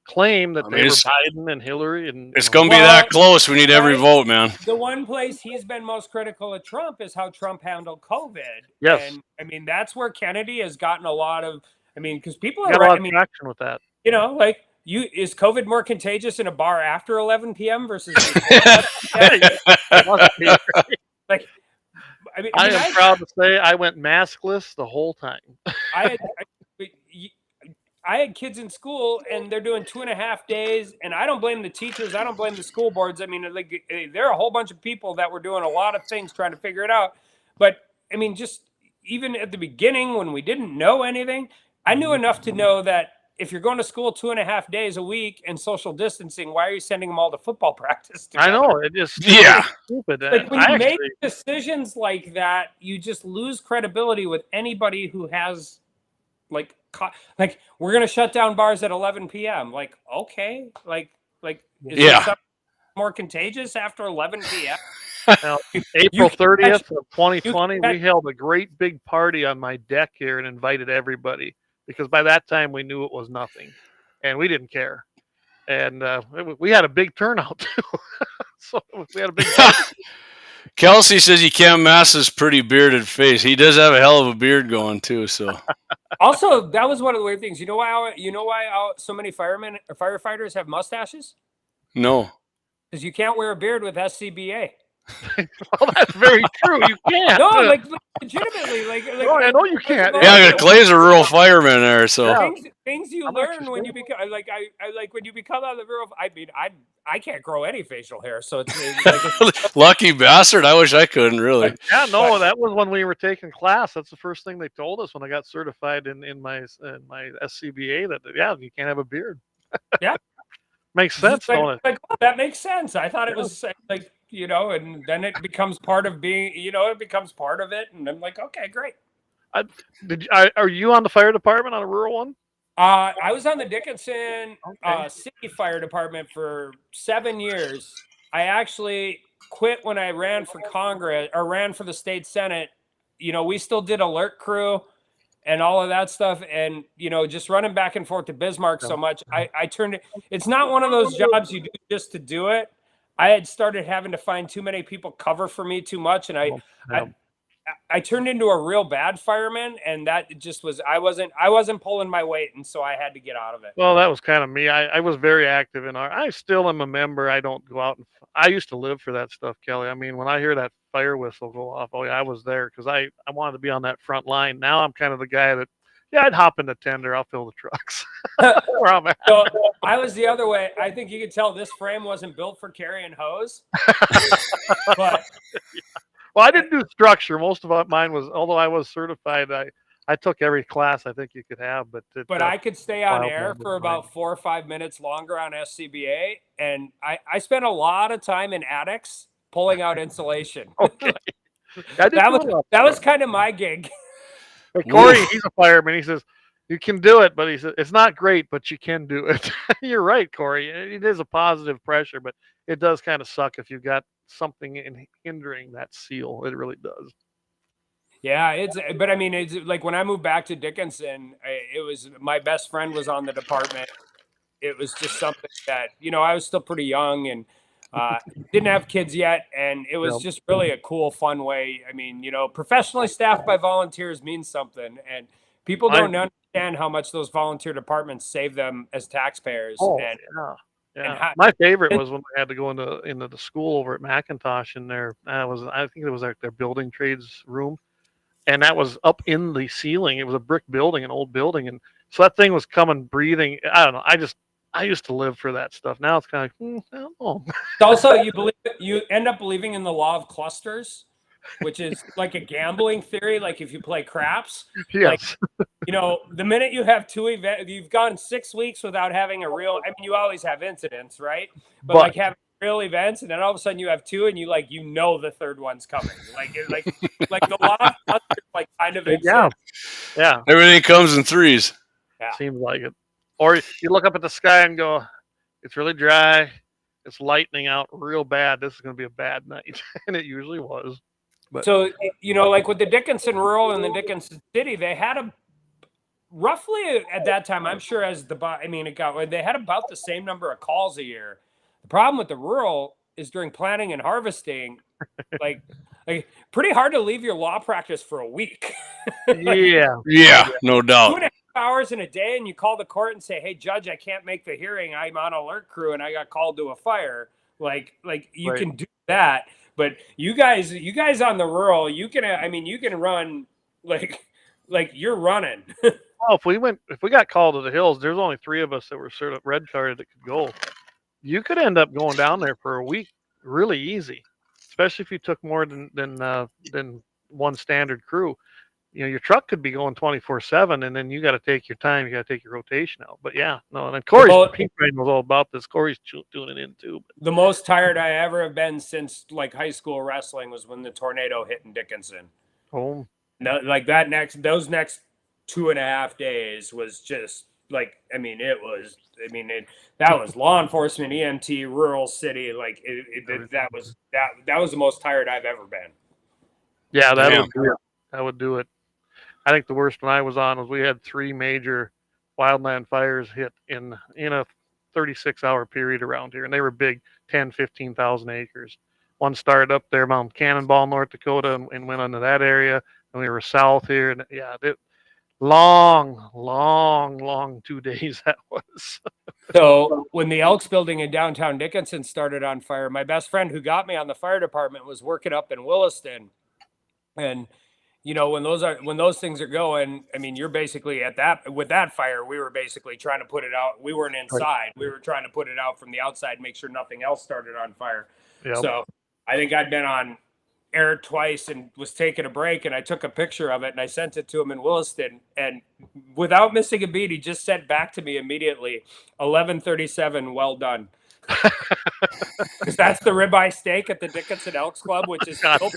Speaker 1: claim that they were Biden and Hillary, and
Speaker 2: it's going to be that close. We need every vote, man.
Speaker 3: The one place he's been most critical of Trump is how Trump handled COVID.
Speaker 1: Yes,
Speaker 3: and I mean that's where Kennedy has gotten a lot of. I mean, because people
Speaker 1: got a lot of traction with that.
Speaker 3: Like. Is COVID more contagious in a bar after 11 p.m. versus before 11 p.m.?
Speaker 1: I am proud to say I went maskless the whole time.
Speaker 3: I had kids in school, and they're doing 2.5 days, and I don't blame the teachers. I don't blame the school boards. I mean, there are a whole bunch of people that were doing a lot of things trying to figure it out. But, I mean, just even at the beginning when we didn't know anything, I knew enough to know that if you're going to school 2.5 days a week and social distancing, why are you sending them all to football practice together?
Speaker 1: I know, it just stupid.
Speaker 3: Like when you make decisions like that, you just lose credibility with anybody who has like we're going to shut down bars at 11 p.m. Like, okay, is there something more contagious after 11 p.m.?
Speaker 1: Now, April 30th of 2020, we held a great big party on my deck here and invited everybody. Because by that time we knew it was nothing, and we didn't care, and we had a big turnout too. So we had a big.
Speaker 2: Kelsey says you can't mask his pretty bearded face. He does have a hell of a beard going too. So.
Speaker 3: Also, that was one of the weird things. You know why so many firemen or firefighters have mustaches?
Speaker 2: No.
Speaker 3: Because you can't wear a beard with SCBA.
Speaker 1: Well, that's very true. You can't.
Speaker 3: No, like legitimately,
Speaker 1: I know you can't.
Speaker 2: Yeah, Clay's a rural fireman there, so
Speaker 3: things you learn when you become when you become out of the rural. I mean, I can't grow any facial hair, so it's
Speaker 2: lucky bastard. I wish I couldn't really.
Speaker 1: Yeah, no, that was when we were taking class. That's the first thing they told us when I got certified in my SCBA that you can't have a beard.
Speaker 3: Yeah,
Speaker 1: makes sense, don't it?
Speaker 3: That makes sense. I thought it was like. And then it becomes part of being, it becomes part of it. And I'm like, okay, great.
Speaker 1: Are you on the fire department on a rural one?
Speaker 3: I was on the Dickinson City Fire Department for 7 years. I actually quit when I ran for Congress or ran for the state Senate. We still did alert crew and all of that stuff. And, just running back and forth to Bismarck so much, I turned it. It's not one of those jobs you do just to do it. I had started having to find too many people cover for me too much. And I turned into a real bad fireman, and that just was, I wasn't pulling my weight. And so I had to get out of it.
Speaker 1: Well, that was kind of me. I was very active I still am a member. I don't go out I used to live for that stuff, Kelly. I mean, when I hear that fire whistle go off, I was there because I wanted to be on that front line. Now I'm kind of the guy that, I'd hop in the tender. I'll fill the trucks. Where I'm at.
Speaker 3: So I was the other way. I think you could tell this frame wasn't built for carrying hose. But
Speaker 1: well, I didn't do structure. Most of mine was, although I was certified, I took every class I think you could have. But
Speaker 3: I could stay on air for about 4 or 5 minutes longer on SCBA, and I spent a lot of time in attics pulling out insulation.
Speaker 1: Okay.
Speaker 3: that was kind of my gig.
Speaker 1: But Corey, he's a fireman. He says, you can do it, but he said, it's not great, but you can do it. You're right, Corey. It is a positive pressure, but it does kind of suck if you've got something hindering that seal. It really does.
Speaker 3: Yeah, but I mean, it's like when I moved back to Dickinson, it was my best friend was on the department. It was just something that, I was still pretty young and didn't have kids yet, and it was just really a cool, fun way. I mean, professionally staffed by volunteers means something, and people don't understand how much those volunteer departments save them as taxpayers.
Speaker 1: My favorite was when I had to go into the school over at McIntosh, and I think it was like their building trades room, and that was up in the ceiling. It was a brick building, an old building, and so that thing was coming, breathing. I don't know. I used to live for that stuff. Now it's kind of I don't know.
Speaker 3: Also, you end up believing in the law of clusters. which is like a gambling theory. Like if you play craps,
Speaker 1: yes.
Speaker 3: Like, the minute you have 2 events, you've gone 6 weeks without having a real. I mean, you always have incidents, right? But like having real events, and then all of a sudden you have 2, and the third one's coming. Like the law of thunder, like kind of exists.
Speaker 1: Yeah.
Speaker 2: Everything comes in threes.
Speaker 3: Yeah.
Speaker 1: Seems like it. Or you look up at the sky and go, it's really dry. It's lightning out real bad. This is going to be a bad night. And it usually was. But.
Speaker 3: So, like with the Dickinson Rural and the Dickinson City, they had roughly at that time, I'm sure they had about the same number of calls a year. The problem with the rural is during planting and harvesting, like pretty hard to leave your law practice for a week.
Speaker 2: Yeah, no doubt.
Speaker 3: 2.5 hours in a day, and you call the court and say, "Hey, judge, I can't make the hearing. I'm on alert crew, and I got called to a fire." Like you can do that, but you guys on the rural, you can run like you're running.
Speaker 1: Oh, if we got called to the hills, there's only 3 of us that were sort of red carded that could go. You could end up going down there for a week really easy, especially if you took more than one standard crew. Your truck could be going 24/7, and then you got to take your time. You got to take your rotation out. But and Corey's Pink Train was all about this. Corey's doing it in too. But.
Speaker 3: The most tired I ever have been since like high school wrestling was when the tornado hit in Dickinson.
Speaker 1: Oh,
Speaker 3: no, like those next 2.5 days was just like, that was law enforcement, EMT, rural city. Like that was the most tired I've ever been.
Speaker 1: Yeah, that would do it. I think the worst one I was on was we had 3 major wildland fires hit in a 36-hour period around here, and they were big, 10, 15,000 acres. One started up there, Mount Cannonball, North Dakota, and went into that area, and we were south here, and long 2 days that was.
Speaker 3: So when the Elks building in downtown Dickinson started on fire, my best friend who got me on the fire department was working up in Williston, and when those things are going, you're basically with that fire, we were basically trying to put it out. We weren't inside. Right. We were trying to put it out from the outside, make sure nothing else started on fire. Yep. So I think I'd been on air twice and was taking a break, and I took a picture of it and I sent it to him in Williston, and without missing a beat, he just said back to me immediately, 11:37, well done. Because that's the ribeye steak at the Dickinson Elks Club, which is still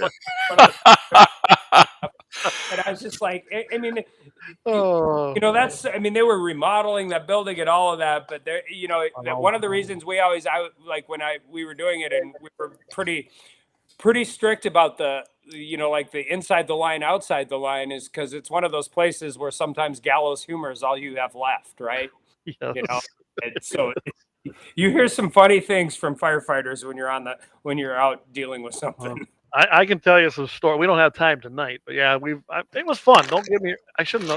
Speaker 3: and I was just like, that's, they were remodeling that building and all of that, but there, one of the reasons we were doing it, and we were pretty strict about the, the inside the line, outside the line, is because it's one of those places where sometimes gallows humor is all you have left, right? Yes. And so you hear some funny things from firefighters when you're out dealing with something.
Speaker 1: I can tell you some story. We don't have time tonight, but yeah, it was fun. Don't get me. I shouldn't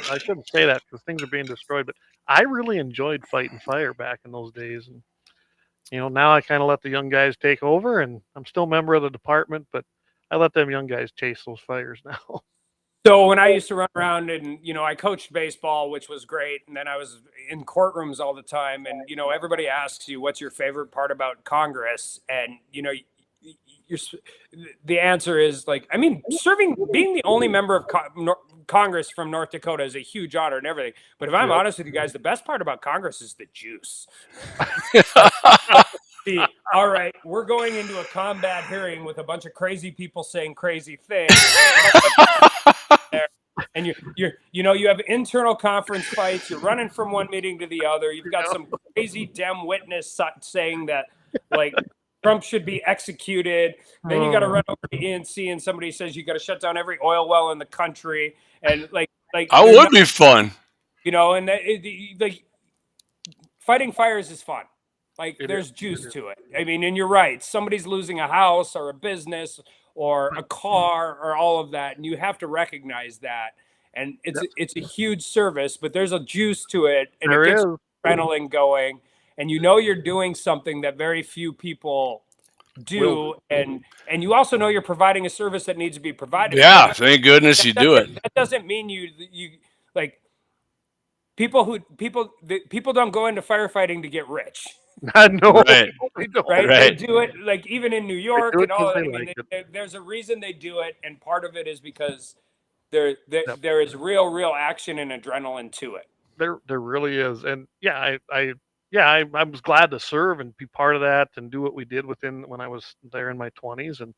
Speaker 1: say that because things are being destroyed. But I really enjoyed fighting fire back in those days, and now I kind of let the young guys take over, and I'm still a member of the department, but I let them young guys chase those fires now.
Speaker 3: So when I used to run around and, I coached baseball, which was great. And then I was in courtrooms all the time. And, everybody asks you, what's your favorite part about Congress? And, the answer is being the only member of Congress from North Dakota is a huge honor and everything. But if I'm honest with you guys, the best part about Congress is the juice. All right, we're going into a combat hearing with a bunch of crazy people saying crazy things. And you have internal conference fights. You're running from one meeting to the other. You've got some crazy Dem witness saying that Trump should be executed. Then you got to run over to ENC and somebody says you got to shut down every oil well in the country. And that
Speaker 2: would be fun.
Speaker 3: And fighting fires is fun. There's juice to it. And you're right. Somebody's losing a house or a business or a car or all of that, and you have to recognize that. And it's a huge service, but there's a juice to it, and it gets adrenaline going, and you're doing something that very few people do, and you also know you're providing a service that needs to be provided.
Speaker 2: Yeah, thank goodness you do it.
Speaker 3: That doesn't mean you people don't go into firefighting to get rich.
Speaker 1: No,
Speaker 2: Right.
Speaker 1: they don't.
Speaker 3: Right?
Speaker 2: Right.
Speaker 3: They do it like even in New York
Speaker 1: do it
Speaker 3: and all
Speaker 1: 'cause
Speaker 3: that. I
Speaker 1: they
Speaker 3: mean,
Speaker 1: like
Speaker 3: there's a reason they do it, and part of it is because there is real action and adrenaline to it.
Speaker 1: There really is, and I was glad to serve and be part of that and do what we did when I was there in my 20s, and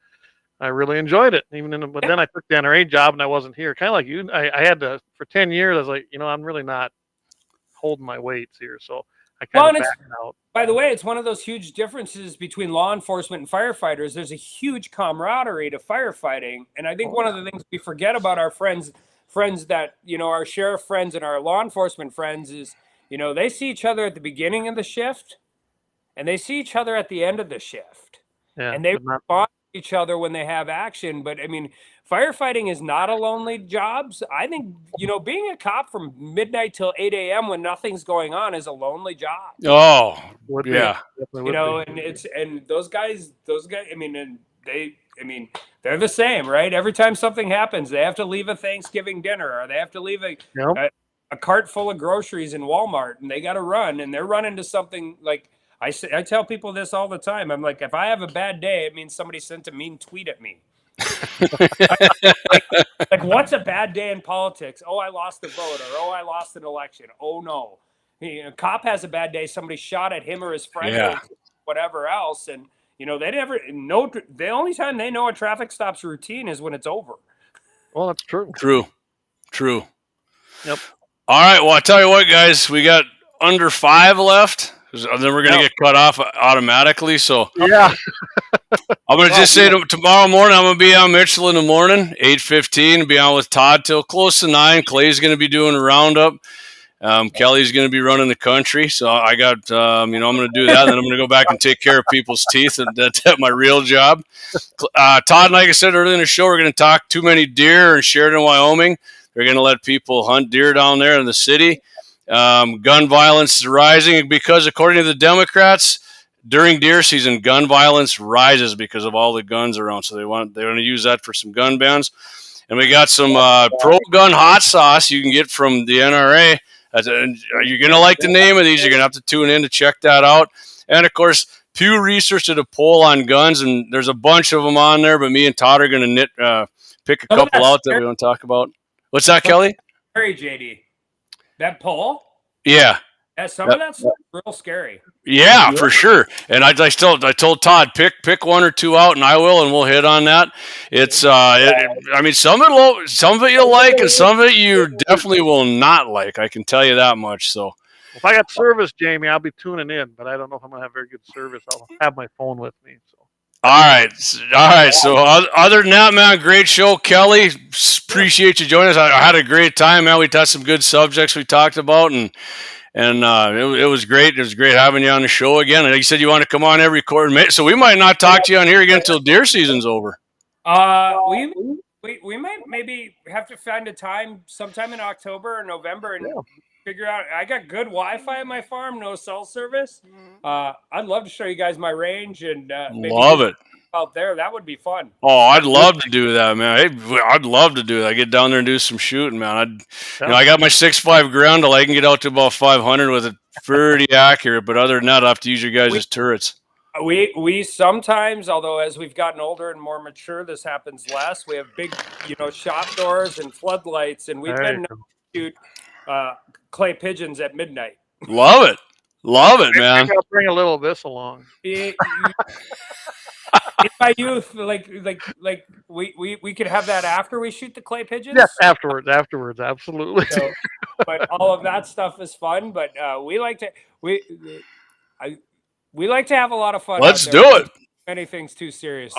Speaker 1: I really enjoyed it. But then I took the NRA job and I wasn't here. Kind of like you, I had to for 10 years. I was like, I'm really not holding my weights here, so I kind of backed out.
Speaker 3: By the way, it's one of those huge differences between law enforcement and firefighters. There's a huge camaraderie to firefighting, and I think one of the things we forget about our friends that our sheriff friends and our law enforcement friends is they see each other at the beginning of the shift, and they see each other at the end of the shift, and they respond to each other when they have action. But I mean, firefighting is not a lonely job. I think being a cop from midnight till 8 a.m. when nothing's going on is a lonely job.
Speaker 2: Oh, yeah.
Speaker 3: And those guys. I mean, they're the same, right? Every time something happens, they have to leave a Thanksgiving dinner, or they have to leave a cart full of groceries in Walmart, and they got to run, and they're running to something like. I tell people this all the time. I'm like, if I have a bad day, it means somebody sent a mean tweet at me. like, what's a bad day in politics? Oh, I lost the vote, or oh, I lost an election. Oh no, a cop has a bad day. Somebody shot at him or his friend, or whatever else, and they never know. The only time they know a traffic stop's routine is when it's over.
Speaker 1: Well, that's true.
Speaker 2: True.
Speaker 1: Yep.
Speaker 2: All right. Well, I tell you what, guys, we got under 5 left. Then we're going to get cut off automatically. So
Speaker 1: yeah,
Speaker 2: I'm going to just say tomorrow morning I'm going to be on Mitchell in the morning, 8:15. Be on with Todd till close to 9. Clay's going to be doing a roundup. Kelly's going to be running the country. So I got, I'm going to do that. And then I'm going to go back and take care of people's teeth. And that's my real job. Todd, like I said earlier in the show, we're going to talk too many deer in Sheridan, Wyoming. They're going to let people hunt deer down there in the city. Gun violence is rising because, according to the Democrats, during deer season, gun violence rises because of all the guns around. So they want to use that for some gun bans. And we got some pro-gun hot sauce you can get from the NRA. You're going to like the name of these. You're going to have to tune in to check that out. And, of course, Pew Research did a poll on guns, and there's a bunch of them on there, but me and Todd are going to pick a couple out that we want to talk about. What's that, Kelly?
Speaker 3: Scary, JD. That poll?
Speaker 2: Yeah.
Speaker 3: Some of that stuff is real scary.
Speaker 2: Yeah, for sure. And I told Todd, pick one or two out, and I will, and we'll hit on that. It's I mean, some of it you'll like, and some of it you definitely will not like. I can tell you that much. So
Speaker 1: if I got service, Jamie, I'll be tuning in, but I don't know if I'm gonna have very good service. I'll have my phone with me. So. All
Speaker 2: right. So other than that, man, great show, Kelly. Appreciate you joining us. I had a great time, man. We touched some good subjects we talked about, and it was great. It was great having you on the show again. And you said you want to come on every quarter, so we might not talk to you on here again until deer season's over.
Speaker 3: We might maybe have to find a time sometime in October or November and figure out. I got good Wi-Fi at my farm, no cell service. I'd love to show you guys my range and maybe
Speaker 2: love it
Speaker 3: out there. That would be fun.
Speaker 2: Oh, I'd love to do that, man. I'd love to do that. I get down there and do some shooting, man. I got my 6.5 Grundle. I can get out to about 500 with it, pretty accurate. But other than that, I have to use your guys' turrets.
Speaker 3: We sometimes, although as we've gotten older and more mature, this happens less. We have big, shop doors and floodlights, and we've been shoot clay pigeons at midnight.
Speaker 2: Love it, man.
Speaker 1: Maybe I'll bring a little of this along.
Speaker 3: In my youth, like we could have that after we shoot the clay pigeons.
Speaker 1: Yes, afterwards, absolutely.
Speaker 3: So, but all of that stuff is fun. But we like to have a lot of fun.
Speaker 2: Let's do it.
Speaker 3: Anything's too serious.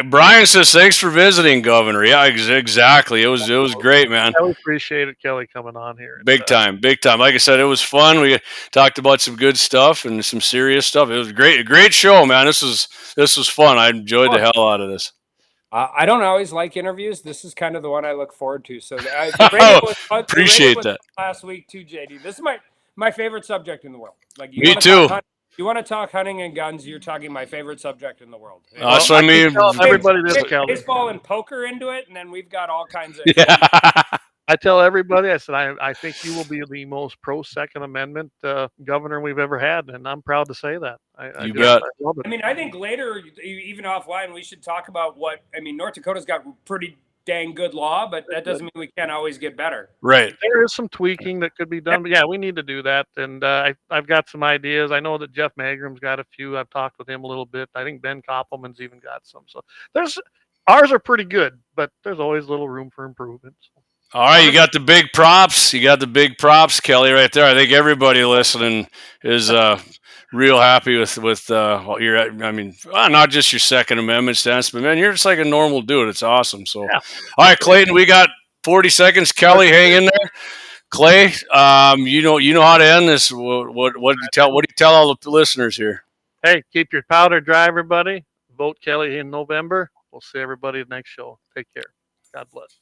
Speaker 2: Brian says thanks for visiting, Governor. Yeah, exactly. It was great, man.
Speaker 1: I appreciate it, Kelly, coming on here.
Speaker 2: Big time. Like I said, it was fun. We talked about some good stuff and some serious stuff. It was a great show, man. This was fun. I enjoyed the hell out of this.
Speaker 3: I don't always like interviews. This is kind of the one I look forward to. So
Speaker 2: appreciate that.
Speaker 3: Last week too, JD. This is my favorite subject in the world.
Speaker 2: Me too.
Speaker 3: You want to talk hunting and guns? You're talking my favorite subject in the world.
Speaker 2: That's what I mean.
Speaker 1: Everybody this, Kelly.
Speaker 3: Baseball and poker into it, and then we've got all kinds of.
Speaker 2: Yeah.
Speaker 1: I tell everybody, I said, I think you will be the most pro Second Amendment governor we've ever had, and I'm proud to say that. I
Speaker 2: bet.
Speaker 1: love it.
Speaker 3: I mean, I think later, even offline, we should talk about North Dakota's got pretty dang good law, but that doesn't mean we can't always get better.
Speaker 2: Right.
Speaker 1: There is some tweaking that could be done, but yeah, we need to do that. And I've got some ideas. I know that Jeff Magram's got a few. I've talked with him a little bit. I think Ben Koppelman's even got some. So ours are pretty good, but there's always a little room for improvement. So.
Speaker 2: All right, you got the big props. You got the big props, Kelly, right there. I think everybody listening is real happy with what you're at. I mean, not just your Second Amendment stance, but man, you're just like a normal dude. It's awesome. So, yeah. All right, Clayton, we got 40 seconds. Kelly, hang in there. Clay, you know how to end this. What do you tell all the listeners here?
Speaker 1: Hey, keep your powder dry, everybody. Vote Kelly in November. We'll see everybody at the next show. Take care. God bless.